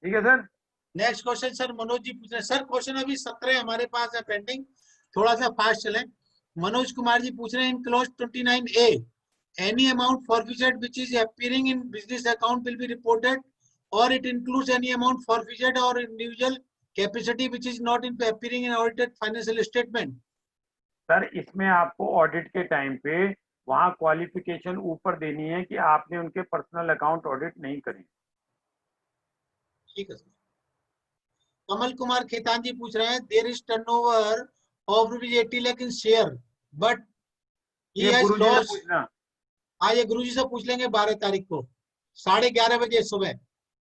ठीक है sir. Next question sir Manoj ji पूछ रहे हैं। सर क्वेश्चन अभी 17 हमारे पास है पेंडिंग, थोड़ा सा फास्ट चलें। मनोज कुमार जी पूछ रहे हैं, in clause 29A any amount forfeited which is appearing in business account will be reported, or it includes any amount forfeited or individual capacity which is not appearing in audited financial statement? Sir इसमें आपको audit के time पे वहाँ qualification ऊपर देनी है कि आपने उनके पर्सनल अकाउंट ऑडिट नहीं करे। ठीक है सर। कमल कुमार खेतान जी पूछ रहे हैं, there is turnover of ₹80 lakh in share but he ये हैज गुरुजी से लॉस। पूछना। हाँ, ये गुरुजी से पूछ लेंगे 12 तारीख को 11:30 बजे सुबह।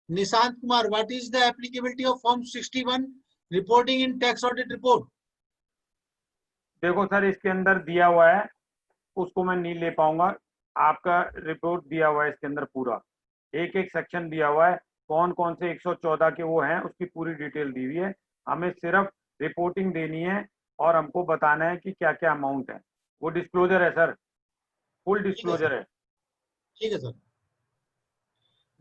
Nishant Kumar, what is the applicability of form 61 reporting in tax audit report? देखो सर, इसके अंदर दिया हुआ है, उसको मैं नहीं ले पाऊंगा। आपका रिपोर्ट दिया हुआ है इसके अंदर पूरा, एक एक सेक्शन दिया हुआ है, कौन कौन से 114 के वो हैं, उसकी पूरी डिटेल दी हुई है। हमें सिर्फ रिपोर्टिंग देनी है और हमको बताना है कि क्या क्या अमाउंट है। वो डिस्क्लोजर है सर, फुल डिस्क्लोजर है। ठीक है sir.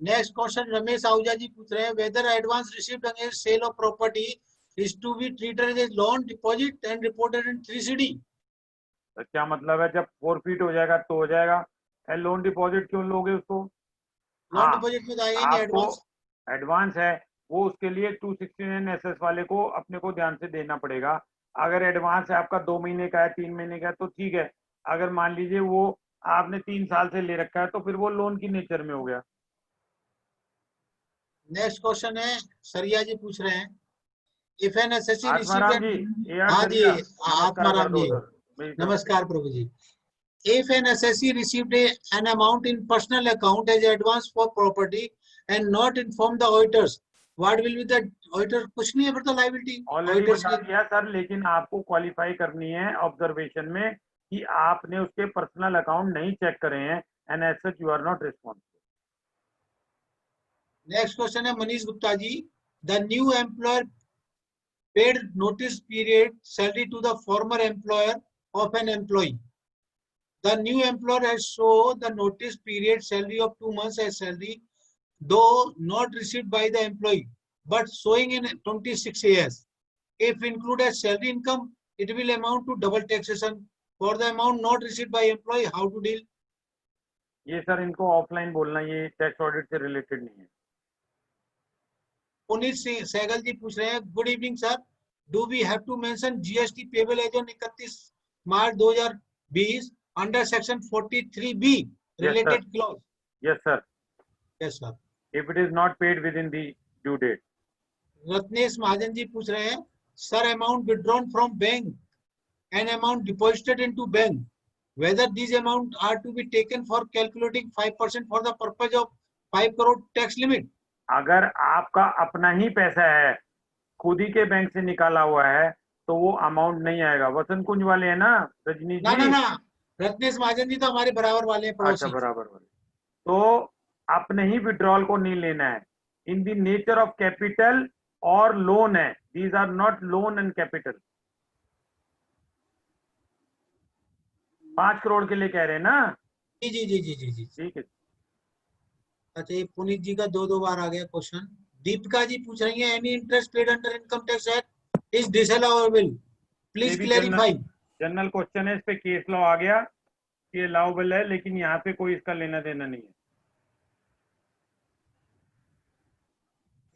Next question Ramesh Ahuja ji पूछ रहे हैं, whether advance received against sale of property is to be treated as loan deposit and reported in 3CD? तो क्या मतलब है, जब फोरफीट हो जाएगा तो हो जाएगा, लोन डिपॉजिट क्यों लोगे उसको? लोन हाँ, डिपॉजिट में तो आएगा ही नहीं, आपको एडवांस। एडवांस है, वो उसके लिए 269 एसएस वाले को अपने को ध्यान से देना पड़ेगा। अगर एडवांस है आपका 2 महीने का है, 3 महीने का है, तो ठीक है। अगर मान लीजिए वो आपने 3 साल से ले रखा है, तो फिर वो लोन की नेचर में हो गया। नेक्स्ट क्वेश्चन है, सरिया जी पूछ रहे हैं, if an SSC received Atmaram ji, एन। ए आर हाँ जी, सरिया, नमस्कार कर आत्माराम दो जी, उधर मेरी तरफ से। नमस्कार प्रभु जी। If an assessee received an amount in personal account as advance for property and not informed the auditors, what will be the auditor? कुछ नहीं है फिर तो liability ऑलरेडी auditors बता की। दिया सर, लेकिन आपको क्वालिफाई करनी है ऑब्जर्वेशन में कि आपने उसके पर्सनल अकाउंट नहीं चेक करे हैं, and as such you are not responsible. Next question है Manish Gupta ji, the new employer paid notice period salary to the former employer of an employee. The new employer has shown the notice period salary of 2 months as salary, though not received by the employee, but showing in 26 years. If included as salary income, it will amount to double taxation. For the amount not received by employee, how to deal? ये sir इनको offline बोलना, ये tax audit से related नहीं है। पुनीत सिंह सहगल जी पूछ रहे हैं, good evening sir, do we have to mention GST payable as on 31 March 2020 under section 43B related clause? Yes sir, yes sir. If it is not paid within the due date. Ratnesh Mahajan ji पूछ रहे हैं, sir amount withdrawn from bank and amount deposited into bank, whether these amount are to be taken for calculating 5% for the purpose of 5 crore tax limit? अगर आपका अपना ही पैसा है, खुद ही के बैंक से निकाला हुआ है, तो वो अमाउंट नहीं आएगा। वसंत कुंज वाले हैं ना रजनी ना ना जी? ना, रत्नेश महाजन जी तो हमारे बराबर वाले हैं, अच्छा, पड़ोसी। बराबर वाले। तो अपने ही विड्रॉल को नहीं लेना है। In the nature of capital और लोन है, these are not loan and capital. 5 crore के लिए कह रहे हैं ना? जी जी जी जी जी जी। ठीक है। अच्छा, ये पुनीत जी का 2 बार आ गया क्वेश्चन। दीपिका जी पूछ रही है, any interest paid under income tax act is disallowable, please ये भी क्लैरिफाई। जनरल क्वेश्चन है, इस पे केस लॉ आ गया कि अलाउबल है, लेकिन यहाँ पे कोई इसका लेना देना नहीं है।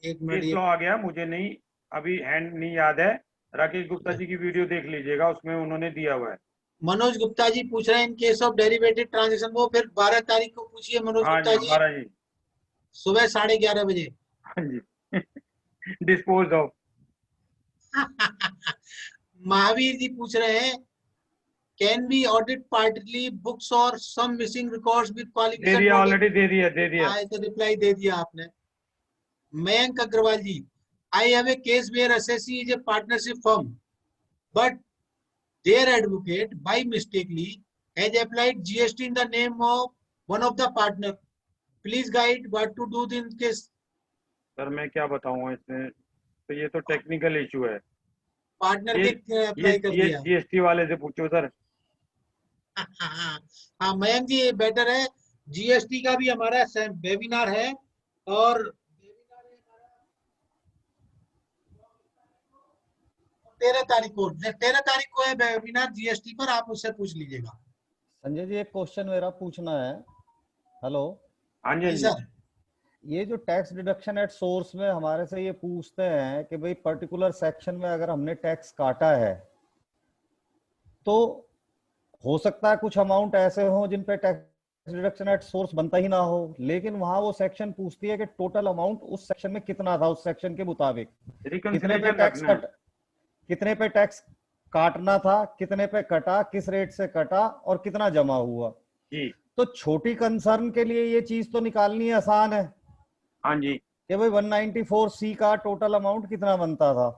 एक मिनट, केस ये लॉ आ गया, मुझे नहीं अभी हैंड नहीं याद है। राकेश गुप्ता जी की वीडियो देख लीजिएगा, उसमें उन्होंने दिया हुआ है। मनोज गुप्ता जी पूछ रहे हैं, इन केस ऑफ डेरिवेटिव ट्रांजेक्शन, वो फिर 12 तारीख को पूछिए मनोज हाँ गुप्ता जी, जी, 12 जी। सुबह 11:30 बजे। हाँ जी। Dispose of. महावीर जी पूछ रहे हैं, can be audit partly books और some missing records with the qualification दिया, फॉर द। ऑलरेडी दे दिया, दे दिया। हाँ, तो रिप्लाई दे दिया आपने। Mayank Agarwal ji, I have a case where SSC is a partnership firm but their advocate by mistakenly has applied GST in the name of one of the partner, please guide what to do in case. Sir मैं क्या बताऊँ इसमें, तो ये तो technical issue है। Partner ये के अप्लाई कर दिया। जीएसटी वाले से पूछो सर। हाँ मयंक जी, बेटर है, जीएसटी का भी हमारा वेबिनार है, और 13 तारीख को है वेबिनार जीएसटी पर, आप उससे पूछ लीजिएगा। संजय जी, एक क्वेश्चन मेरा पूछना है। हेलो। हाँ जी, हाँ जी जी। सर। ये जो टैक्स डिडक्शन एट सोर्स में हमारे से ये पूछते हैं कि भाई पर्टिकुलर सेक्शन में अगर हमने टैक्स काटा है तो हो सकता है कुछ अमाउंट ऐसे हो जिन पे टैक्स डिडक्शन एट सोर्स बनता ही ना हो, लेकिन वहां वो सेक्शन पूछती है कि टोटल अमाउंट उस सेक्शन में कितना था, उस सेक्शन के मुताबिक कितने पे रिकंसिलेशन टैक्स रखना है। कट, कितने पे टैक्स काटना था, कितने पे कटा, किस रेट से कटा और कितना जमा हुआ। जी तो छोटी कंसर्न के लिए ये चीज तो निकालनी आसान है हाँ जी। कि भाई 194C का टोटल अमाउंट कितना बनता था,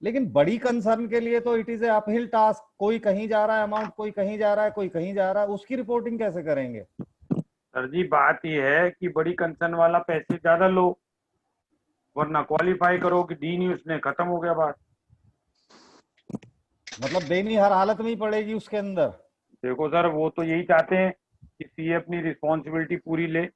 लेकिन बड़ी कंसर्न के लिए तो it is a uphill task. कोई कहीं जा रहा है अमाउंट, कोई कहीं जा रहा है, कोई कहीं जा रहा है, उसकी रिपोर्टिंग कैसे करेंगे? सर जी बात यह है कि बड़ी कंसर्न वाला पैसे ज्यादा लो, वरना क्वालिफाई करो कि डी न्यूज ने, खत्म हो गया बात। मतलब देनी हर हालत में ही पड़ेगी उसके अंदर। देखो सर, वो तो यही चाहते हैं कि सीए अपनी रिस्पॉन्सिबिलिटी पूरी ले।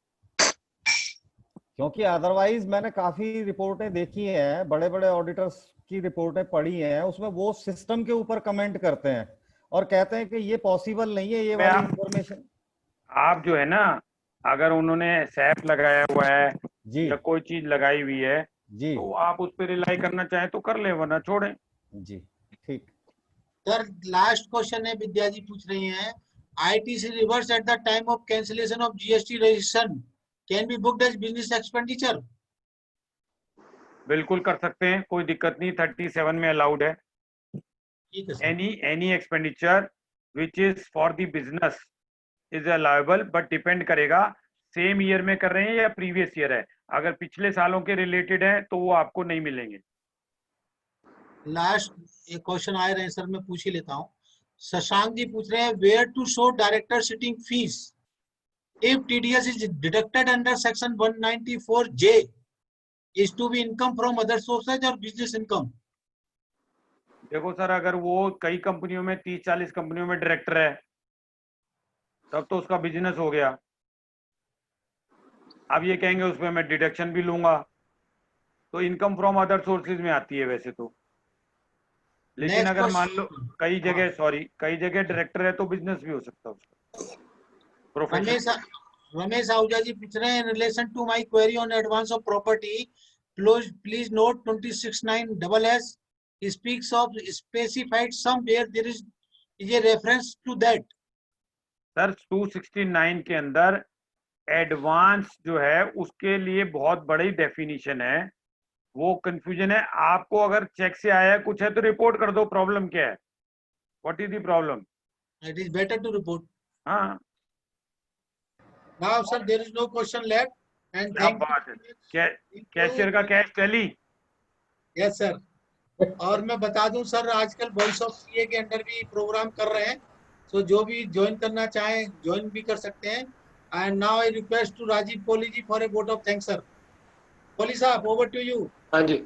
क्योंकि अदरवाइज मैंने काफी रिपोर्टें देखी हैं, बड़े बड़े ऑडिटर्स की रिपोर्टें पढ़ी हैं, उसमें वो सिस्टम के ऊपर कमेंट करते हैं और कहते हैं कि ये पॉसिबल नहीं है, ये मैं वाली आप इंफॉर्मेशन। आप जो है ना, अगर उन्होंने सैप लगाया हुआ है जी या कोई चीज लगाई हुई है जी तो आप उस पर रिलाई करना चाहें तो कर ले, वरना छोड़ें। जी ठीक। सर लास्ट क्वेश्चन है, विद्या जी पूछ रही हैं, ITC reverse at the time of cancellation of GST registration can be booked as business expenditure. बिल्कुल कर सकते हैं, कोई दिक्कत नहीं, 37 में अलाउड है। ठीक है sir. Any expenditure which is for the business is allowable, but depend करेगा सेम ईयर में कर रहे हैं या प्रीवियस ईयर है। अगर पिछले सालों के रिलेटेड है तो वो आपको नहीं मिलेंगे। लास्ट एक क्वेश्चन आए रहे हैं सर, मैं पूछ ही लेता हूँ। शशांक जी पूछ रहे हैं, where to show director sitting fee if TDS is deducted under section 194J is to be income from other sources or business income। देखो सर, अगर वो कई कंपनियों में 30-40 कंपनियों में डायरेक्टर है तब तो उसका बिजनेस हो गया। अब ये कहेंगे उसमें मैं डिडक्शन भी लूंगा तो इनकम फ्रॉम अदर सोर्सेज में आती है वैसे तो। लेकिन नेक्स्ट अगर मान लो क्वेश्चन, कई जगह कई जगह डायरेक्टर है तो बिजनेस भी हो सकता है उसका, प्रोफेशन। रमेश रमेश आहूजा जी पूछ रहे हैं, in relation to my query on advance of property, please note 269SS speaks of specified sum where there is a reference to that। Sir 269 के अंदर एडवांस जो है उसके लिए बहुत बड़ी डेफिनेशन है, वो कंफ्यूजन है आपको। अगर चेक से आया है कुछ है तो रिपोर्ट कर दो, प्रॉब्लम क्या है, what is the problem. It is better to report। हाँ Now sir, there is no question left and क्या thank बात है, you। कैशियर का कैश टैली। Yes sir. और मैं बता दूं सर, आजकल वॉइस ऑफ सीए के अंडर भी प्रोग्राम कर रहे हैं, सो जो भी ज्वाइन करना चाहें ज्वाइन भी कर सकते हैं। And now I request to Rajiv Kohli ji for a vote of thanks sir. Kohli साहब, ओवर टू यू। हाँ जी,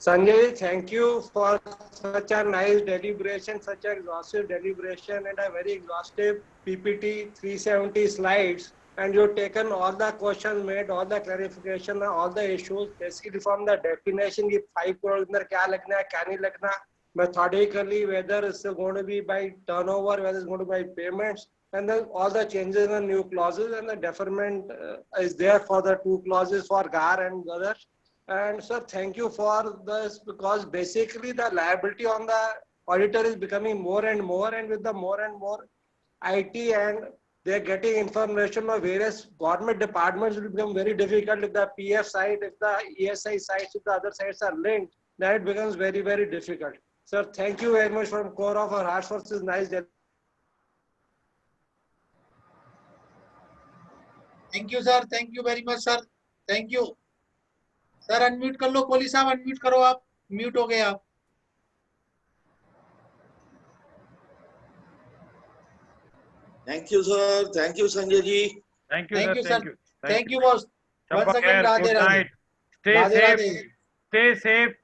Sanjay, thank you for such a nice deliberation, such an exhaustive deliberation and a very exhaustive PPT, 370 slides, and you've taken all the questions, made all the clarification, all the issues, basically from the definition की 5 crore अंदर क्या लगना है, क्या नहीं लगना, methodically whether it's going to be by turnover, whether it's going to be by payments, and then all the changes and new clauses and the deferment is there for the 2 clauses for GAR and others. And sir, thank you for this, because basically the liability on the auditor is becoming more and more, and with the more and more IT and they're getting information of various government departments, will become very difficult. If the PF side, if the ESI sides, if the other sides are linked, then it becomes very, very difficult. Sir, thank you very much from core of our hearts for this nice. Thank you sir, thank you very much sir, thank you sir. Unmute कर लो कोहली साहब, unmute करो, आप mute हो गए आप। Thank you, sir. Thank you, Sanjay ji. Thank you thank sir, you sir, thank you, thank you boss. शब्बा once again खैर, Radhe good Radhe, night, stay Radhe safe, Radhe. Stay safe,